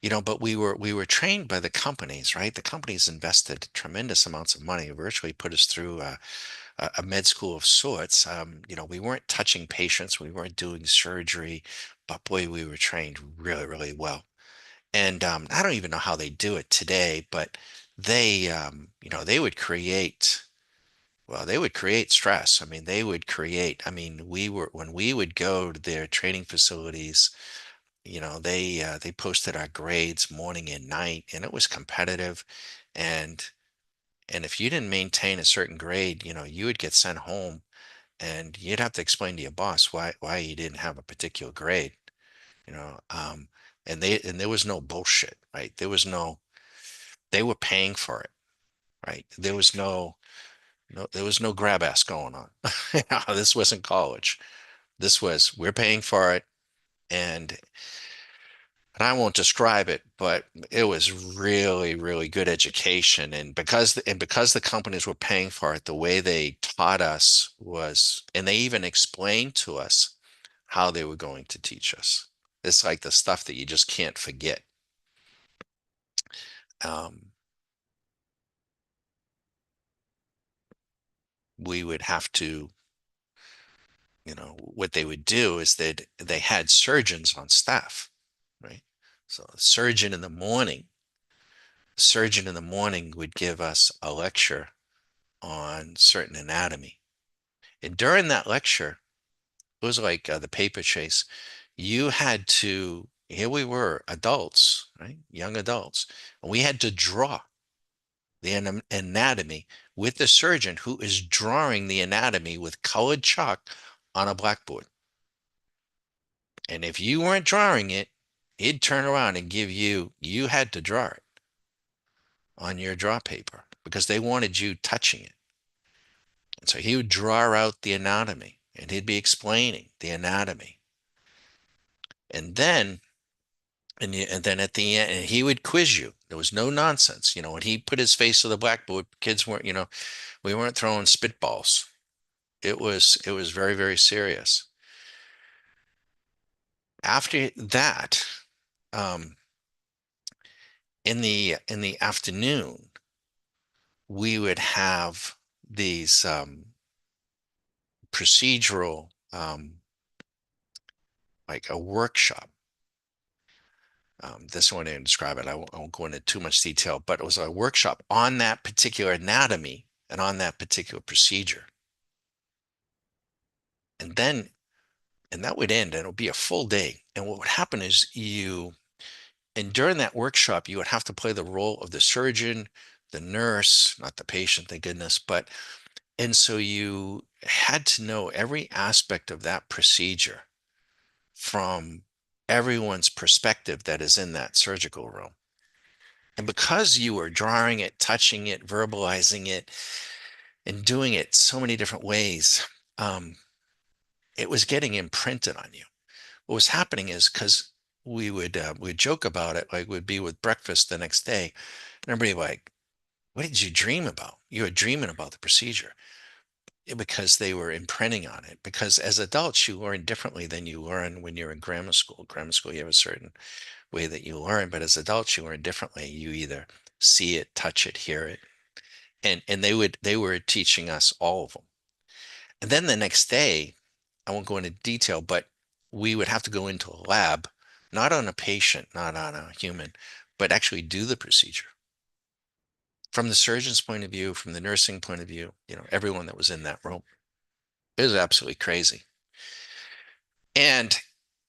Speaker 1: but we were trained by the companies, right? The companies invested tremendous amounts of money, virtually put us through a med school of sorts. We weren't touching patients, we weren't doing surgery, but boy, we were trained really, really well. And I don't even know how they do it today, but they would create. Well, they would create stress. I mean, I mean, when we would go to their training facilities, they posted our grades morning and night, and it was competitive. And and if you didn't maintain a certain grade, you would get sent home, and you'd have to explain to your boss why you didn't have a particular grade, you know. And there was no bullshit, right? They were paying for it, right? There was no grab ass going on. This wasn't college. This was, we're paying for it, and and I won't describe it, but it was really, really good education. And because the companies were paying for it, the way they taught us was, and they even explained to us how they were going to teach us. It's like the stuff that you just can't forget. Um, we would have to, what they would do is they had surgeons on staff, right? So surgeon in the morning would give us a lecture on certain anatomy. And during that lecture, it was like the paper chase. Here we were, adults, right? Young adults, and we had to draw the anatomy with the surgeon who is drawing the anatomy with colored chalk on a blackboard. And if you weren't drawing it, he'd turn around and you had to draw it on your draw paper because they wanted you touching it. And so he would draw out the anatomy and he'd be explaining the anatomy. And then, and then at the end, and he would quiz you. There was no nonsense. When he put his face to the blackboard, kids weren't, we weren't throwing spitballs. It was very, very serious. After that, um, in the afternoon, we would have these procedural, like a workshop. This one I didn't describe it. I won't go into too much detail, but it was a workshop on that particular anatomy and on that particular procedure. And then, and that would end, and it would be a full day. And what would happen is and during that workshop, you would have to play the role of the surgeon, the nurse, not the patient, thank goodness, and so you had to know every aspect of that procedure from everyone's perspective that is in that surgical room. And because you were drawing it, touching it, verbalizing it, and doing it so many different ways, um, it was getting imprinted on you. What was happening is because we'd joke about it, like we'd be with breakfast the next day, and everybody like, "What did you dream about? You were dreaming about the procedure." Because they were imprinting on it. Because as adults, you learn differently than you learn when you're in grammar school. Grammar school, you have a certain way that you learn, but as adults, you learn differently. You either see it, touch it, hear it. And they were teaching us all of them. And then the next day, I won't go into detail, but we would have to go into a lab, not on a patient, not on a human, but actually do the procedure. From the surgeon's point of view, from the nursing point of view, everyone that was in that room. It was absolutely crazy. And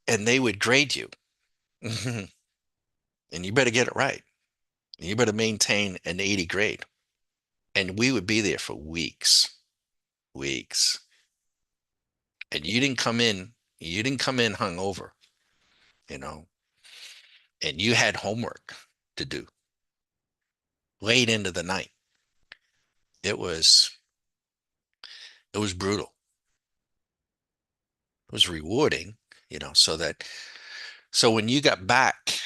Speaker 1: and they would grade you. And you better get it right. You better maintain an 80 grade. And we would be there for weeks, weeks. And you didn't come in hungover, you know, and you had homework to do late into the night. It was it was brutal. It was rewarding, so when you got back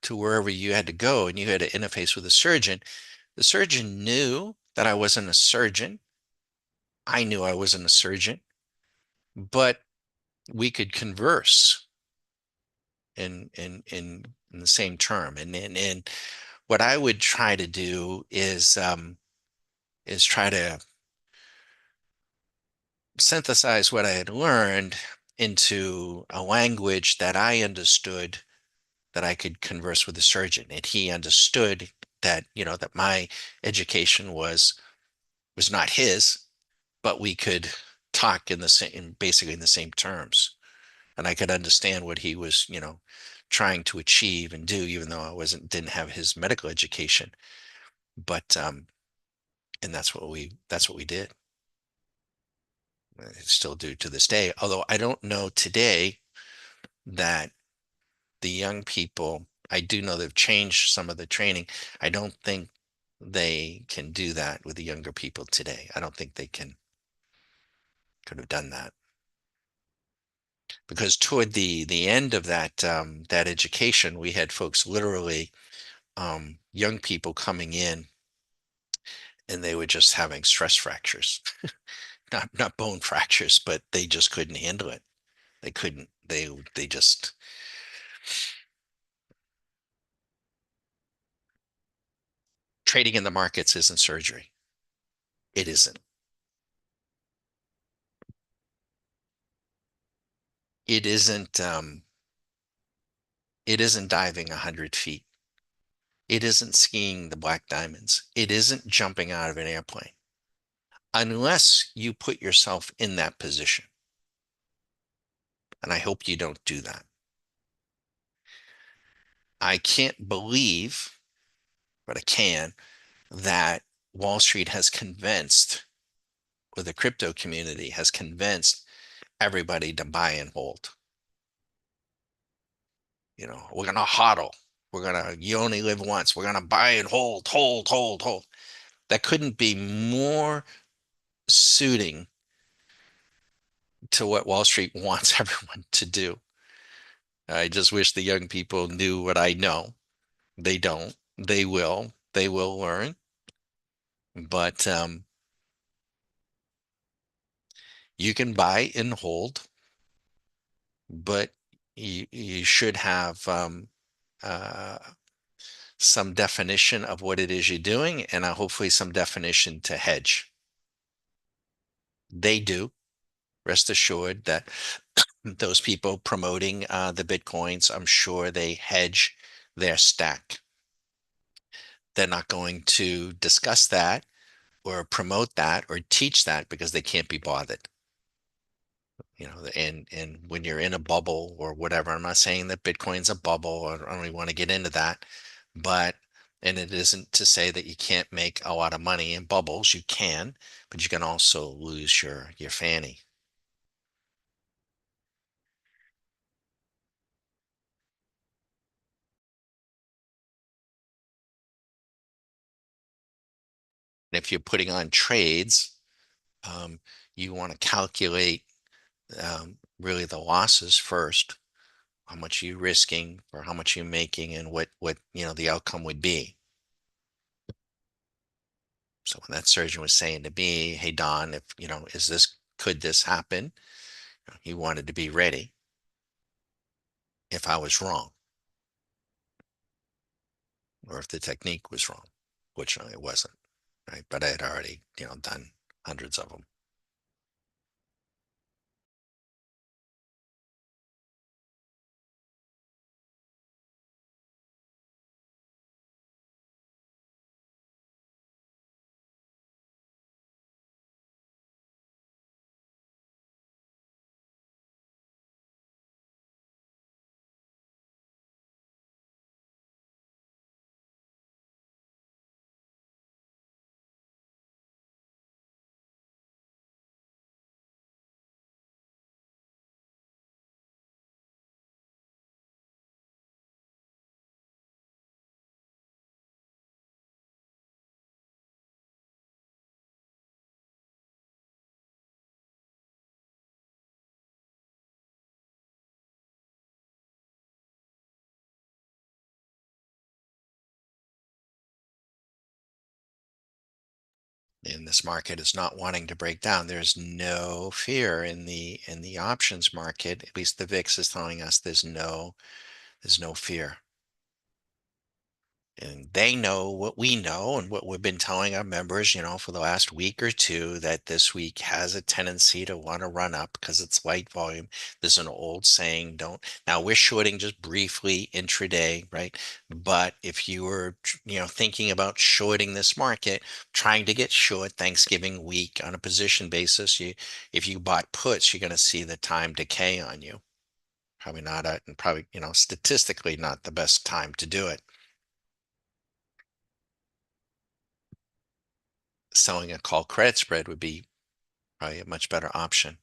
Speaker 1: to wherever you had to go and you had to interface with the surgeon knew that I wasn't a surgeon. I knew I wasn't a surgeon, but we could converse in the same term. And what I would try to do is try to synthesize what I had learned into a language that I understood, that I could converse with the surgeon, and he understood that that my education was not his, but we could talk in the same, basically in the same terms, and I could understand what he was trying to achieve and do, even though I didn't have his medical education. But and that's what we did. I still do to this day, although I don't know today that the young people, I do know they've changed some of the training. I don't think they can do that with the younger people today. I don't think they could have done that, because toward the end of that education, we had folks literally, young people coming in, and they were just having stress fractures, not bone fractures, but they just couldn't handle it. They couldn't. They just trading in the markets isn't surgery. It isn't. It isn't. It isn't diving 100 feet. It isn't skiing the black diamonds. It isn't jumping out of an airplane unless you put yourself in that position. And I hope you don't do that. I can't believe, but I can, that Wall Street has convinced, or the crypto community has convinced everybody to buy and hold. We're going to hodl. You only live once. We're going to buy and hold, hold, hold, hold. That couldn't be more suiting to what Wall Street wants everyone to do. I just wish the young people knew what I know. They don't. They will. They will learn. But you can buy and hold, but you should have uh, some definition of what it is you're doing, and hopefully some definition to hedge. They do. Rest assured that those people promoting the Bitcoins, I'm sure they hedge their stack. They're not going to discuss that or promote that or teach that because they can't be bothered. And when you're in a bubble or whatever, I'm not saying that Bitcoin's a bubble. I don't really want to get into that, but and it isn't to say that you can't make a lot of money in bubbles. You can, but you can also lose your fanny. And if you're putting on trades, um, you want to calculate really the losses first, how much you risking or how much you're making, and what the outcome would be. So when that surgeon was saying to me, "Hey Don, if could this happen?" He wanted to be ready if I was wrong. or if the technique was wrong. Fortunately, it wasn't, right? But I had already, done hundreds of them. And this market is not wanting to break down. There's no fear in the options market. At least the VIX is telling us there's no fear. And they know what we know and what we've been telling our members, for the last week or two, that this week has a tendency to want to run up because it's light volume. There's an old saying, don't. Now we're shorting just briefly intraday, right? But if you were, thinking about shorting this market, trying to get short Thanksgiving week on a position basis, if you bought puts, you're going to see the time decay on you. Probably not, and probably, statistically not the best time to do it. Selling a call credit spread would be probably a much better option.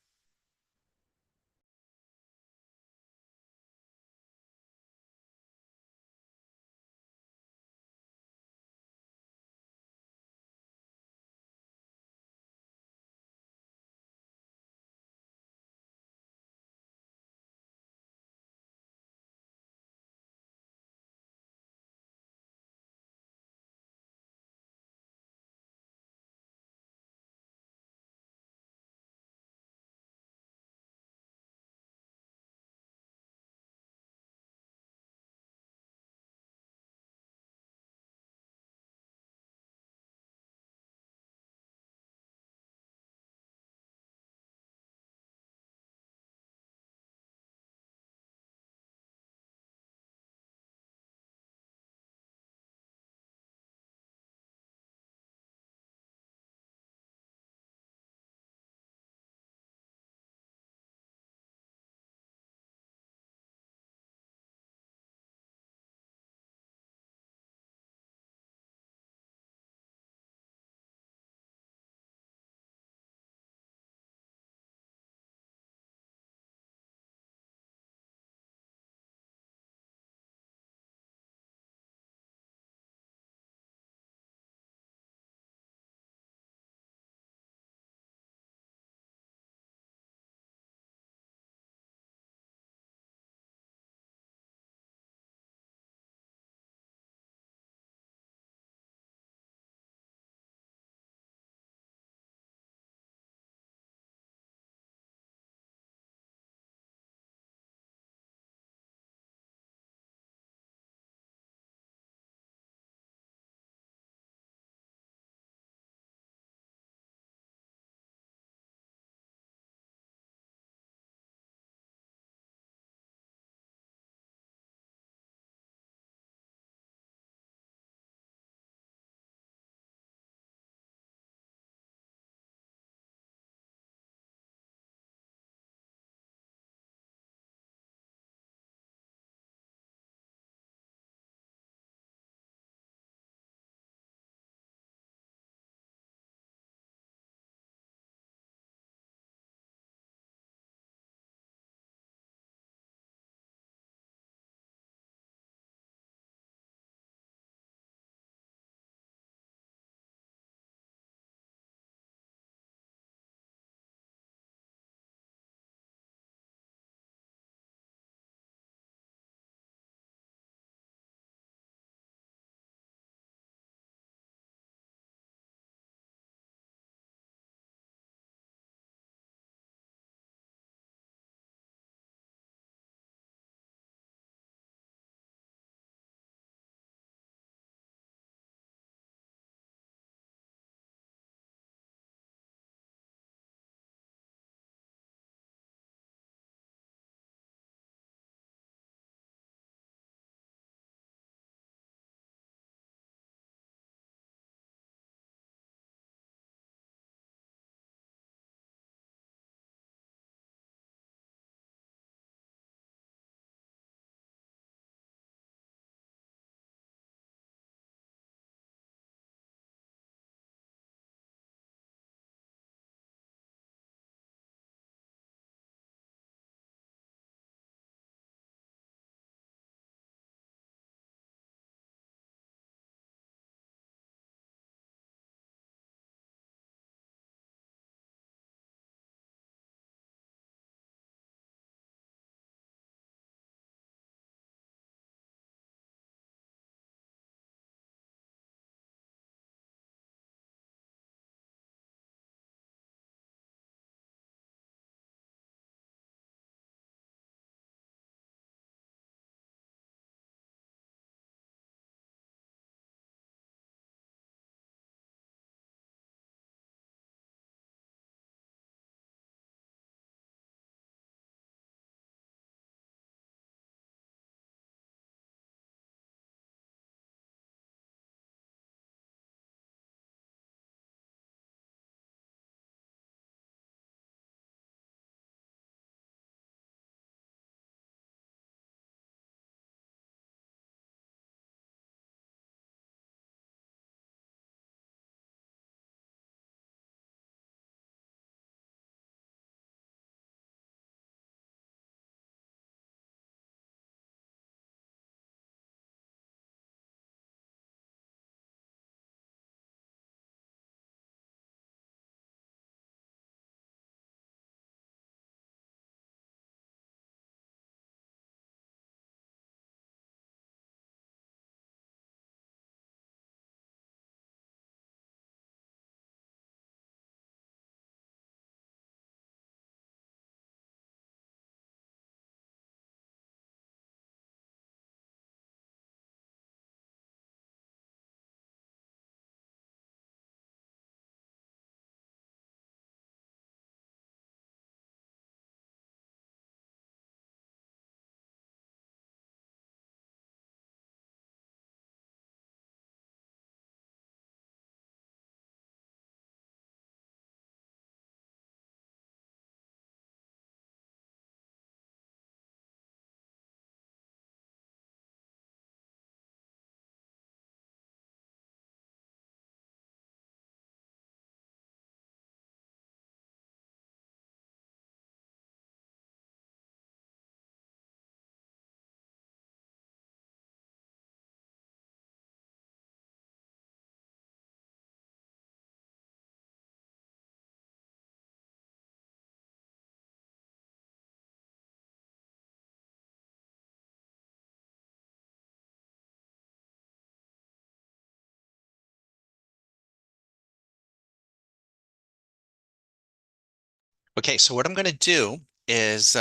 Speaker 1: Okay, so what I'm going to do is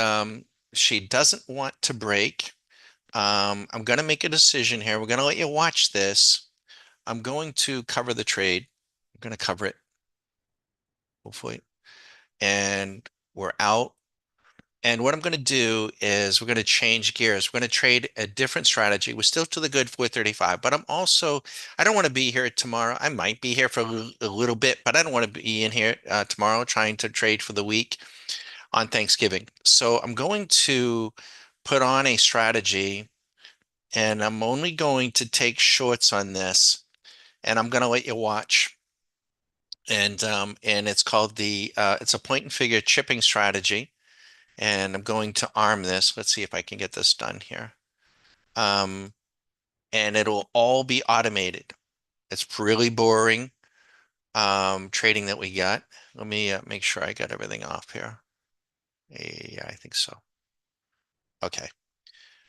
Speaker 1: she doesn't want to break. I'm going to make a decision here. We're going to let you watch this. I'm going to cover the trade. I'm going to cover it, hopefully. And we're out. And what I'm going to do is we're going to change gears. We're going to trade a different strategy. We're still to the good 435, but I don't want to be here tomorrow. I might be here for a little bit, but I don't want to be in here tomorrow trying to trade for the week on Thanksgiving. So I'm going to put on a strategy and I'm only going to take shorts on this and I'm going to let you watch. And it's called it's a point and figure chipping strategy. And I'm going to arm this. Let's see if I can get this done here. Um, and it'll all be automated. It's really boring trading that we got. Let me make sure I got everything off here. Yeah, I think so. Okay.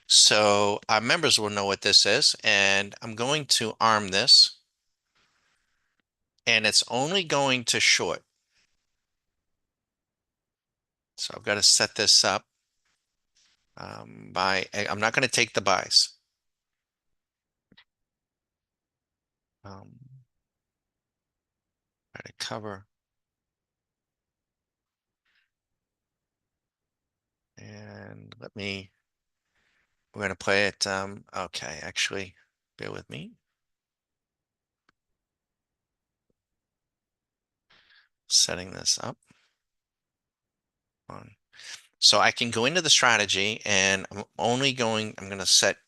Speaker 1: So our members will know what this is, and I'm going to arm this, and it's only going to short. So I've got to set this up I'm not going to take the buys. Um, Try to cover, and we're going to play it. Okay, actually, bear with me. Setting this up on. So I can go into the strategy and I'm going to set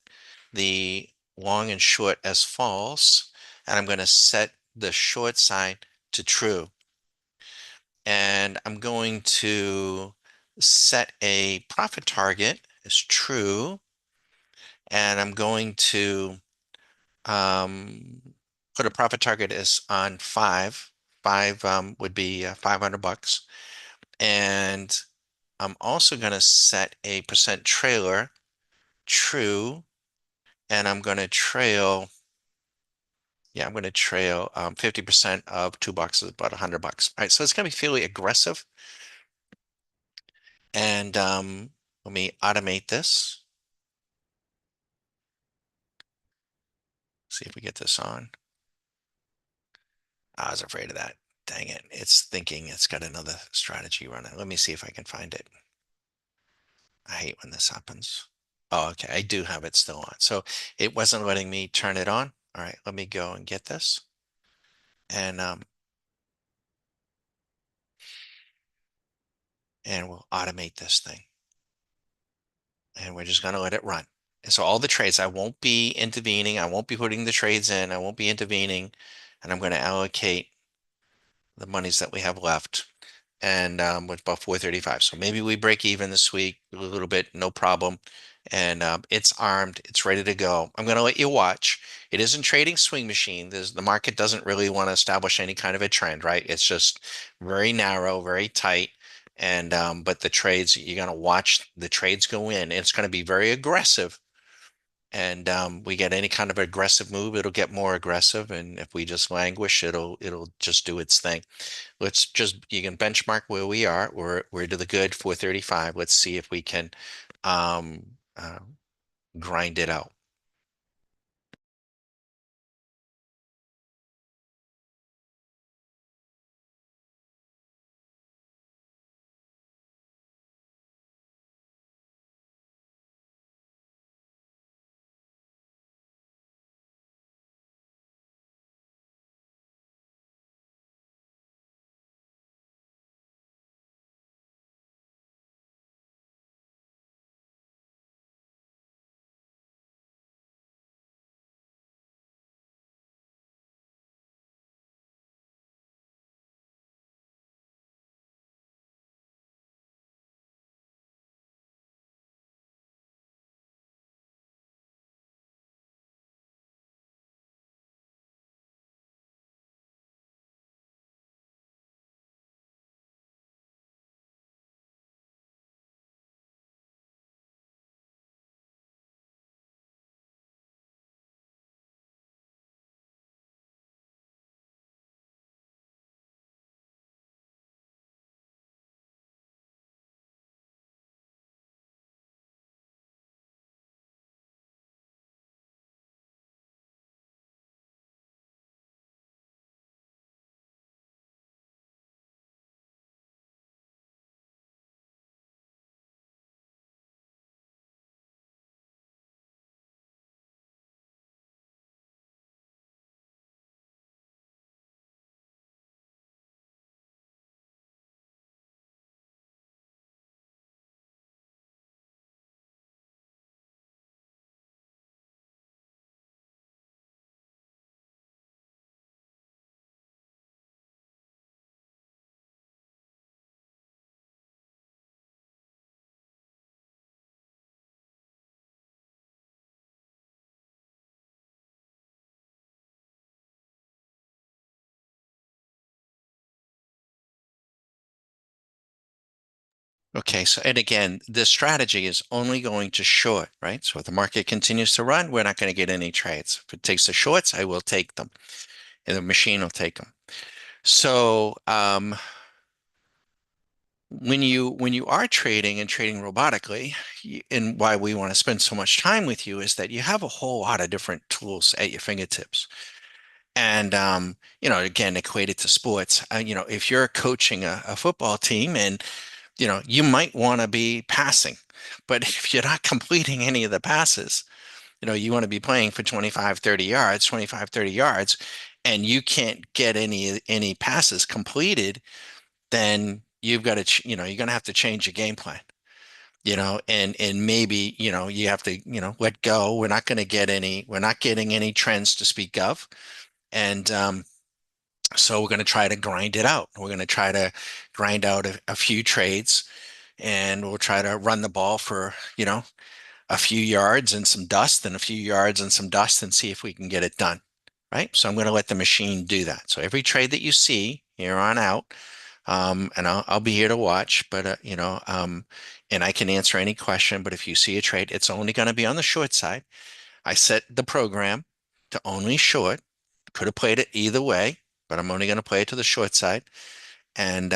Speaker 1: the long and short as false, and I'm going to set the short side to true. And I'm going to set a profit target as true, and I'm going to um, put a profit target as on five. Five would be 500 bucks. And I'm also going to set a percent trailer true, and I'm going to trail 50% of $2 is about 100 bucks. All right, so it's going to be fairly aggressive. And let me automate this. See if we get this on. I was afraid of that. Dang it. It's thinking it's got another strategy running. Let me see if I can find it. I hate when this happens. Oh, okay. I do have it still on. So it wasn't letting me turn it on. All right, let me go and get this. And we'll automate this thing. And we're just going to let it run. And so all the trades, I won't be intervening. I won't be putting the trades in. I won't be intervening. And I'm going to allocate the monies that we have left. And with about 435. So maybe we break even this week a little bit, no problem. And it's armed, it's ready to go. I'm going to let you watch. It isn't trading swing machine. The market doesn't really want to establish any kind of a trend, right? It's just very narrow, very tight. And but the trades, you're going to watch the trades go in. It's going to be very aggressive. And we get any kind of aggressive move, it'll get more aggressive. And if we just languish, it'll just do its thing. You can benchmark where we are. We're to the good 435. Let's see if we can um, uh, grind it out. Okay, so and again, this strategy is only going to short, right? So if the market continues to run, we're not going to get any trades. If it takes the shorts, I will take them, and the machine will take them. So when you are trading and trading robotically, and why we want to spend so much time with you is that you have a whole lot of different tools at your fingertips. And again, equated to sports, if you're coaching a football team and you might want to be passing, but if you're not completing any of the passes, you want to be playing for 25, 30 yards, and you can't get any passes completed, then you've got to, you're going to have to change your game plan, and maybe, you have to, let go. We're not getting any trends to speak of. And so we're going to try to grind it out. We're going to try to grind out a few trades, and we'll try to run the ball for, a few yards and some dust, and a few yards and some dust, and see if we can get it done. Right. So I'm going to let the machine do that. So every trade that you see here on out, and I'll be here to watch, but and I can answer any question. But if you see a trade, it's only going to be on the short side. I set the program to only short. Could have played it either way, but I'm only going to play it to the short side. And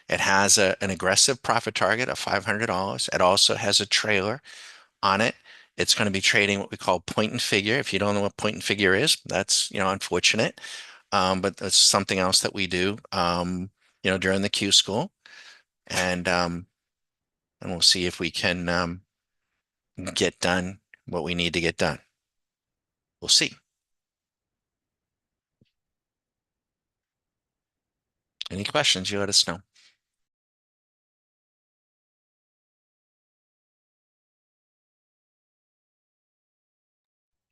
Speaker 1: it has an aggressive profit target of $500. It also has a trailer on it. It's going to be trading what we call point and figure. If you don't know what point and figure is, that's unfortunate. But that's something else that we do, during the Q school, and we'll see if we can get done what we need to get done. We'll see. Any questions, you let us know.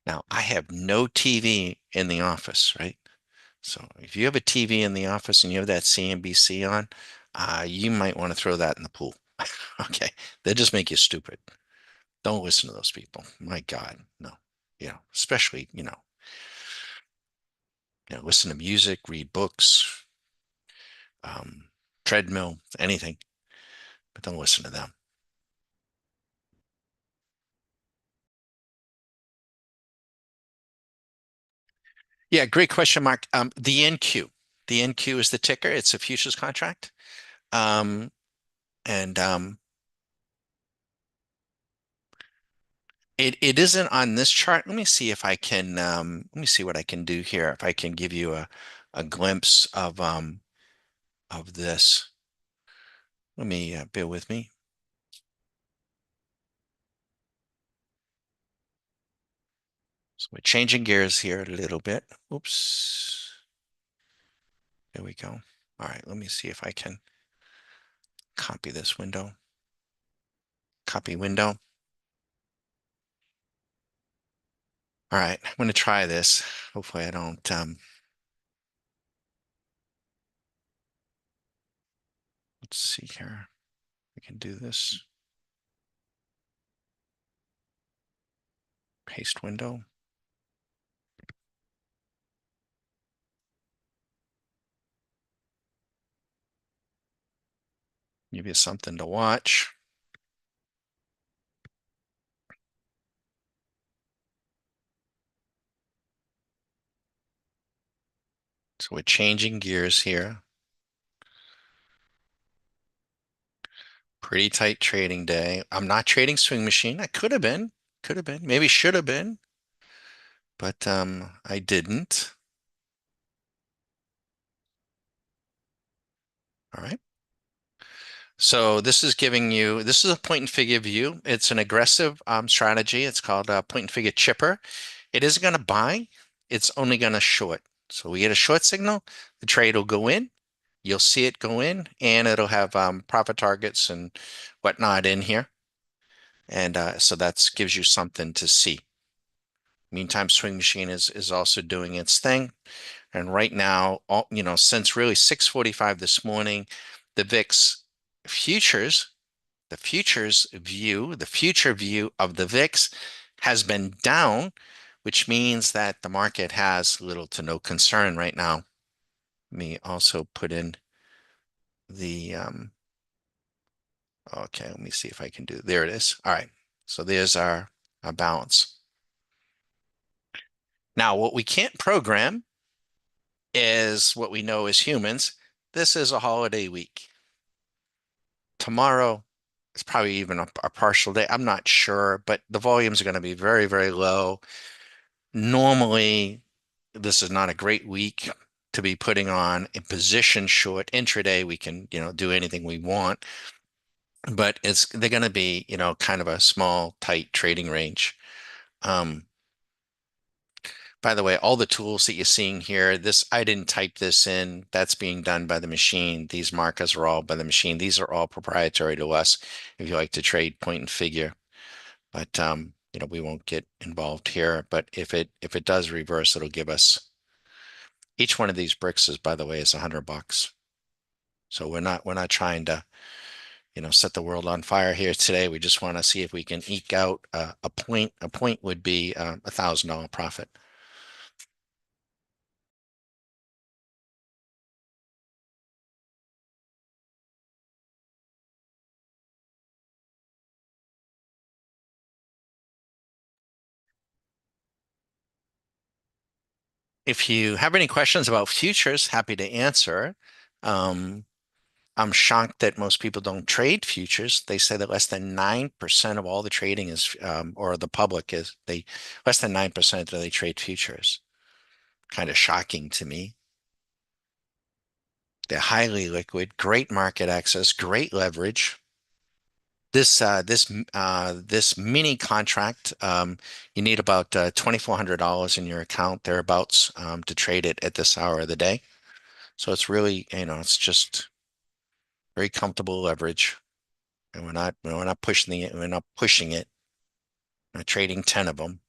Speaker 1: Now, I have no TV in the office, right? So if you have a TV in the office and you have that CNBC on, you might want to throw that in the pool. Okay. They'll just make you stupid. Don't listen to those people. My God, no. Especially, listen to music, read books, um, treadmill, anything, but don't listen to them. Yeah, great question, Mark. The NQ is the ticker. It's a futures contract. Um, and it isn't on this chart. Let me see if I can let me see what I can do here. If I can give you a glimpse of this. Let me bear with me. So we're changing gears here a little bit. Oops. There we go. All right, let me see if I can copy this window. Copy window. All right, I'm going to try this. Hopefully I don't let's see here. We can do this. Paste window. Give you something to watch. So we're changing gears here. Pretty tight trading day. I'm not trading swing machine. I could have been, maybe should have been, but I didn't. All right. So this is a point and figure view. It's an aggressive strategy. It's called a point and figure chipper. It isn't going to buy. It's only going to short. So we get a short signal, the trade will go in. You'll see it go in, and it'll have profit targets and whatnot in here. And so that gives you something to see. Meantime, Swing Machine is also doing its thing. And right now, since really 6:45 this morning, the VIX futures, the future view of the VIX has been down, which means that the market has little to no concern right now. Let me also put in the Okay, let me see if I can do, there it is. All right. So there's our balance. Now, what we can't program is what we know as humans. This is a holiday week. Tomorrow, it's probably even a partial day. I'm not sure, but the volumes are going to be very, very low. Normally, this is not a great week to be putting on a position short intraday. We can, do anything we want, but they're going to be, kind of a small, tight trading range. Um, by the way, all the tools that you're seeing here, I didn't type this in. That's being done by the machine. These markers are all by the machine. These are all proprietary to us if you like to trade point and figure. But we won't get involved here. But if it does reverse, it'll give us each one of these bricks is, by the way, is $100. So we're not trying to, set the world on fire here today. We just want to see if we can eke out a point. A point would be $1,000 profit. If you have any questions about futures, happy to answer. Um, I'm shocked that most people don't trade futures. They say that less than 9% of all the trading is, or the public is, less than 9% that they trade futures. Kind of shocking to me. They're highly liquid, great market access, great leverage. This mini contract, you need about $2,400 in your account thereabouts to trade it at this hour of the day. So it's really, it's just very comfortable leverage, and we're not pushing it. We're not trading 10 of them.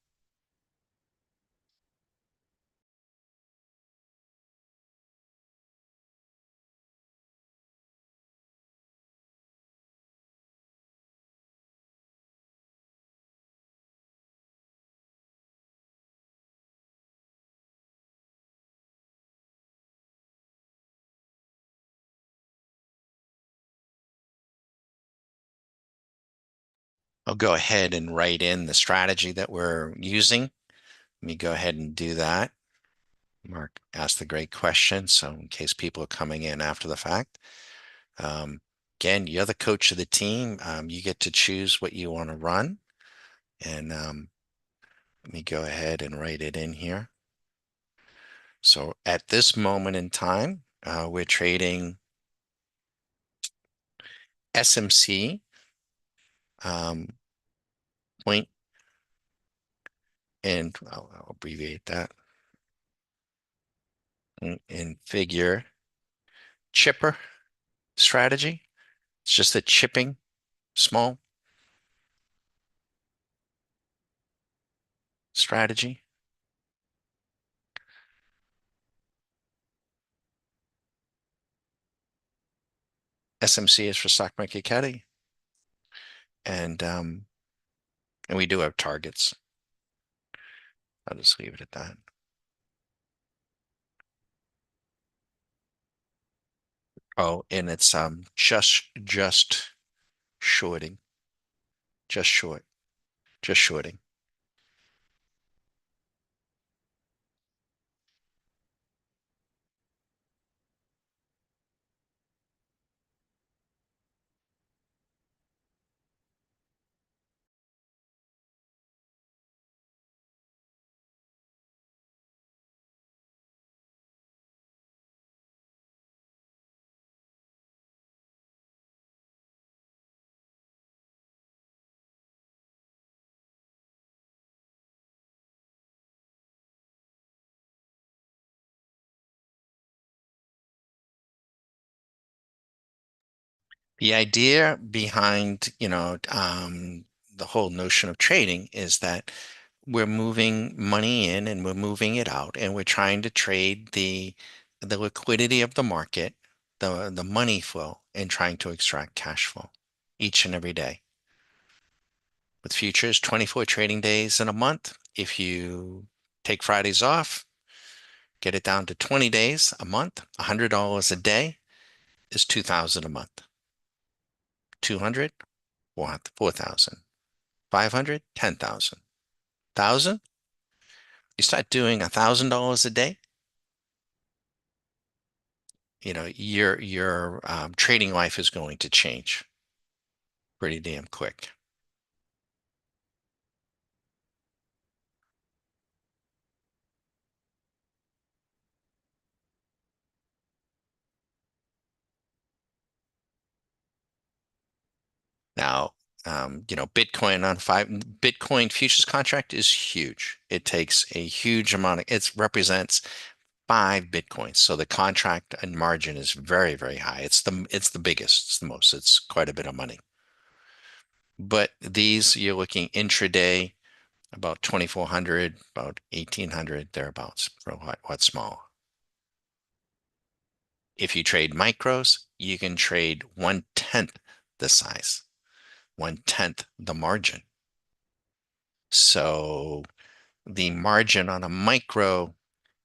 Speaker 1: I'll go ahead and write in the strategy that we're using. Let me go ahead and do that. Mark asked the great question, so in case people are coming in after the fact. Um, Again, you're the coach of the team. You get to choose what you want to run. And let me go ahead and write it in here. So at this moment in time, we're trading SMC um, point, and I'll abbreviate that, in figure chipper strategy. It's just a chipping small strategy. SMC is for stock market caddy, and we do have targets. I'll just leave it at that. Oh, and it's just shorting, just short, just shorting. The idea behind, the whole notion of trading is that we're moving money in and we're moving it out, and we're trying to trade the liquidity of the market, the money flow, and trying to extract cash flow each and every day. With futures, 24 trading days in a month. If you take Fridays off, get it down to 20 days a month, $100 a day is 2,000 a month. 200, 4,000, 500, 10,000, 1,000. You start doing $1,000 a day, your trading life is going to change pretty damn quick. Now, Bitcoin futures contract is huge. It takes a huge amount it represents 5 Bitcoins. So the contract and margin is very, very high. It's the biggest, it's the most, it's quite a bit of money. But these you're looking intraday, about 2,400, about 1,800, thereabouts for what's small. If you trade micros, you can trade 1/10 the size, 1/10 the margin. So the margin on a micro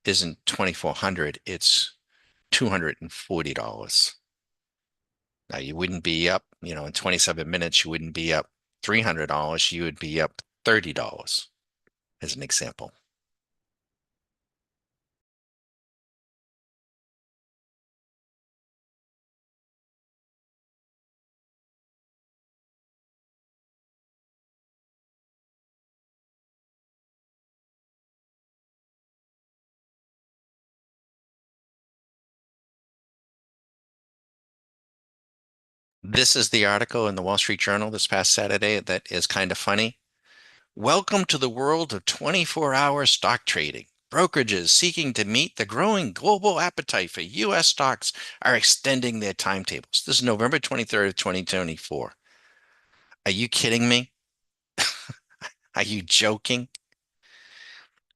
Speaker 1: isn't 2,400, it's $240. Now you wouldn't be up, in 27 minutes, you wouldn't be up $300, you would be up $30 as an example. This is the article in the Wall Street Journal this past Saturday that is kind of funny. Welcome to the world of 24-hour stock trading. Brokerages seeking to meet the growing global appetite for U.S. stocks are extending their timetables. This is November 23rd of 2024. Are you kidding me? Are you joking?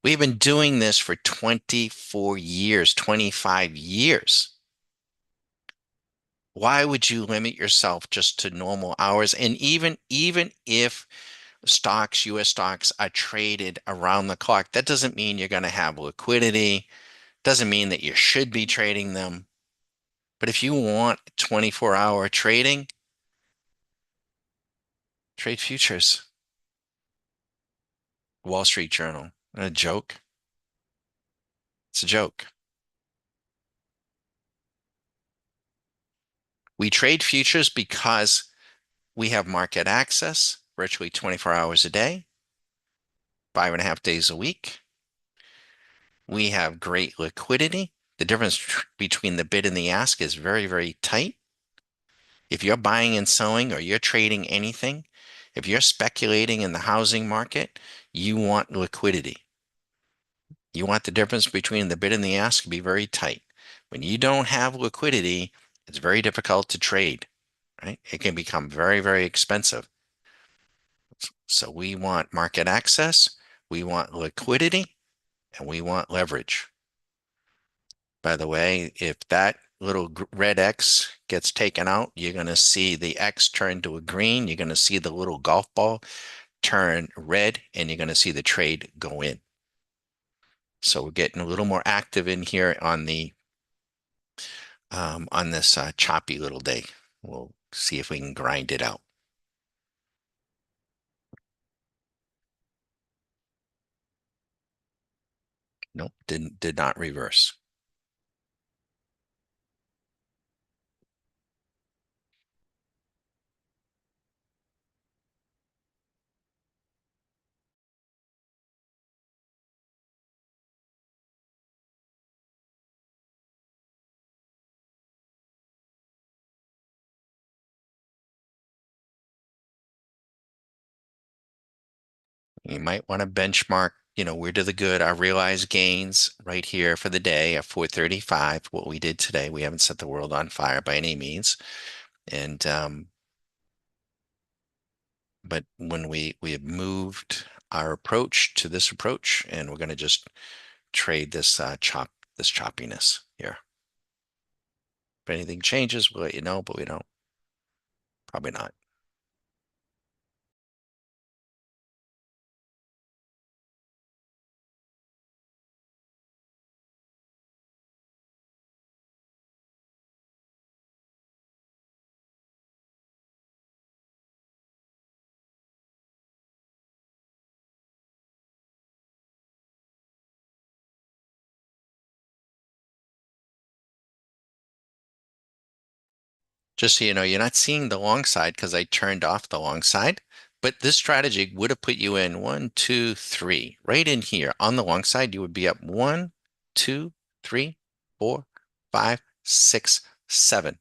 Speaker 1: We've been doing this for 24 years, 25 years. Why would you limit yourself just to normal hours? And even if US stocks are traded around the clock, that doesn't mean you're going to have liquidity. Doesn't mean that you should be trading them. But if you want 24-hour trading, trade futures. Wall Street Journal. A joke. It's a joke. We trade futures because we have market access virtually 24 hours a day, 5.5 days a week. We have great liquidity. The difference between the bid and the ask is very, very tight. If you're buying and selling or you're trading anything, if you're speculating in the housing market, you want liquidity. You want the difference between the bid and the ask to be very tight. When you don't have liquidity, it's very difficult to trade, right? It can become very, very expensive. So we want market access, we want liquidity, and we want leverage. By the way, if that little red X gets taken out, you're going to see the X turn to a green. You're going to see the little golf ball turn red, and you're going to see the trade go in. So we're getting a little more active in here on this choppy little day. We'll see if we can grind it out. Nope, did not reverse. You might want to benchmark, where do the good, our realized gains right here for the day at 435, what we did today. We haven't set the world on fire by any means. And but when we have moved our approach to this approach, and we're going to just trade this choppiness here. If anything changes, we'll let you know, but we don't. Probably not. Just so you know, you're not seeing the long side because I turned off the long side. But this strategy would have put you in one, two, three, right in here. On the long side, you would be up one, two, three, four, five, six, seven.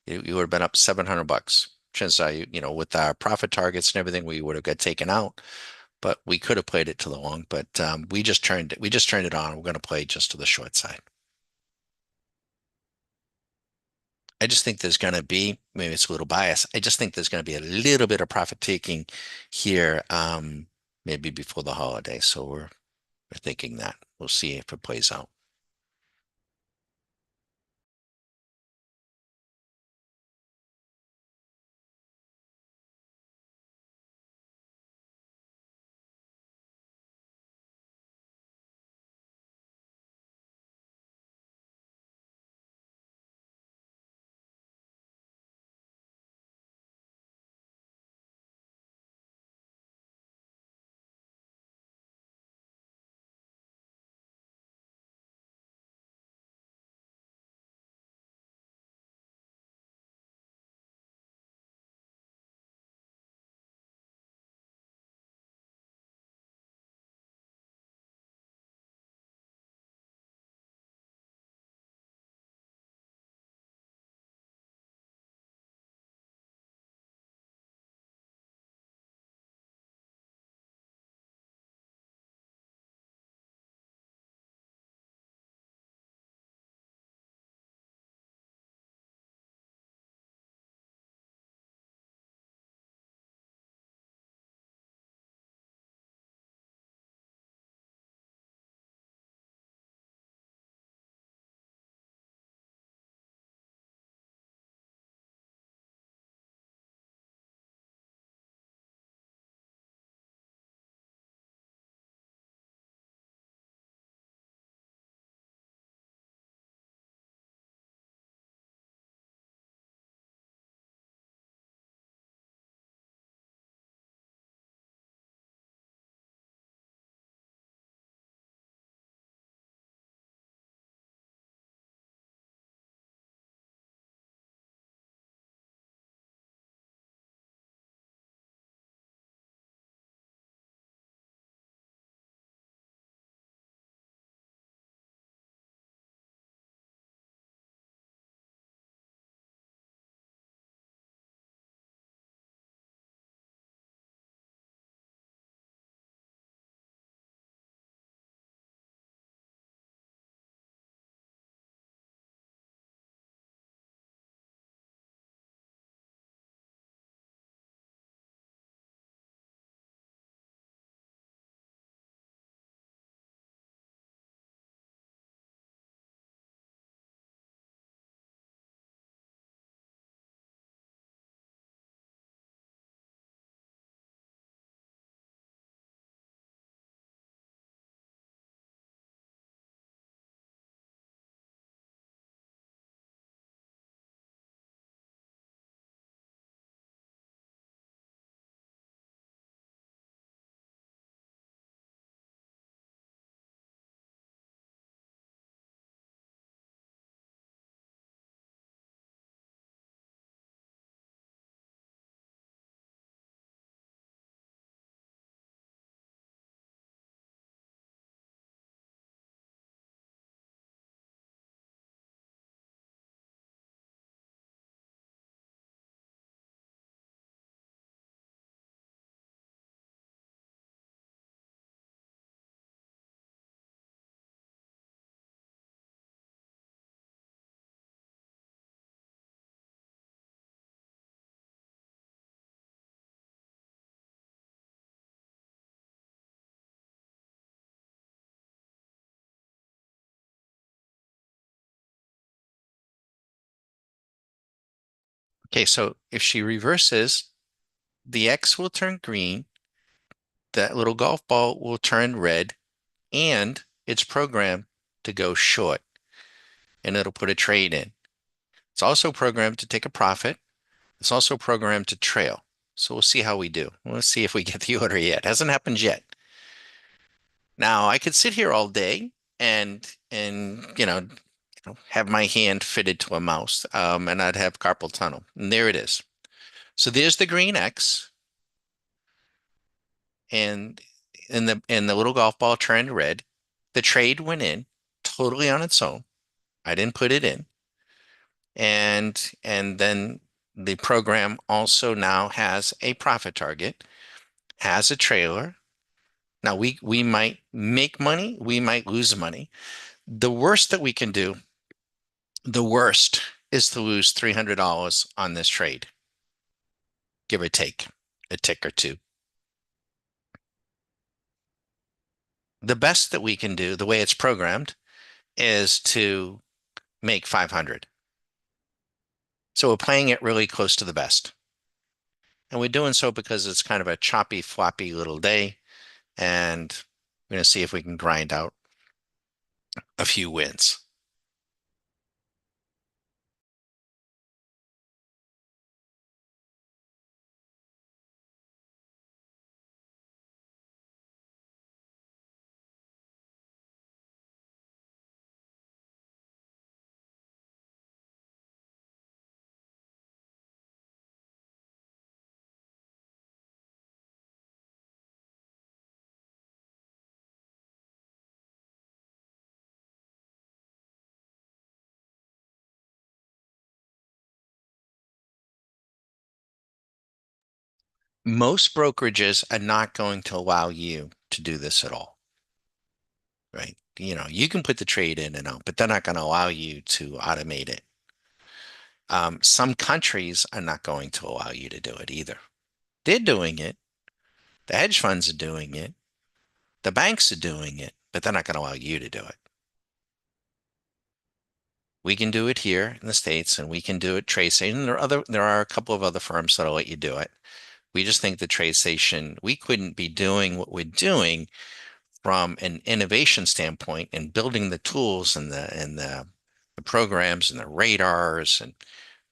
Speaker 1: You would have been up 700 bucks. Chances are, with our profit targets and everything, we would have got taken out. But we could have played it to the long. But we just turned it on. We're going to play just to the short side. I just think there's going to be, maybe it's a little biased. I just think there's going to be a little bit of profit taking here, maybe before the holiday. So we're thinking that we'll see if it plays out. Okay, so if she reverses, the X will turn green, that little golf ball will turn red, and it's programmed to go short, and it'll put a trade in. It's also programmed to take a profit. It's also programmed to trail. So we'll see how we do. We'll see if we get the order yet. Hasn't happened yet. Now I could sit here all day and have my hand fitted to a mouse, and I'd have carpal tunnel. And there it is. So there's the green X, and the little golf ball turned red. The trade went in totally on its own. I didn't put it in. And then the program also now has a profit target, has a trailer. Now we might make money, we might lose money. The worst that we can do, the worst is to lose $300 on this trade, give or take a tick or two. The best that we can do, the way it's programmed, is to make 500. So we're playing it really close to the best. And we're doing so because it's kind of a choppy, floppy little day. And we're going to see if we can grind out a few wins. Most brokerages are not going to allow you to do this at all, right? You can put the trade in and out, but they're not going to allow you to automate it. Some countries are not going to allow you to do it either. They're doing it. The hedge funds are doing it. The banks are doing it, but they're not going to allow you to do it. We can do it here in the States, and we can do it TradeStation. There are a couple of other firms that'll let you do it. We just think the TradeStation, we couldn't be doing what we're doing from an innovation standpoint and building the tools and the programs and the radars and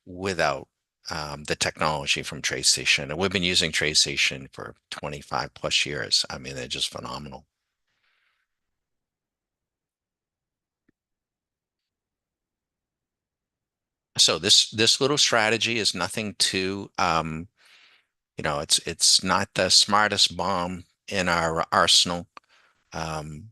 Speaker 1: without the technology from TradeStation. And we've been using TradeStation for 25 plus years. I mean, they're just phenomenal. So this little strategy is nothing too it's not the smartest bomb in our arsenal. Um,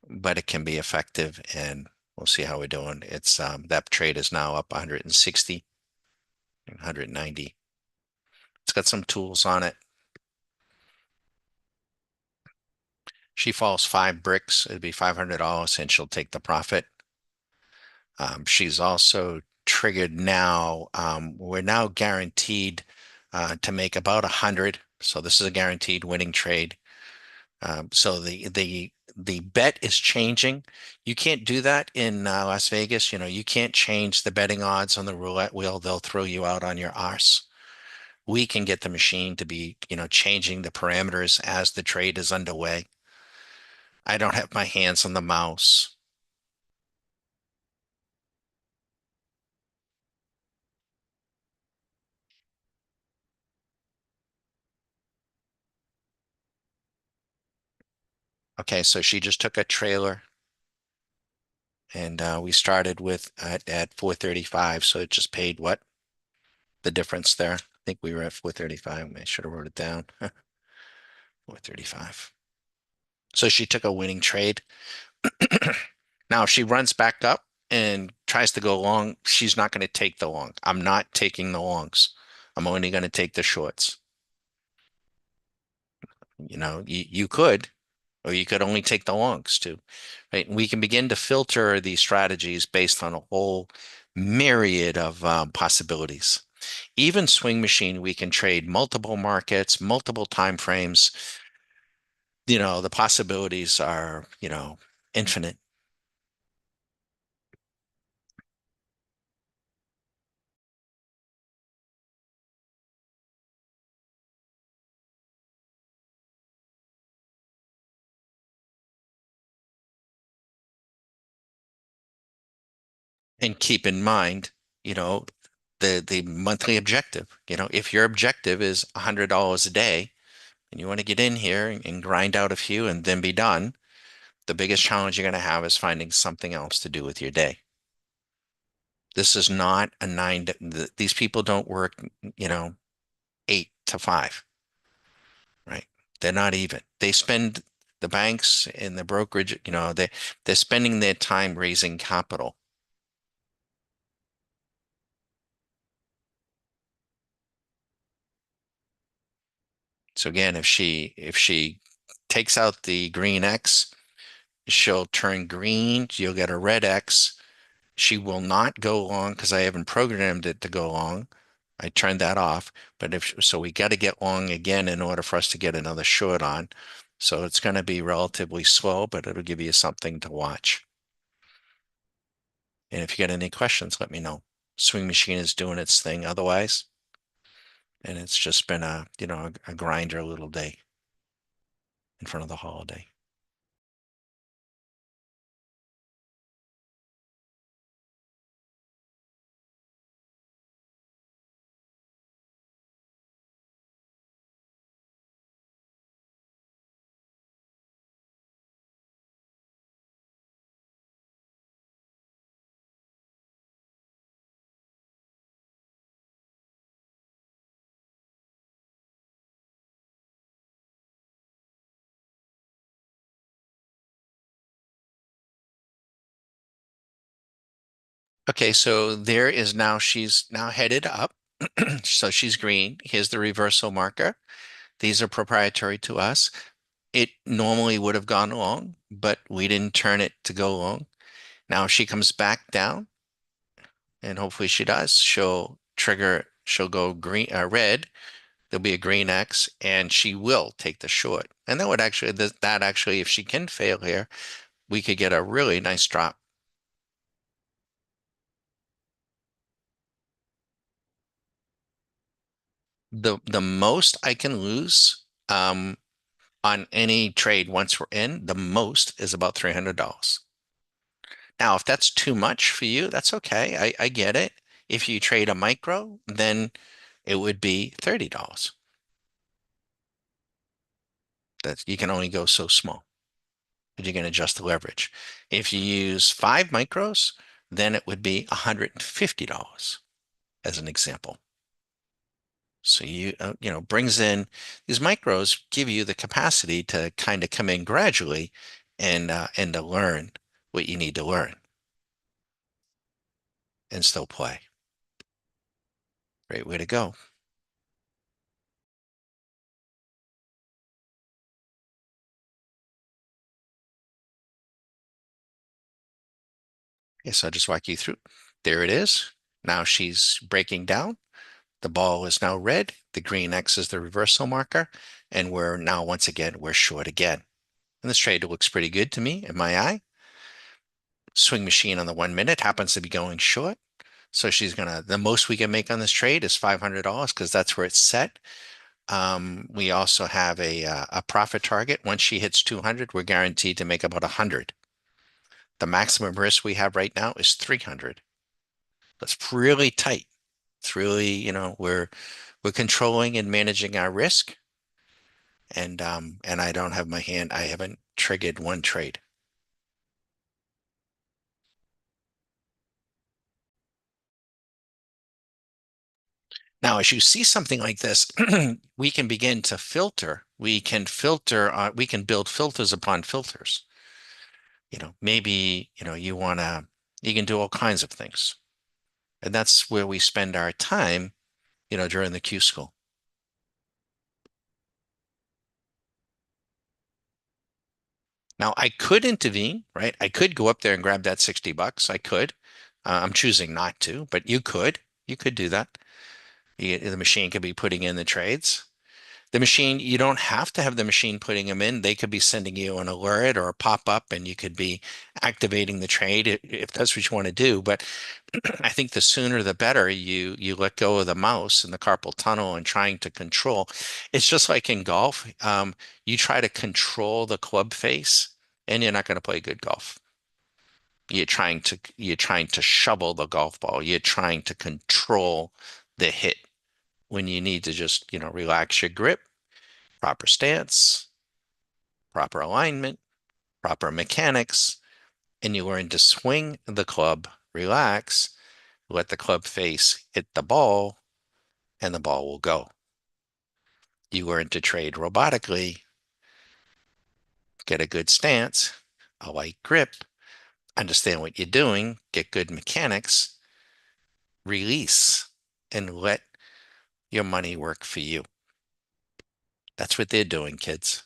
Speaker 1: but it can be effective, and we'll see how we're doing. It's that trade is now up 160, 190. It's got some tools on it. She falls 5 bricks, it'd be $500, and she'll take the profit. She's also triggered now. We're now guaranteed to make about 100. So this is a guaranteed winning trade. So the bet is changing. You can't do that in Las Vegas. You can't change the betting odds on the roulette wheel. They'll throw you out on your arse. We can get the machine to be, changing the parameters as the trade is underway. I don't have my hands on the mouse. Okay, so she just took a trailer, and we started with at 435, so it just paid what? The difference there. I think we were at 435. I should have wrote it down. 435. So she took a winning trade. Now, if she runs back up and tries to go long, she's not going to take the long. I'm not taking the longs. I'm only going to take the shorts. You could, or you could only take the longs too, right? We can begin to filter these strategies based on a whole myriad of possibilities. Even swing machine, we can trade multiple markets, multiple time frames. The possibilities are, infinite. And keep in mind, you know, the monthly objective. If your objective is $100 a day and you want to get in here and grind out a few and then be done, The biggest challenge you're going to have is finding something else to do with your day. This is not a these people don't work, 8 to 5, right? They're not even. They spend the banks and the brokerage, they're spending their time raising capital. So again, if she takes out the green X, she'll turn green. You'll get a red X. She will not go long because I haven't programmed it to go long. I turned that off. But if so, we got to get long again in order for us to get another short on. So it's going to be relatively slow, but it'll give you something to watch. And if you get any questions, let me know. Swing Machine is doing its thing otherwise. And it's just been a grinder little day in front of the holiday. Okay, so there is now, she's now headed up. So she's green. Here's the reversal marker. These are proprietary to us. It normally would have gone long, but we didn't turn it to go long. Now she comes back down, and hopefully she does. She'll go green, red. There'll be a green X, and she will take the short. And that actually, if she can fail here, we could get a really nice drop. The most I can lose, on any trade once we're in, the most is about $300. Now, if that's too much for you, that's okay. I get it. If you trade a micro, then it would be $30. That you can only go so small, but you can adjust the leverage. If you use 5 micros, then it would be $150 as an example. So brings in these micros, give you the capacity to kind of come in gradually and to learn what you need to learn and still play. Great way to go. Okay, so I'll just walk you through. There it is. Now she's breaking down. The ball is now red. The green X is the reversal marker. And we're now, once again, we're short again. And this trade looks pretty good to me in my eye. Swing Machine on the 1 minute happens to be going short. So the most we can make on this trade is $500 because that's where it's set. We also have a profit target. Once she hits 200, we're guaranteed to make about 100. The maximum risk we have right now is 300. That's really tight. It's really, we're controlling and managing our risk. And I don't have my hand. I haven't triggered one trade. Now, as you see something like this, we can begin to filter. We can build filters upon filters. Maybe, you can do all kinds of things. And that's where we spend our time, during the Q school. Now, I could intervene, right? I could go up there and grab that $60. I could. I'm choosing not to, but you could. You could do that. The machine could be putting in the trades. The machine, you don't have to have the machine putting them in. They could be sending you an alert or a pop-up, and you could be activating the trade if that's what you want to do. But I think the sooner the better you let go of the mouse and the carpal tunnel and trying to control. It's just like in golf. You try to control the club face, and you're not going to play good golf. You're trying to shovel the golf ball. You're trying to control the hit when you need to just, relax your grip, proper stance, proper alignment, proper mechanics, and you learn to swing the club, relax, let the club face hit the ball, and the ball will go. You learn to trade robotically, get a good stance, a light grip, understand what you're doing, get good mechanics, release, and let your money work for you. That's what they're doing, kids.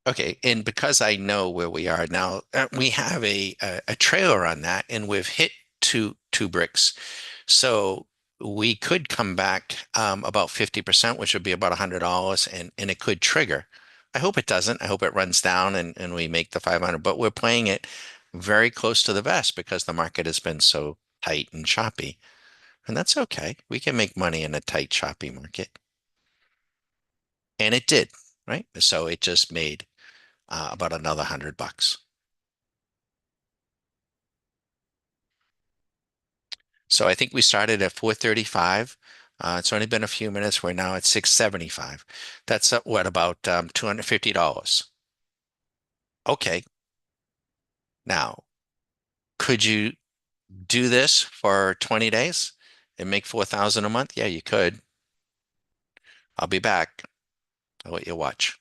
Speaker 1: Okay, and because I know where we are now, we have a trailer on that, and we've hit two bricks. So we could come back about 50%, which would be about $100, and it could trigger. I hope it doesn't. I hope it runs down and we make the 500. But we're playing it very close to the vest because the market has been so tight and choppy, and that's okay. We can make money in a tight, choppy market, and it did, right? So it just made about another $100. So I think we started at 435. It's only been a few minutes. We're now at 675. That's what, about $250. Okay. Now, could you do this for 20 days and make 4,000 a month? Yeah, you could. I'll be back. I'll let you watch.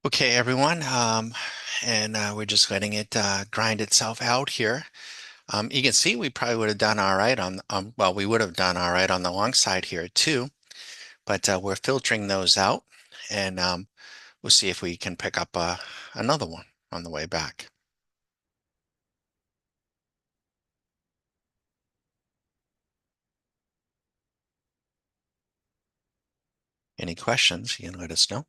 Speaker 1: Okay, everyone, and we're just letting it grind itself out here. You can see we probably would have done all right on, well, we would have done all right on the long side here too, but we're filtering those out, and we'll see if we can pick up another one on the way back. Any questions, you can let us know.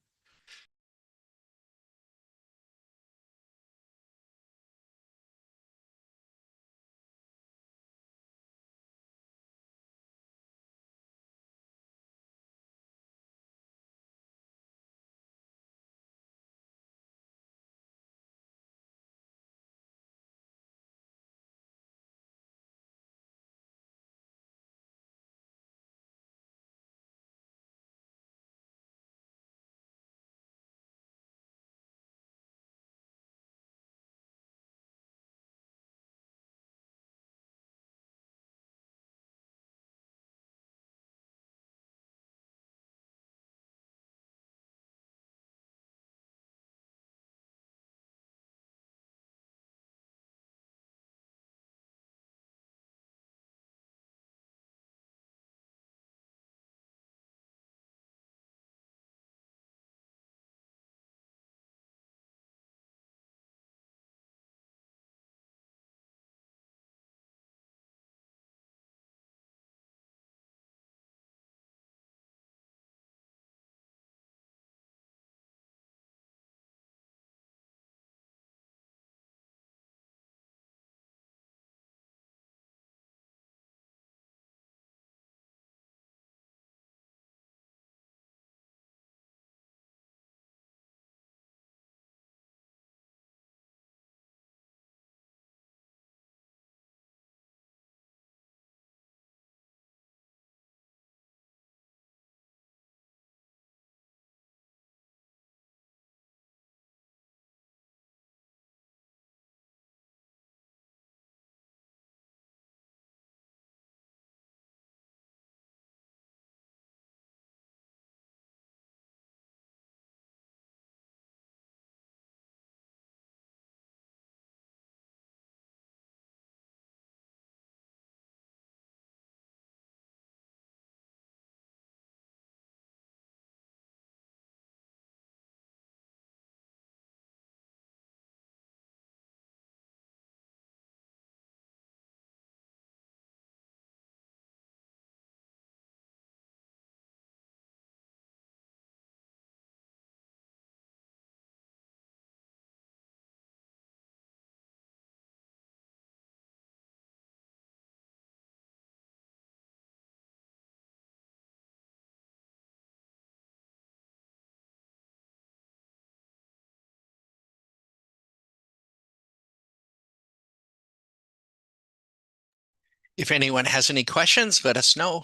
Speaker 1: If anyone has any questions, let us know.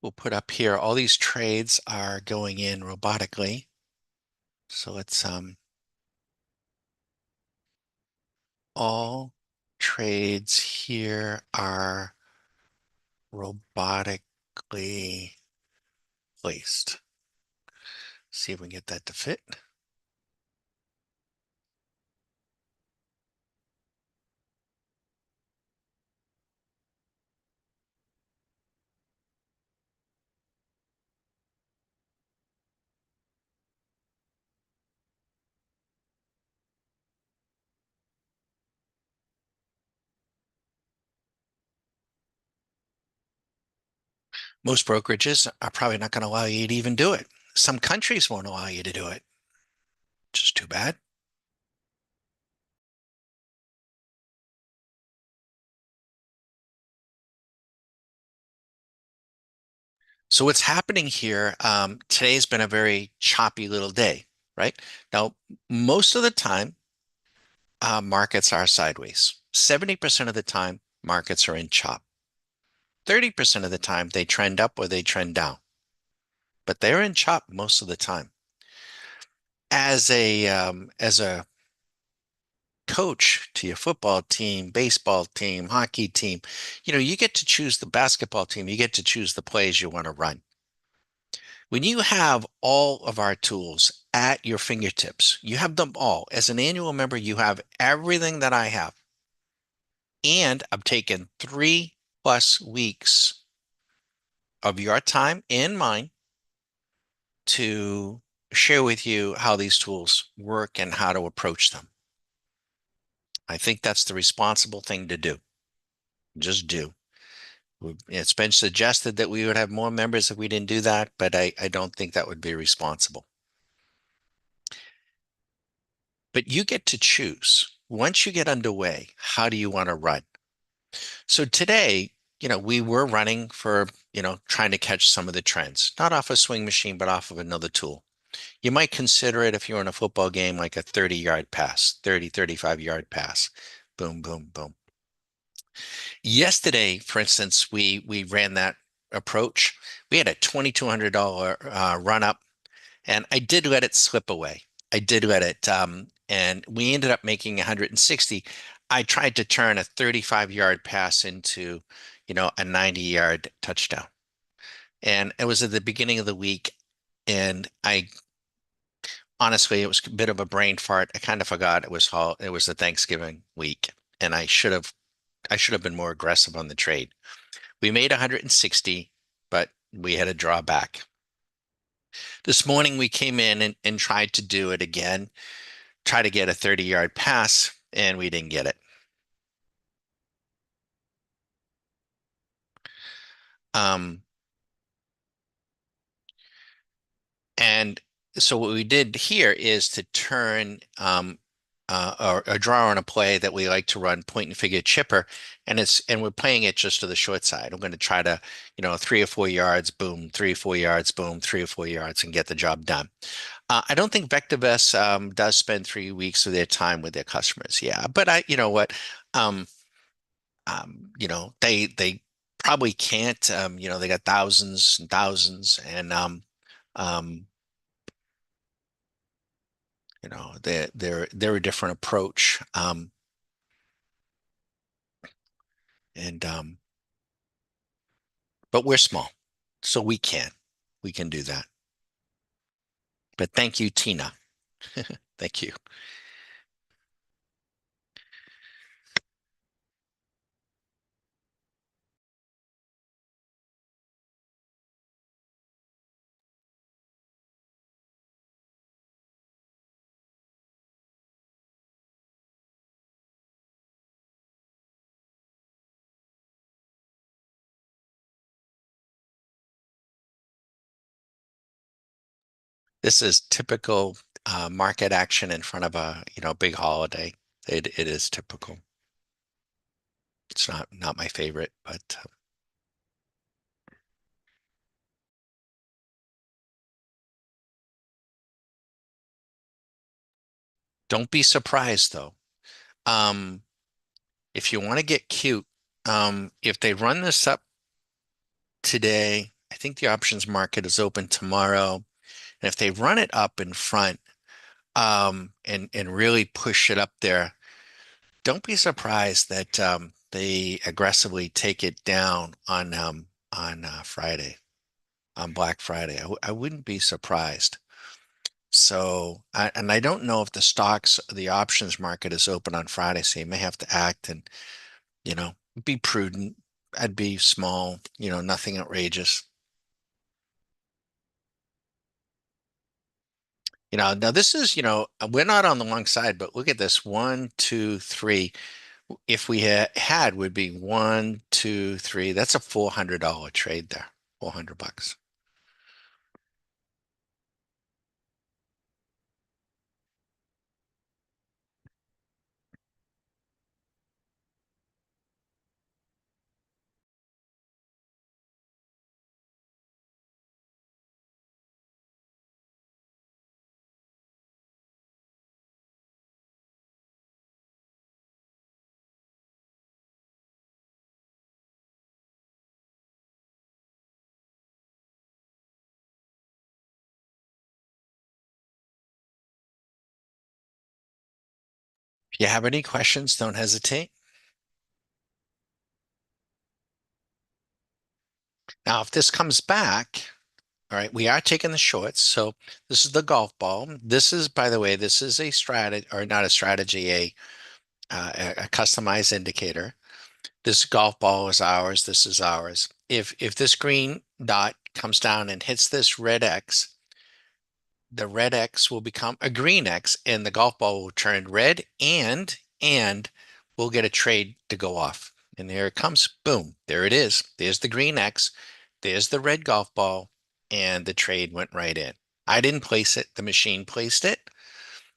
Speaker 1: We'll put up here, all these trades are going in robotically. So let's, all trades here are robotically placed. See if we can get that to fit. Most brokerages are probably not going to allow you to even do it. Some countries won't allow you to do it, which is too bad. So what's happening here, today's been a very choppy little day, right? Now, most of the time, markets are sideways. 70% of the time, markets are in chop. 30% of the time, they trend up or they trend down, but they're in chop most of the time. As a coach to your football team, baseball team, hockey team, you get to choose the basketball team, you get to choose the plays you want to run. When you have all of our tools at your fingertips, you have them all. As an annual member, you have everything that I have. And I've taken 3+ weeks of your time and mine to share with you how these tools work and how to approach them. I think that's the responsible thing to do. Just do. It's been suggested that we would have more members if we didn't do that, but I don't think that would be responsible. But you get to choose. Once you get underway, how do you want to run? So today, we were running for, trying to catch some of the trends, not off a swing machine, but off of another tool. You might consider it if you're in a football game, like a 30-yard pass, 35-yard pass. Boom, boom, boom. Yesterday, for instance, we ran that approach. We had a $2,200 run up, and I did let it slip away. I did let it, and we ended up making 160. I tried to turn a 35-yard pass into, a 90-yard touchdown. And it was at the beginning of the week, and I honestly, it was a bit of a brain fart. I kind of forgot it was the Thanksgiving week, and I should have been more aggressive on the trade. We made 160, but we had a drawback. This morning we came in and tried to do it again, try to get a 30-yard pass, and we didn't get it. Um, and so what we did here is to turn a draw on a play that we like to run point and figure chipper, and we're playing it just to the short side. I'm going to try to, 3 or 4 yards, boom, 3 or 4 yards, boom, 3 or 4 yards, and get the job done. I don't think VectorVest does spend 3 weeks of their time with their customers. Yeah, but you know what? Um, they probably can't. They got thousands and thousands, and um, they're a different approach. And But we're small, so we can do that. But thank you, Tina. Thank you. This is typical market action in front of a big holiday. It is typical. It's not my favorite, but don't be surprised though. Um, if you want to get cute, if they run this up today, I think the options market is open tomorrow. And if they run it up in front, and really push it up there, don't be surprised that they aggressively take it down on Friday, on Black Friday. I wouldn't be surprised. So, and I don't know if the options market is open on Friday, so you may have to act and, you know, be prudent. I'd be small, nothing outrageous. Now this is, we're not on the long side, but look at this. One, two, three. If we had would be 1, 2, 3. That's a $400 trade there. 400 bucks. You have any questions, don't hesitate. Now, if this comes back, all right, we are taking the shorts. So this is the golf ball. This is, by the way, this is a strategy, or not a strategy, a customized indicator. This golf ball is ours. This is ours. If this green dot comes down and hits this red X, the red X will become a green X, and the golf ball will turn red, and we'll get a trade to go off. And there it comes. Boom. There it is. There's the green X. There's the red golf ball, and the trade went right in. I didn't place it. The machine placed it.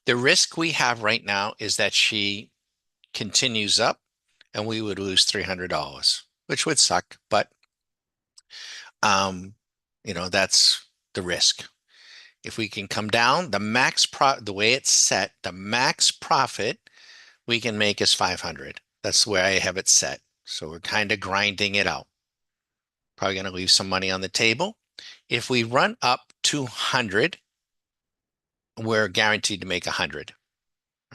Speaker 1: The risk we have right now is that she continues up and we would lose $300, which would suck, but um, that's the risk. If we can come down, the way it's set, the max profit we can make is 500. That's where I have it set. So we're kind of grinding it out. Probably going to leave some money on the table. If we run up 200, we're guaranteed to make 100,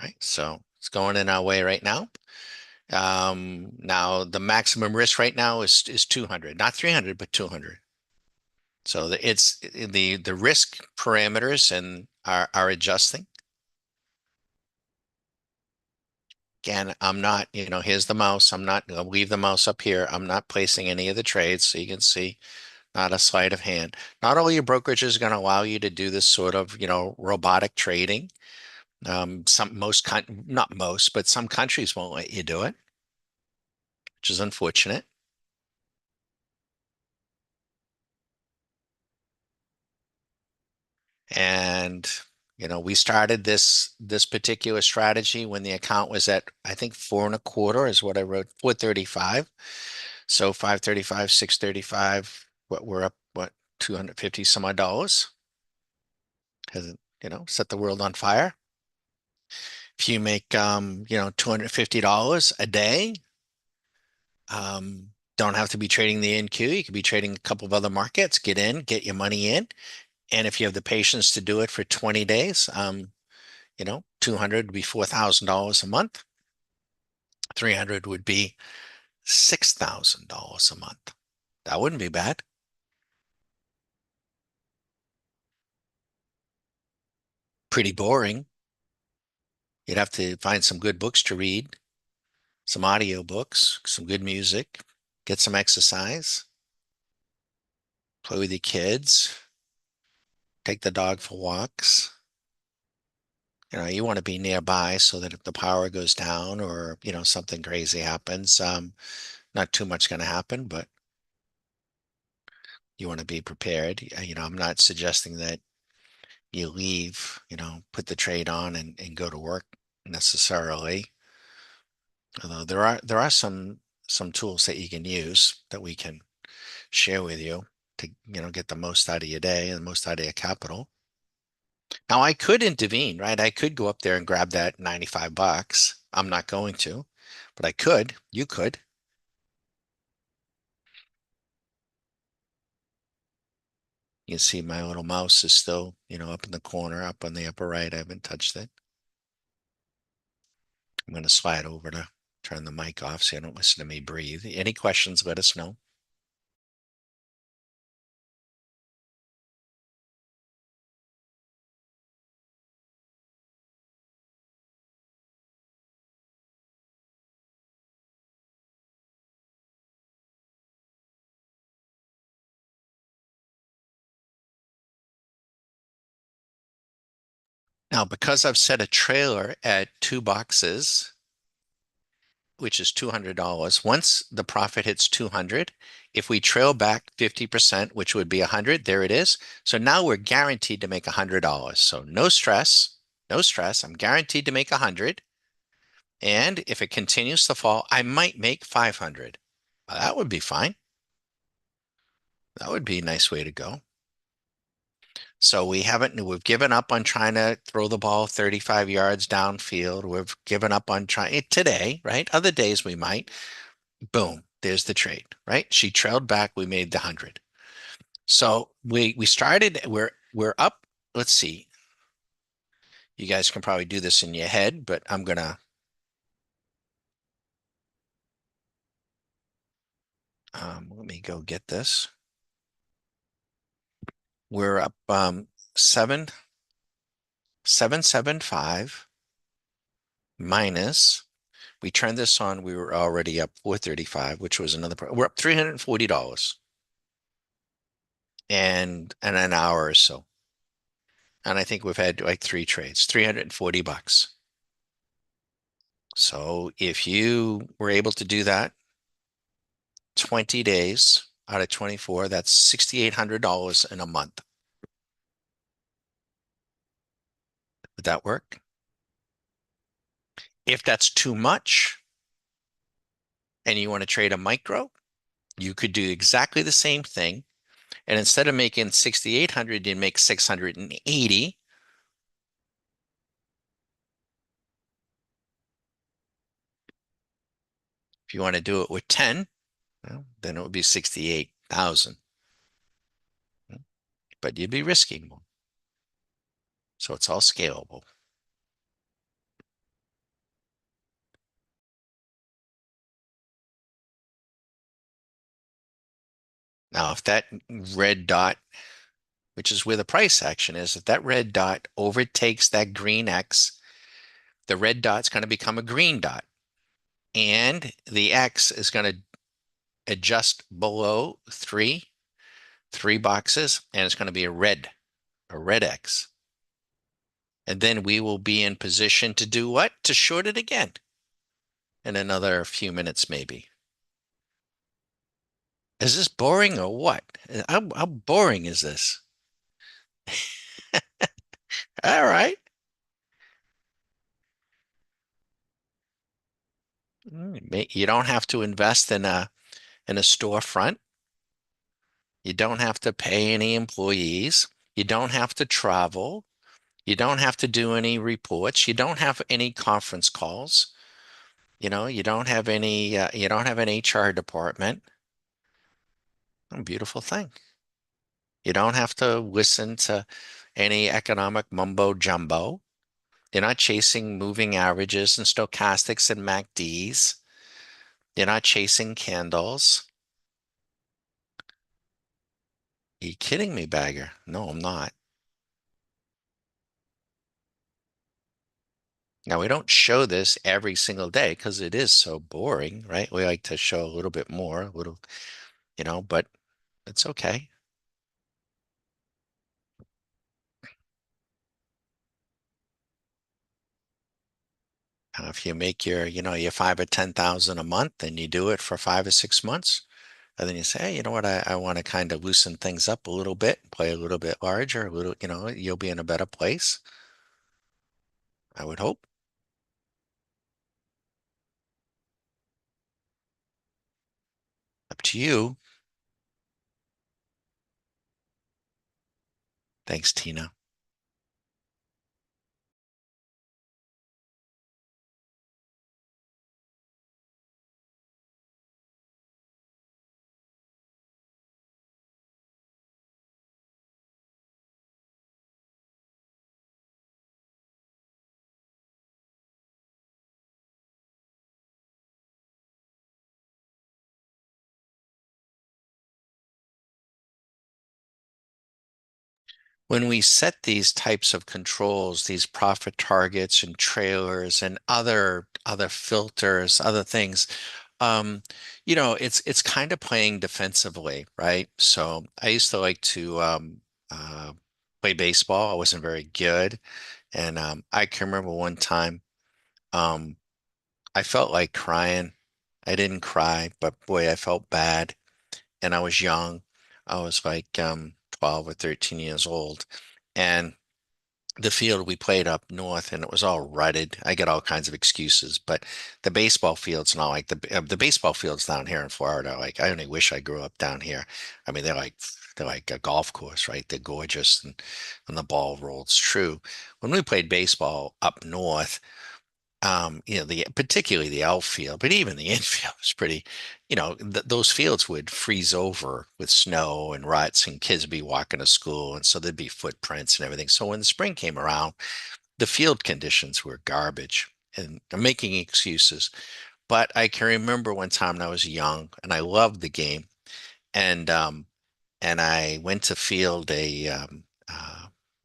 Speaker 1: right? So it's going in our way right now. Now the maximum risk right now is 200, not 300, but 200. So it's the risk parameters and are adjusting. Again, I'm not, here's the mouse. I'll leave the mouse up here. I'm not placing any of the trades. So you can see not a sleight of hand. Not all your brokerages are going to allow you to do this sort of, robotic trading. Not most, but some countries won't let you do it, which is unfortunate. And we started this particular strategy when the account was at, I think, 4.25 is what I wrote, 435. So 535, 635, what we're up, what, 250 some odd dollars. Has set the world on fire. If you make $250 a day, don't have to be trading the NQ. You could be trading a couple of other markets, get your money in. And if you have the patience to do it for 20 days, 200 would be $4,000 a month. 300 would be $6,000 a month. That wouldn't be bad. Pretty boring. You'd have to find some good books to read, some audio books, some good music, get some exercise, play with your kids, take the dog for walks. You want to be nearby so that if the power goes down or, something crazy happens, not too much going to happen, but you want to be prepared. I'm not suggesting that you leave, put the trade on and go to work necessarily. Although there are some tools that you can use that we can share with you to, get the most out of your day and the most out of your capital. Now I could intervene, right? I could go up there and grab that $95. I'm not going to, but I could. You could. You can see my little mouse is still, up in the corner, up on the upper right. I haven't touched it. I'm going to slide over to turn the mic off so you don't listen to me breathe. Any questions, let us know. Now, because I've set a trailer at 2 boxes, which is $200, once the profit hits 200, if we trail back 50%, which would be 100, there it is. So now we're guaranteed to make $100. So no stress, no stress. I'm guaranteed to make 100. And if it continues to fall, I might make 500. That would be fine. That would be a nice way to go. So we've given up on trying to throw the ball 35 yards downfield. We've given up on trying today, right? Other days we might. Boom, there's the trade, right? She trailed back, we made the 100. So we started, we're up. Let's see. You guys can probably do this in your head, but I'm gonna Let me go get this. We're up 7,775 minus. We turned this on. We were already up 435, which was another. We're up $340 and in an hour or so. And I think we've had like three trades, 340 bucks. So if you were able to do that 20 days out of 24, that's $6,800 in a month. Would that work? If that's too much and you want to trade a micro, you could do exactly the same thing. And instead of making 6,800, you make 680. If you want to do it with 10, well, then it would be 68,000. But you'd be risking more. So it's all scalable. Now, if that red dot, which is where the price action is, if that red dot overtakes that green X, the red dot's going to become a green dot. And the X is going to adjust below three boxes, and it's going to be a red X. And then we will be in position to do what? To short it again in another few minutes, maybe. Is this boring or what? How boring is this? All right. You don't have to invest in a storefront. You don't have to pay any employees. You don't have to travel. You don't have to do any reports. You don't have any conference calls. You don't have an HR department. A beautiful thing. You don't have to listen to any economic mumbo jumbo. You're not chasing moving averages and stochastics and MACDs. You're not chasing candles. Are you kidding me, Bagger? No, I'm not. Now, we don't show this every single day because it is so boring, right? We like to show a little bit more, a little, but it's okay. If you make your 5 or 10,000 a month and you do it for 5 or 6 months, and then you say, hey, you know what, I want to kind of loosen things up a little bit, play a little bit larger, a little, you'll be in a better place. I would hope. Up to you. Thanks, Tina. When we set these types of controls, these profit targets and trailers and other filters, other things, um, it's kind of playing defensively, right? So I used to like to play baseball. I wasn't very good, and I can remember one time um, I felt like crying. I didn't cry, but boy, I felt bad, and I was young. I was like 12 or 13 years old, and the field we played up north and it was all rutted. I get all kinds of excuses, but the baseball field's not like the baseball fields down here in Florida. Like I only wish I grew up down here. I mean, they're like a golf course, right? They're gorgeous and the ball rolls true. When we played baseball up north, the particularly the outfield, but even the infield was pretty, th those fields would freeze over with snow and ruts, and kids would be walking to school, and so there'd be footprints and everything. So when the spring came around, the field conditions were garbage, and I'm making excuses, But I can remember one time when I was young and I loved the game, and I went to field it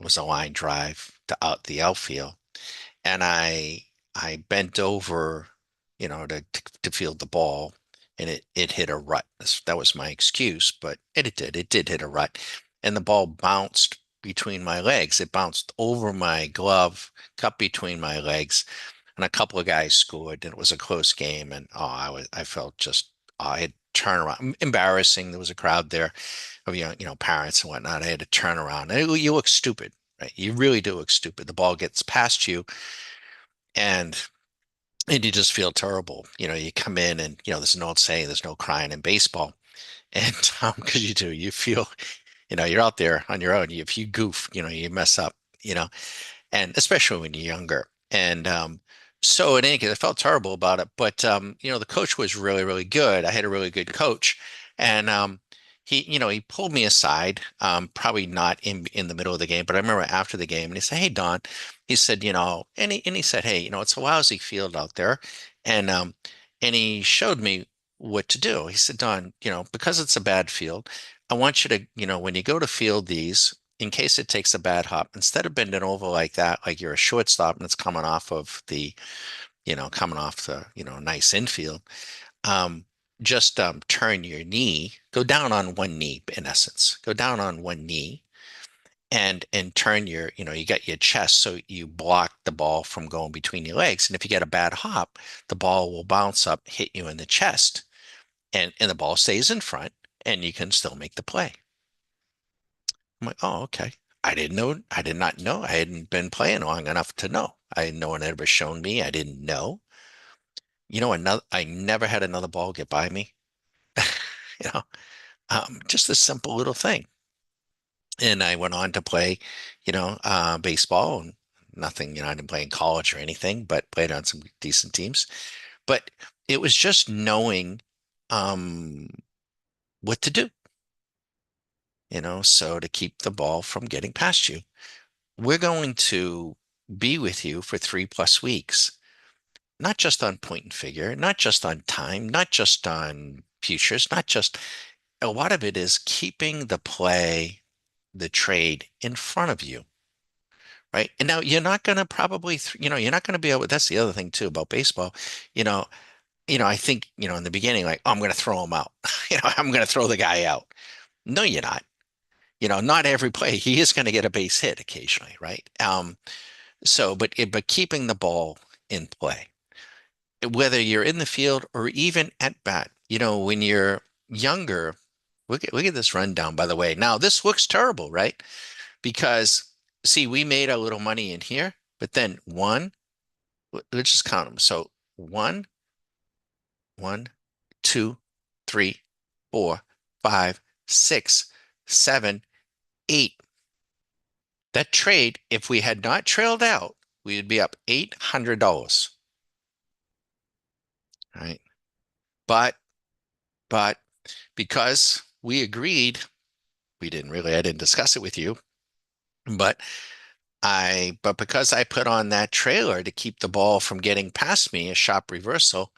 Speaker 1: was a line drive to out the outfield, and I bent over, to field the ball, and it hit a rut. That was my excuse, but it did hit a rut, and the ball bounced between my legs. It bounced over my glove, cut between my legs, and a couple of guys scored, and it was a close game. And I felt just, I had to turn around, embarrassing. There was a crowd there of parents and whatnot. I had to turn around. And you look stupid, right? You really do look stupid. The ball gets past you, and you just feel terrible. You come in, and there's an old saying, there's no crying in baseball. And because you do, you feel, you're out there on your own. If you goof, you mess up, and especially when you're younger. And so in any case, I felt terrible about it. But the coach was really, really good. I had a really good coach, and he pulled me aside, probably not in the middle of the game, but I remember after the game, and he said, "Hey, Don," he said, and he said, "Hey, it's a lousy field out there," and he showed me what to do. He said, "Don, because it's a bad field, I want you to, when you go to field these, in case it takes a bad hop, instead of bending over like that, like you're a shortstop and it's coming off the, nice infield, just turn your knee, go down on one knee, in essence, go down on one knee and turn you got your chest so you block the ball from going between your legs. And if you get a bad hop, the ball will bounce up, hit you in the chest, and the ball stays in front and you can still make the play." I'm like, "Oh, okay." I didn't know. I did not know. I hadn't been playing long enough to know. No one had ever shown me. I didn't know. I never had another ball get by me. You know, just a simple little thing. And I went on to play, baseball, and nothing, I didn't play in college or anything, but played on some decent teams. But it was just knowing um, what to do, so to keep the ball from getting past you. We're going to be with you for 3+ weeks, not just on point and figure, not just on time, not just on futures, not just a lot of it is keeping the play, the trade in front of you, right? And now you're not going to probably, you're not going to be able, that's the other thing too about baseball. You know, I think, in the beginning, like, oh, I'm going to throw him out. I'm going to throw the guy out. No, you're not. Not every play. He is going to get a base hit occasionally, right? But keeping the ball in play, whether you're in the field or even at bat, when you're younger, look at this rundown, by the way. Now, this looks terrible, right? Because see, we made a little money in here, but then let's just count them. So one, one, two, three, four, five, six, seven, eight. That trade, if we had not trailed out, we would be up $800. Right. But but because we agreed, I didn't discuss it with you, but because I put on that trailer to keep the ball from getting past me, a shop reversal,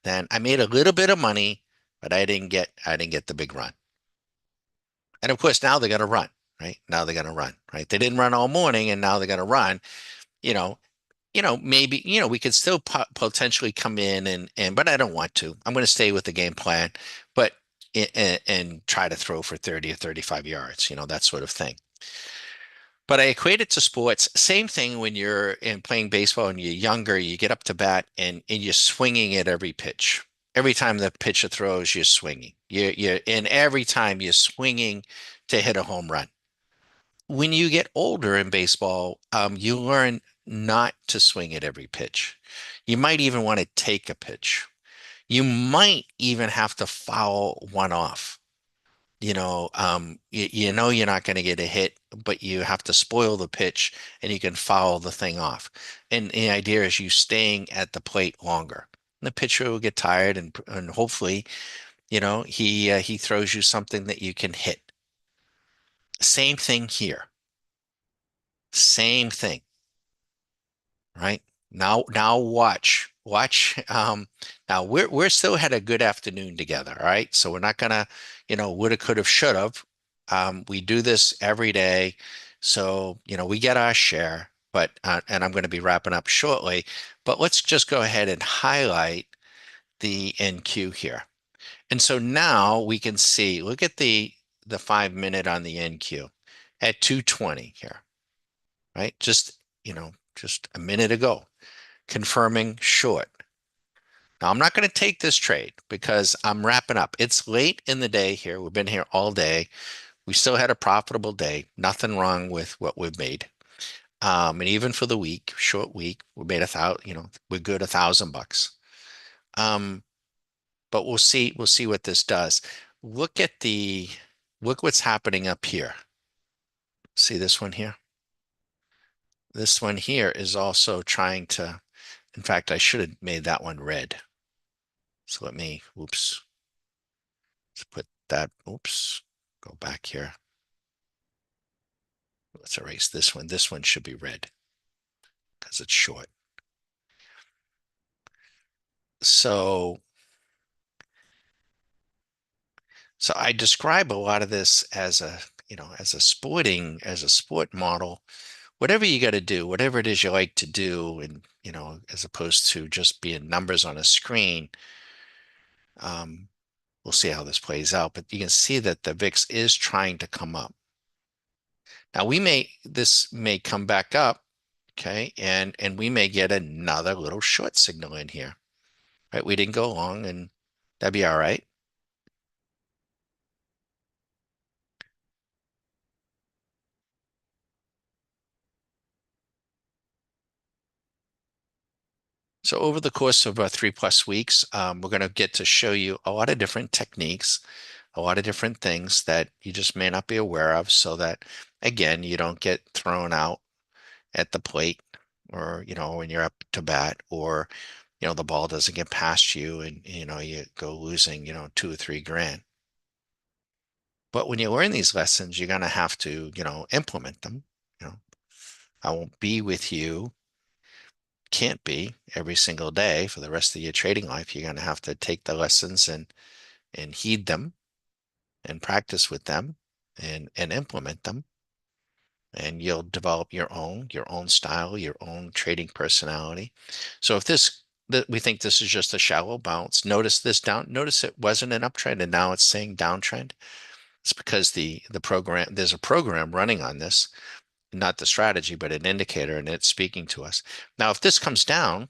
Speaker 1: then I made a little bit of money, but I didn't get the big run. And of course, now they're going to run, right? Now they're going to run, right? They didn't run all morning, and now they're going to run. You know, maybe, we could still potentially come in but I don't want to. I'm going to stay with the game plan, but and try to throw for 30 or 35 yards, that sort of thing. But I equate it to sports. Same thing when you're in playing baseball and you're younger, you get up to bat and you're swinging at every pitch. Every time the pitcher throws, you're swinging. And every time you're swinging to hit a home run. When you get older in baseball, you learn not to swing at every pitch. You might even want to take a pitch. You might even have to foul one off. You know you're not going to get a hit, but you have to spoil the pitch and you can foul the thing off. And the idea is you staying at the plate longer. The pitcher will get tired and hopefully, he throws you something that you can hit. Same thing here. Same thing, right? Now watch. watch. Now we're still had a good afternoon together, all right? So we're not gonna, woulda, coulda, should have. We do this every day, so we get our share. But and I'm going to be wrapping up shortly. But let's just go ahead and highlight the NQ here. And so now we can see. Look at the 5 minute on the NQ at 220 here, right? Just a minute ago, confirming short. Now, I'm not going to take this trade because I'm wrapping up. It's late in the day here. We've been here all day. We still had a profitable day. Nothing wrong with what we've made. And even for the week, short week, we made we're good $1,000. Um, but we'll see what this does. Look at look what's happening up here. See this one here? This one here is also trying to, in fact, I should have made that one red. So oops, let's put that, oops, go back here. Let's erase this one. This one should be red because it's short. So, so I describe a lot of this as as a sport model. Whatever you got to do, whatever it is you like to do, and as opposed to just being numbers on a screen. Um, we'll see how this plays out, but you can see that the VIX is trying to come up. Now this may come back up, okay, and we may get another little short signal in here, right? We didn't go long, and that'd be all right. So over the course of 3+ weeks, we're going to get to show you a lot of different techniques, a lot of different things that you just may not be aware of, so that again, you don't get thrown out at the plate, or when you're up to bat, or the ball doesn't get past you, and you go losing 2 or 3 grand. But when you learn these lessons, you're going to have to implement them. you know I won't be with you, can't be every single day for the rest of your trading life. You're going to have to take the lessons and heed them and practice with them and implement them, and you'll develop your own style, your own trading personality. So if we think this is just a shallow bounce, notice it wasn't an uptrend and now it's saying downtrend. It's because there's a program running on this, not the strategy, but an indicator, and it's speaking to us. Now, if this comes down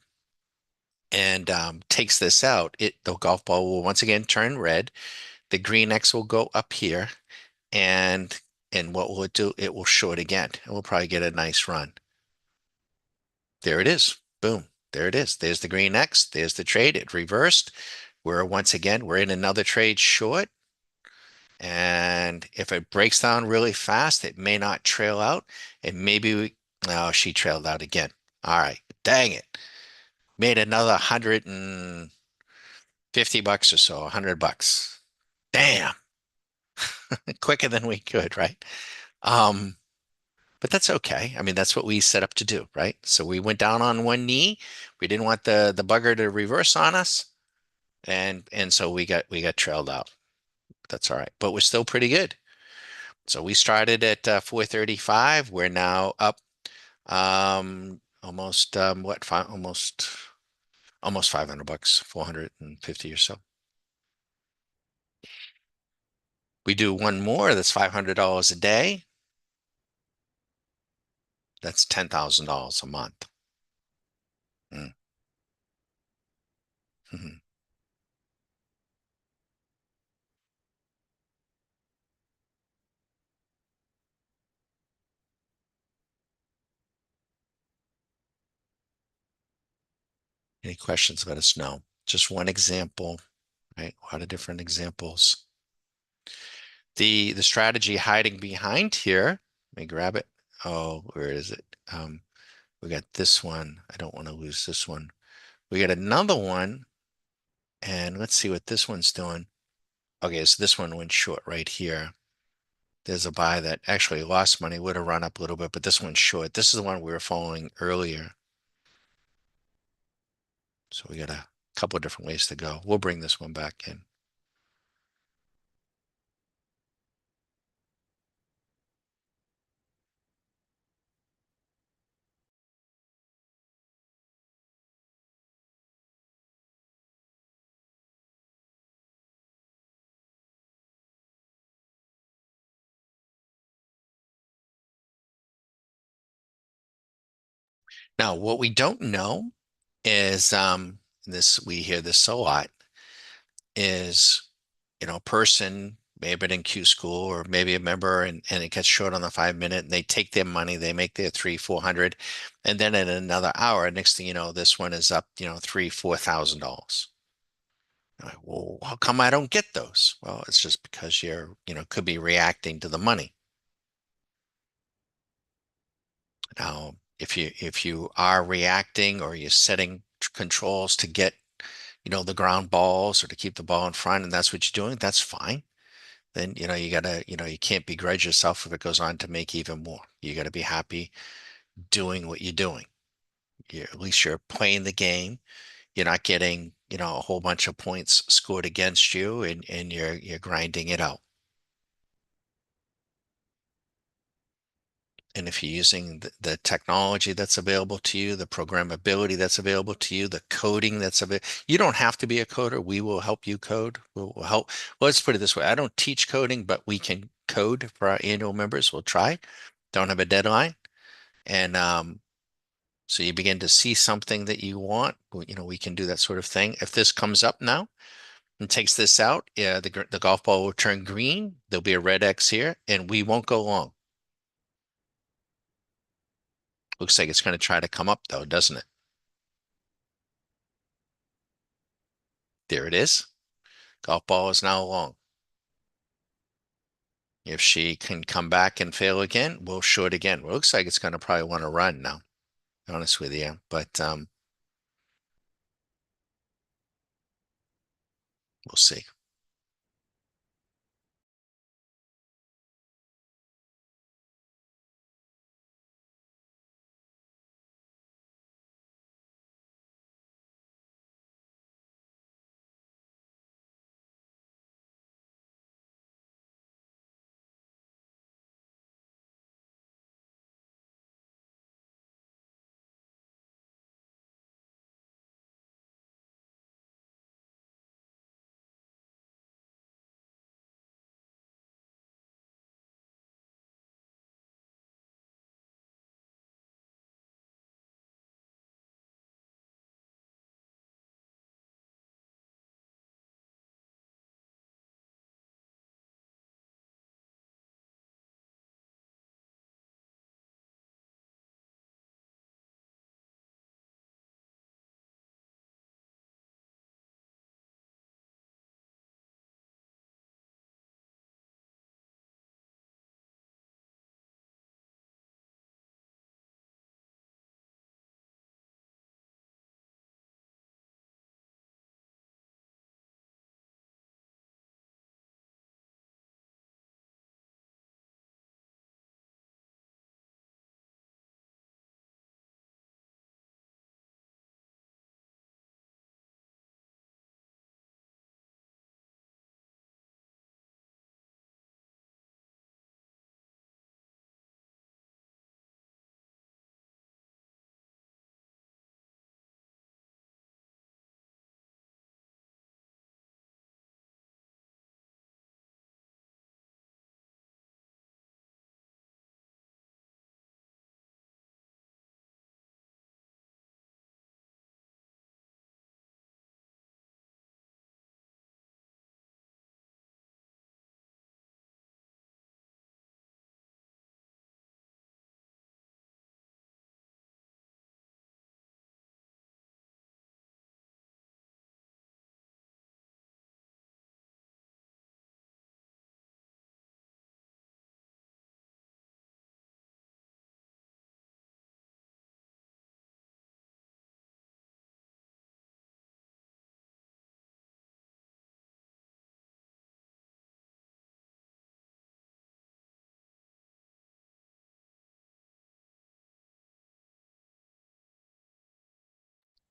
Speaker 1: and takes this out, the golf ball will once again turn red. The green X will go up here, and what will it do? It will short again, and we'll probably get a nice run. There it is. Boom. There it is. There's the green X. There's the trade. It reversed. We're in another trade short. And if it breaks down really fast, it may not trail out. And oh, she trailed out again. All right. Dang it. Made another $150 or so, $100. Damn. Quicker than we could, right? Um, but that's okay. I mean, that's what we set up to do, right? So we went down on one knee. We didn't want the bugger to reverse on us, and so we got trailed out. That's all right, but we're still pretty good. So we started at 435. We're now up almost what five almost $500, 450 or so. We do one more, that's $500 a day. That's $10,000 a month. Mm. Mhm. Any questions, let us know. Just one example, right? A lot of different examples. The strategy hiding behind here, let me grab it. Oh, where is it? We got this one. I don't want to lose this one. We got another one, and let's see what this one's doing. Okay, so this one went short right here. There's a buy that actually lost money, would have run up a little bit, but this one's short. This is the one we were following earlier. So we got a couple of different ways to go. We'll bring this one back in. Now, what we don't know is this we hear this a lot is a person maybe in Q school or maybe a member and it gets short on the 5 minute and they take their money, they make their three, 400, and then in another hour, next thing you know, this one is up, three, $4,000. Well, how come I don't get those? Well, it's just because could be reacting to the money. Now, if you are reacting or you're setting controls to get, the ground balls or to keep the ball in front, and that's what you're doing, that's fine. Then, you gotta, you can't begrudge yourself if it goes on to make even more. You gotta be happy doing what you're doing. At least you're playing the game. You're not getting, a whole bunch of points scored against you and you're grinding it out. And if you're using the technology that's available to you, the programmability that's available to you, the coding that's available, you don't have to be a coder. We will help you code. We'll help. Well, let's put it this way. I don't teach coding, but we can code for our annual members. We'll try. Don't have a deadline. And so you begin to see something that you want. We can do that sort of thing. If this comes up now and takes this out, yeah, the golf ball will turn green. There'll be a red X here, and we won't go long. Looks like it's going to try to come up though, doesn't it? There it is. Golf ball is now long. If she can come back and fail again, we'll show it again. Well, it looks like it's going to probably want to run now, honest with you. But we'll see.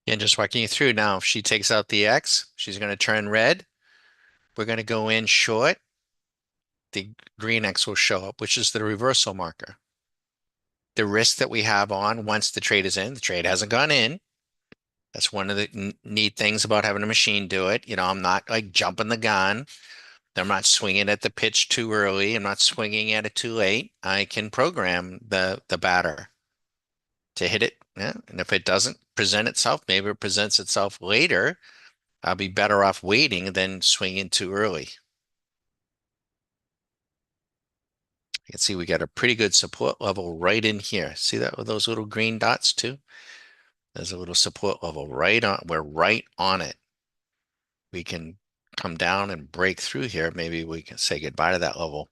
Speaker 1: And just walking you through now, if she takes out the X, she's going to turn red. We're going to go in short. The green X will show up, which is the reversal marker. The risk that we have on once the trade is in, the trade hasn't gone in. That's one of the neat things about having a machine do it. I'm not like jumping the gun. I'm not swinging at the pitch too early. I'm not swinging at it too late. I can program the batter to hit it. Yeah. And if it doesn't present itself, maybe it presents itself later. I'll be better off waiting than swinging too early. You can see we got a pretty good support level right in here. See that with those little green dots too? There's a little support level right on. We're right on it. We can come down and break through here. Maybe we can say goodbye to that level.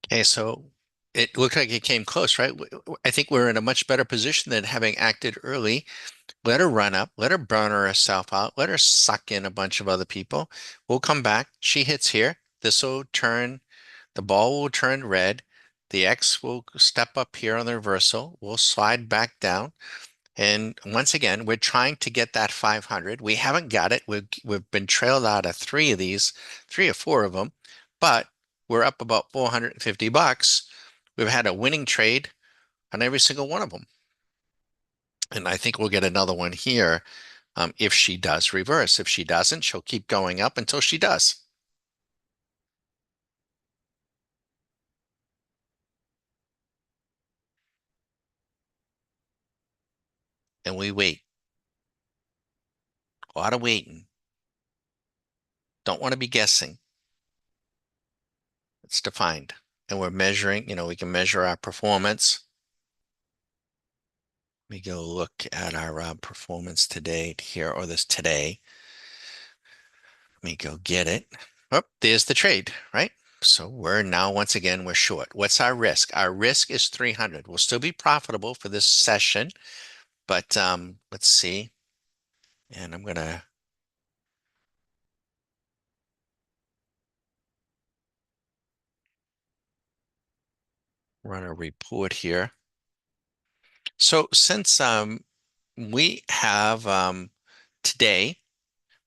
Speaker 1: Okay, so it looked like it came close, right? I think we're in a much better position than having acted early. Let her run up, let her burn herself out, let her suck in a bunch of other people. We'll come back. She hits here. This will turn, the ball will turn red. The X will step up here on the reversal. We'll slide back down. And once again, we're trying to get that 500. We haven't got it. We've been trailed out of three of these, three or four of them, but we're up about 450 bucks. We've had a winning trade on every single one of them. And I think we'll get another one here if she does reverse. If she doesn't, she'll keep going up until she does. And we wait. A lot of waiting. Don't want to be guessing. It's defined. And we're measuring, we can measure our performance. Let me go look at our performance to date here, or this today. Let me go get it. Oh, there's the trade, right? So we're now, once again, we're short. What's our risk? Our risk is 300. We'll still be profitable for this session, but let's see. And I'm gonna run a report here. So since we have today,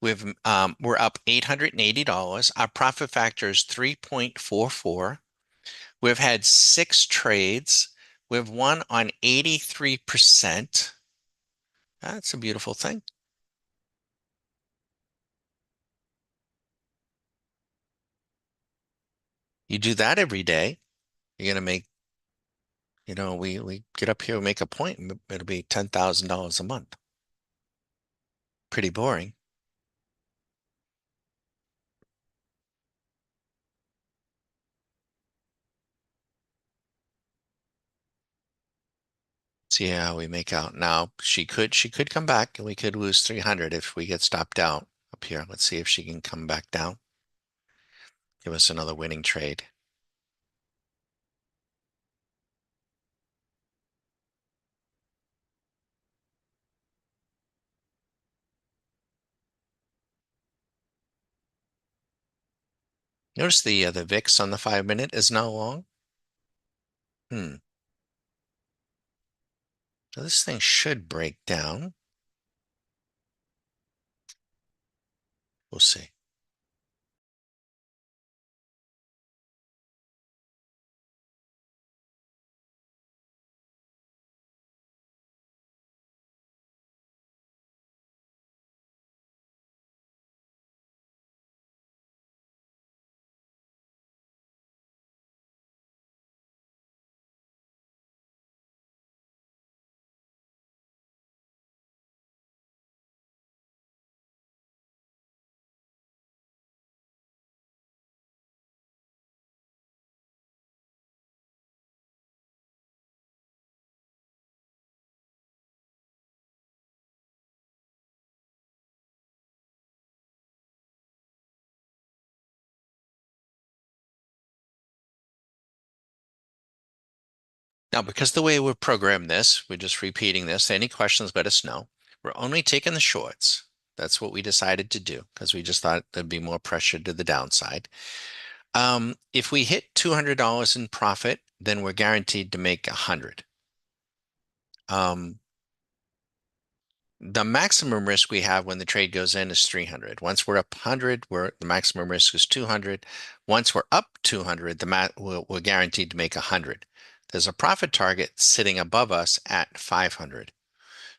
Speaker 1: we're up $880. Our profit factor is 3.44. We've had six trades. We've won on 83%. That's a beautiful thing. You do that every day, you're gonna make, we get up here and make a point, and it'll be $10,000 a month. Pretty boring. See how we make out. Now, she could come back and we could lose 300 if we get stopped out up here. Let's see if she can come back down. Give us another winning trade. Notice the VIX on the 5 minute is now long. Hmm. So this thing should break down. We'll see. Now, because the way we've programmed this, we're just repeating this. Any questions, let us know. We're only taking the shorts. That's what we decided to do because we just thought there'd be more pressure to the downside. If we hit $200 in profit, then we're guaranteed to make 100. Um, the maximum risk we have when the trade goes in is 300. Once we're up 100, the maximum risk is 200. Once we're up 200, we're guaranteed to make 100. There's a profit target sitting above us at 500.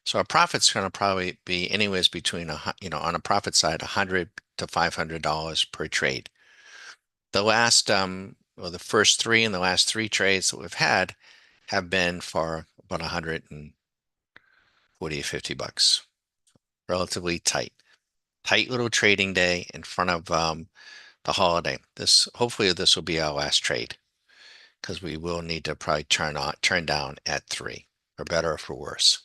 Speaker 1: So our profit's going to probably be anyways between on a profit side, 100 to $500 per trade. The first three and the last three trades that we've had have been for about 140 or 50 bucks. Relatively tight. Tight little trading day in front of the holiday. Hopefully this will be our last trade because we will need to probably turn down at 3, for better or for worse.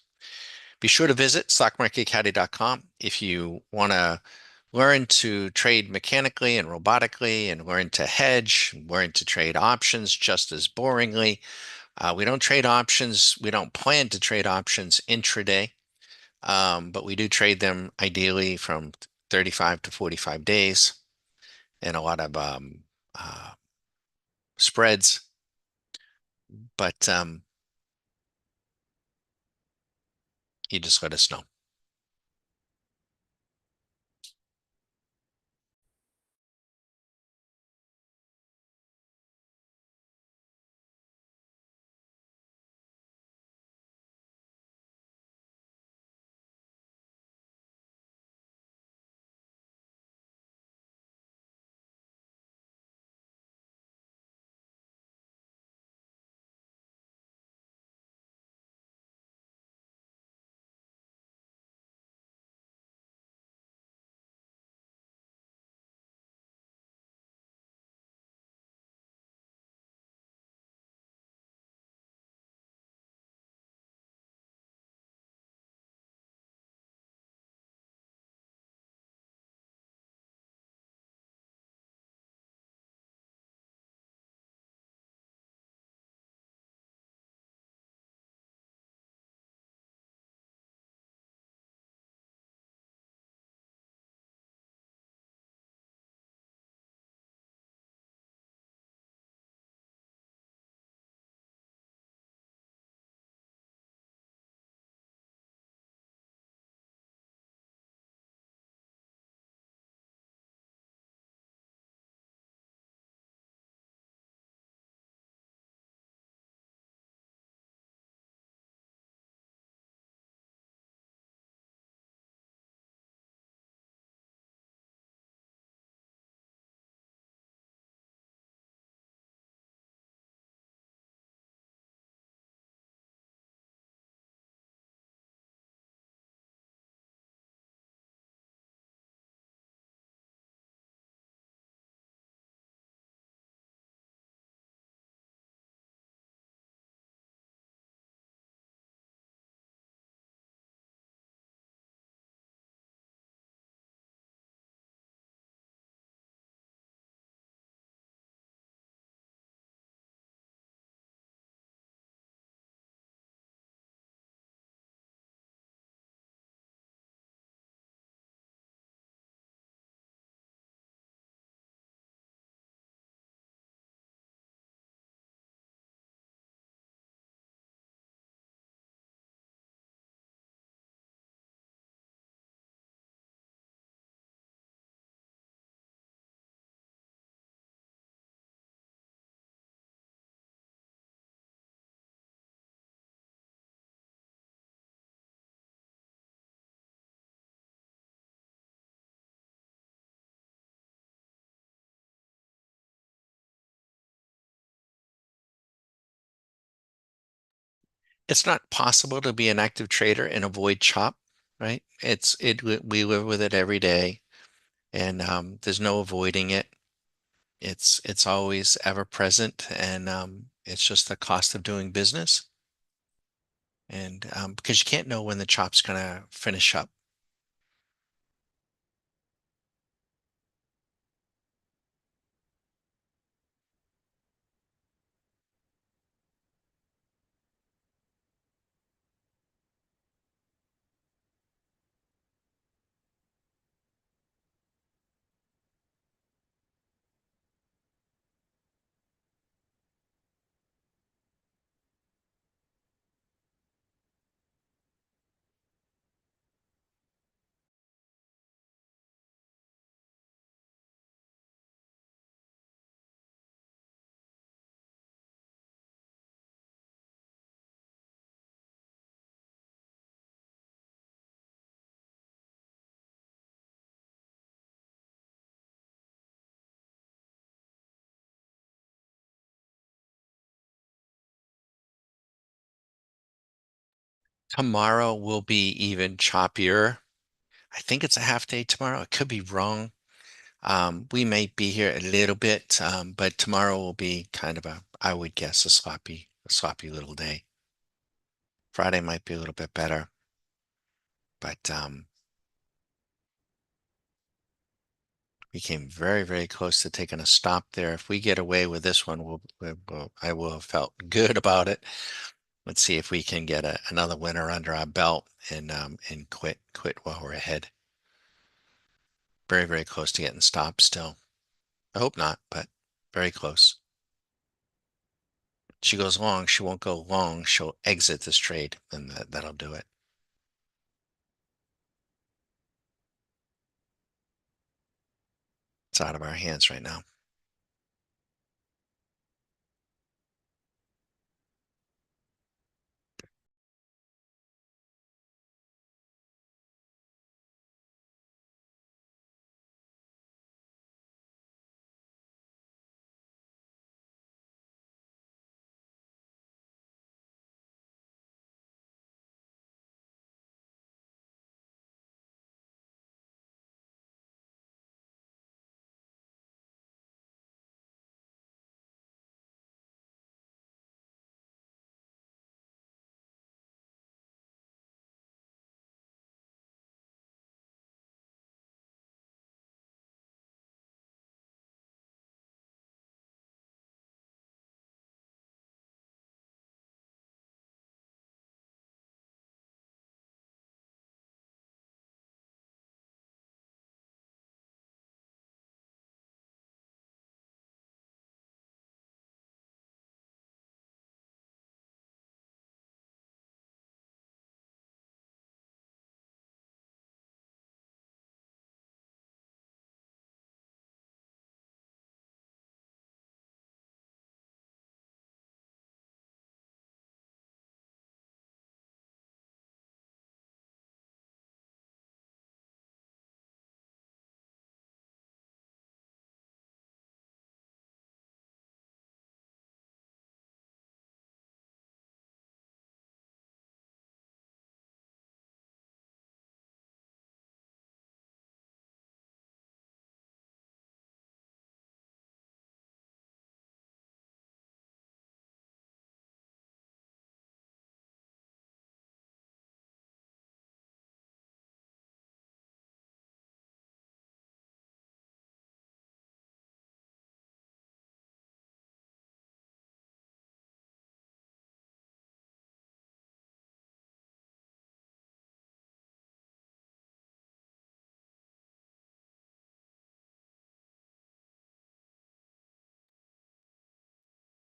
Speaker 1: Be sure to visit stockmarketcaddy.com if you want to learn to trade mechanically and robotically and learn to hedge, learn to trade options just as boringly. We don't trade options. We don't plan to trade options intraday, but we do trade them ideally from 35 to 45 days and a lot of uh, spreads. But you just let us know. It's not possible to be an active trader and avoid chop, right? We live with it every day, and there's no avoiding it. It's always ever present, and it's just the cost of doing business. And because you can't know when the chop's gonna finish up. Tomorrow will be even choppier. I think it's a half day tomorrow. I could be wrong. We may be here a little bit, but tomorrow will be kind of I would guess, a sloppy little day. Friday might be a little bit better, but We came very, very close to taking a stop there. If we get away with this one, I will have felt good about it. Let's see if we can get another winner under our belt and quit while we're ahead. Very, very close to getting stopped still. I hope not, but very close. She goes long, she won't go long. She'll exit this trade, and that'll do it. It's out of our hands right now.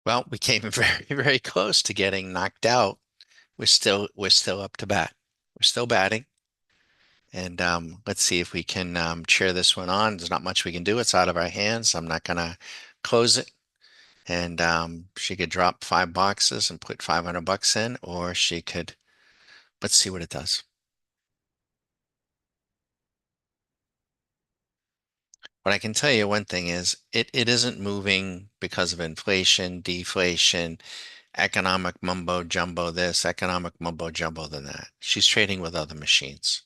Speaker 1: Well, we came very, very close to getting knocked out. We're still up to bat. We're still batting. And let's see if we can cheer this one on. There's not much we can do. It's out of our hands. I'm not gonna close it. And she could drop 5 boxes and put 500 bucks in, or she could, let's see what it does. But I can tell you one thing is it isn't moving because of inflation, deflation, economic mumbo jumbo this, economic mumbo jumbo than that. She's trading with other machines.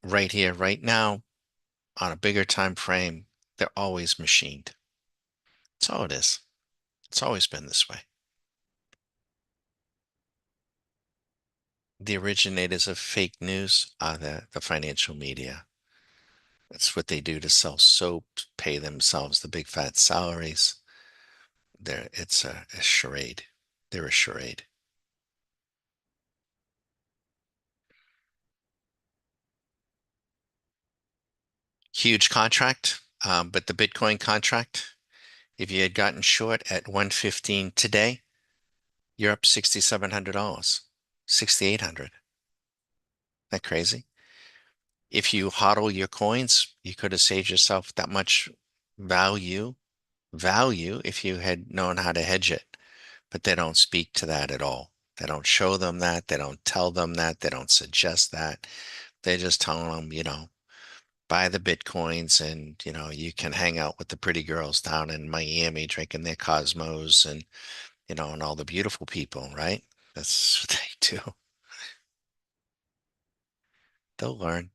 Speaker 1: Right here, right now, on a bigger time frame, they're always machined. That's all it is. It's always been this way. The originators of fake news are the financial media. That's what they do to sell soap, pay themselves the big fat salaries. It's a charade. They're a charade. Huge contract, but the Bitcoin contract, if you had gotten short at 115 today, you're up $6,700, 6,800. That crazy? If you hodl your coins, you could have saved yourself that much value, value if you had known how to hedge it. But they don't speak to that at all. They don't show them that. They don't tell them that. They don't suggest that. They just tell them, buy the Bitcoins and, you can hang out with the pretty girls down in Miami drinking their Cosmos and all the beautiful people, right? That's what they do. They'll learn.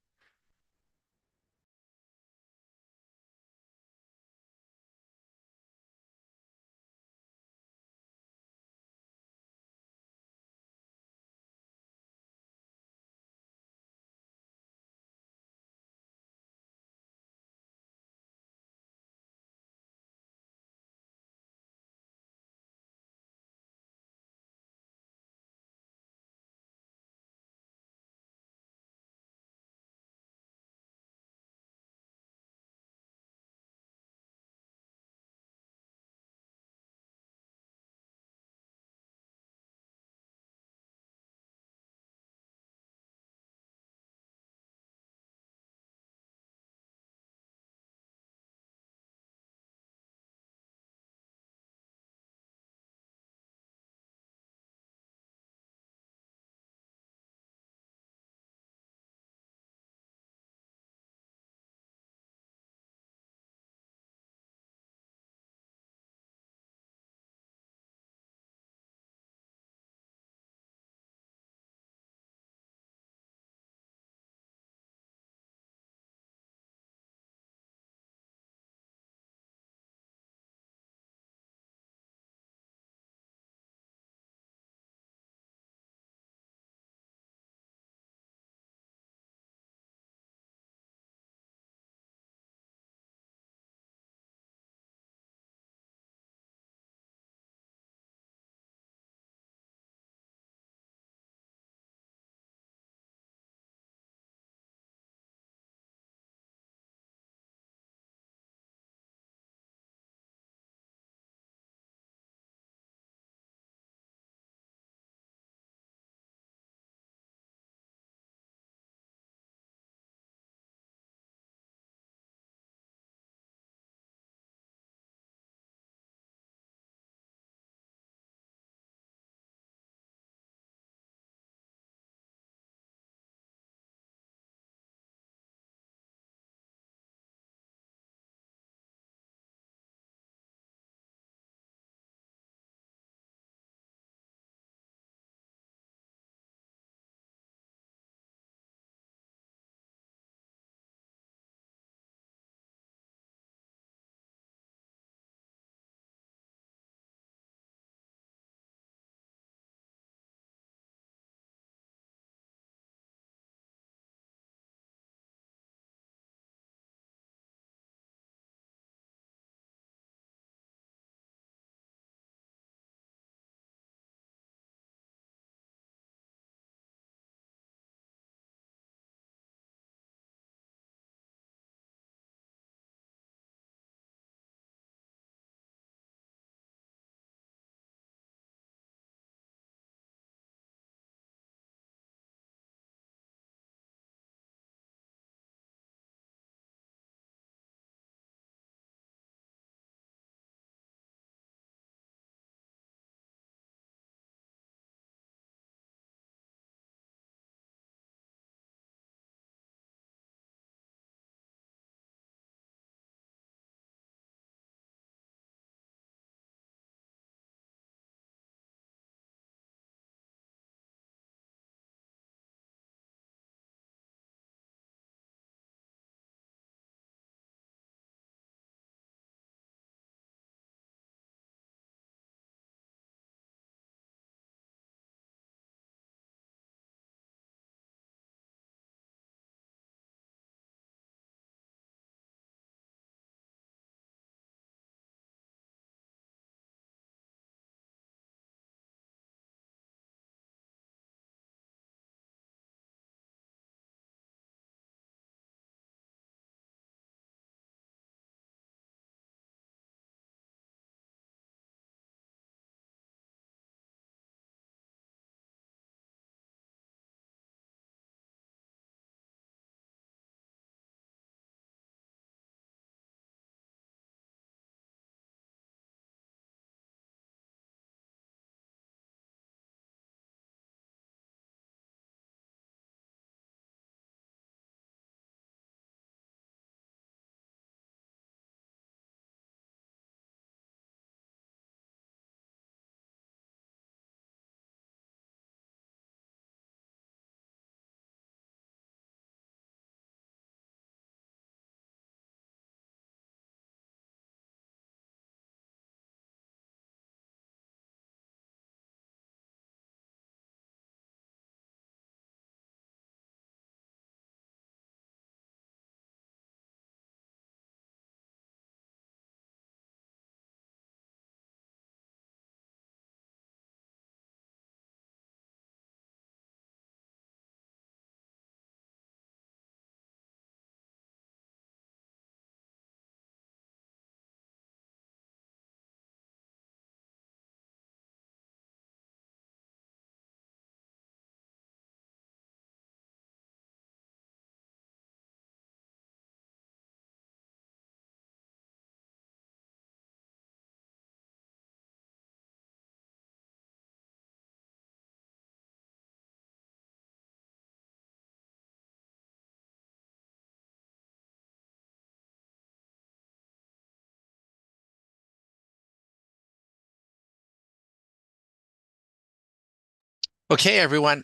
Speaker 1: Okay, everyone.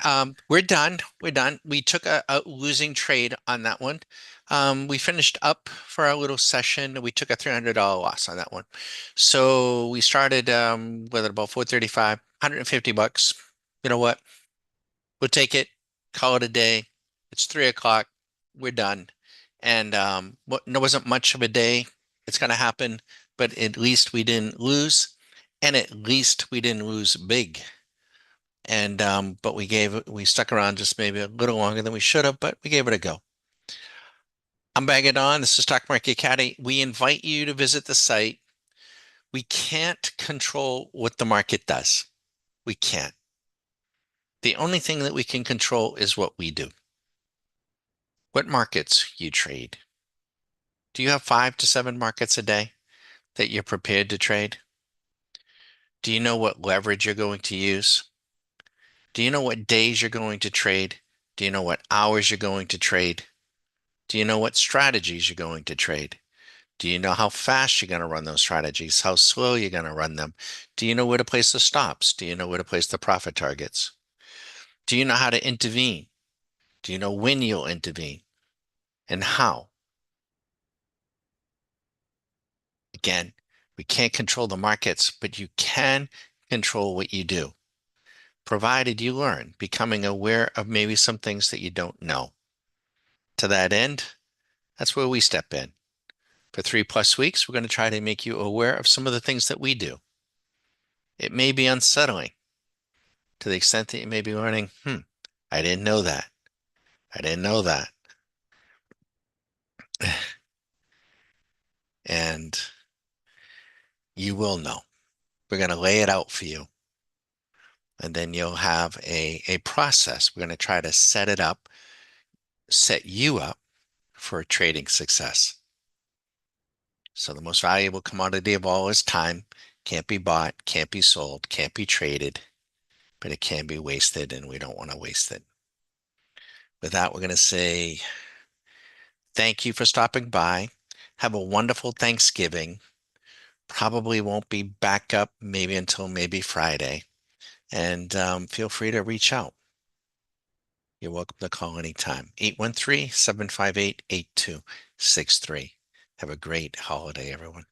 Speaker 1: We're done. We're done. We took a losing trade on that one. We finished up for our little session. We took a $300 loss on that one. So we started with about 435, 150 bucks. You know what? We'll take it, call it a day. It's 3 o'clock. We're done. And there wasn't much of a day. It's going to happen, but at least we didn't lose, and at least we didn't lose big. And but we stuck around just maybe a little longer than we should have, but we gave it a go. I'm Bang It On. This is Stock Market Caddy. We invite you to visit the site. We can't control what the market does. We can't. The only thing that we can control is what we do. What markets you trade. Do you have 5 to 7 markets a day that you're prepared to trade? Do you know what leverage you're going to use? Do you know what days you're going to trade? Do you know what hours you're going to trade? Do you know what strategies you're going to trade? Do you know how fast you're going to run those strategies? How slow you're going to run them? Do you know where to place the stops? Do you know where to place the profit targets? Do you know how to intervene? Do you know when you'll intervene and how? Again, we can't control the markets, but you can control what you do, provided you learn, becoming aware of maybe some things that you don't know. To that end, that's where we step in. For 3+ weeks, we're going to try to make you aware of some of the things that we do. It may be unsettling to the extent that you may be learning, I didn't know that. I didn't know that. And you will know. We're going to lay it out for you. And then you'll have a process. We're going to try to set you up for trading success. So the most valuable commodity of all is time. Can't be bought, can't be sold, can't be traded, but it can be wasted, and we don't want to waste it. With that, we're going to say thank you for stopping by. Have a wonderful Thanksgiving. Probably won't be back up maybe until maybe Friday. And feel free to reach out. You're welcome to call anytime. 813-758-8263. Have a great holiday, everyone.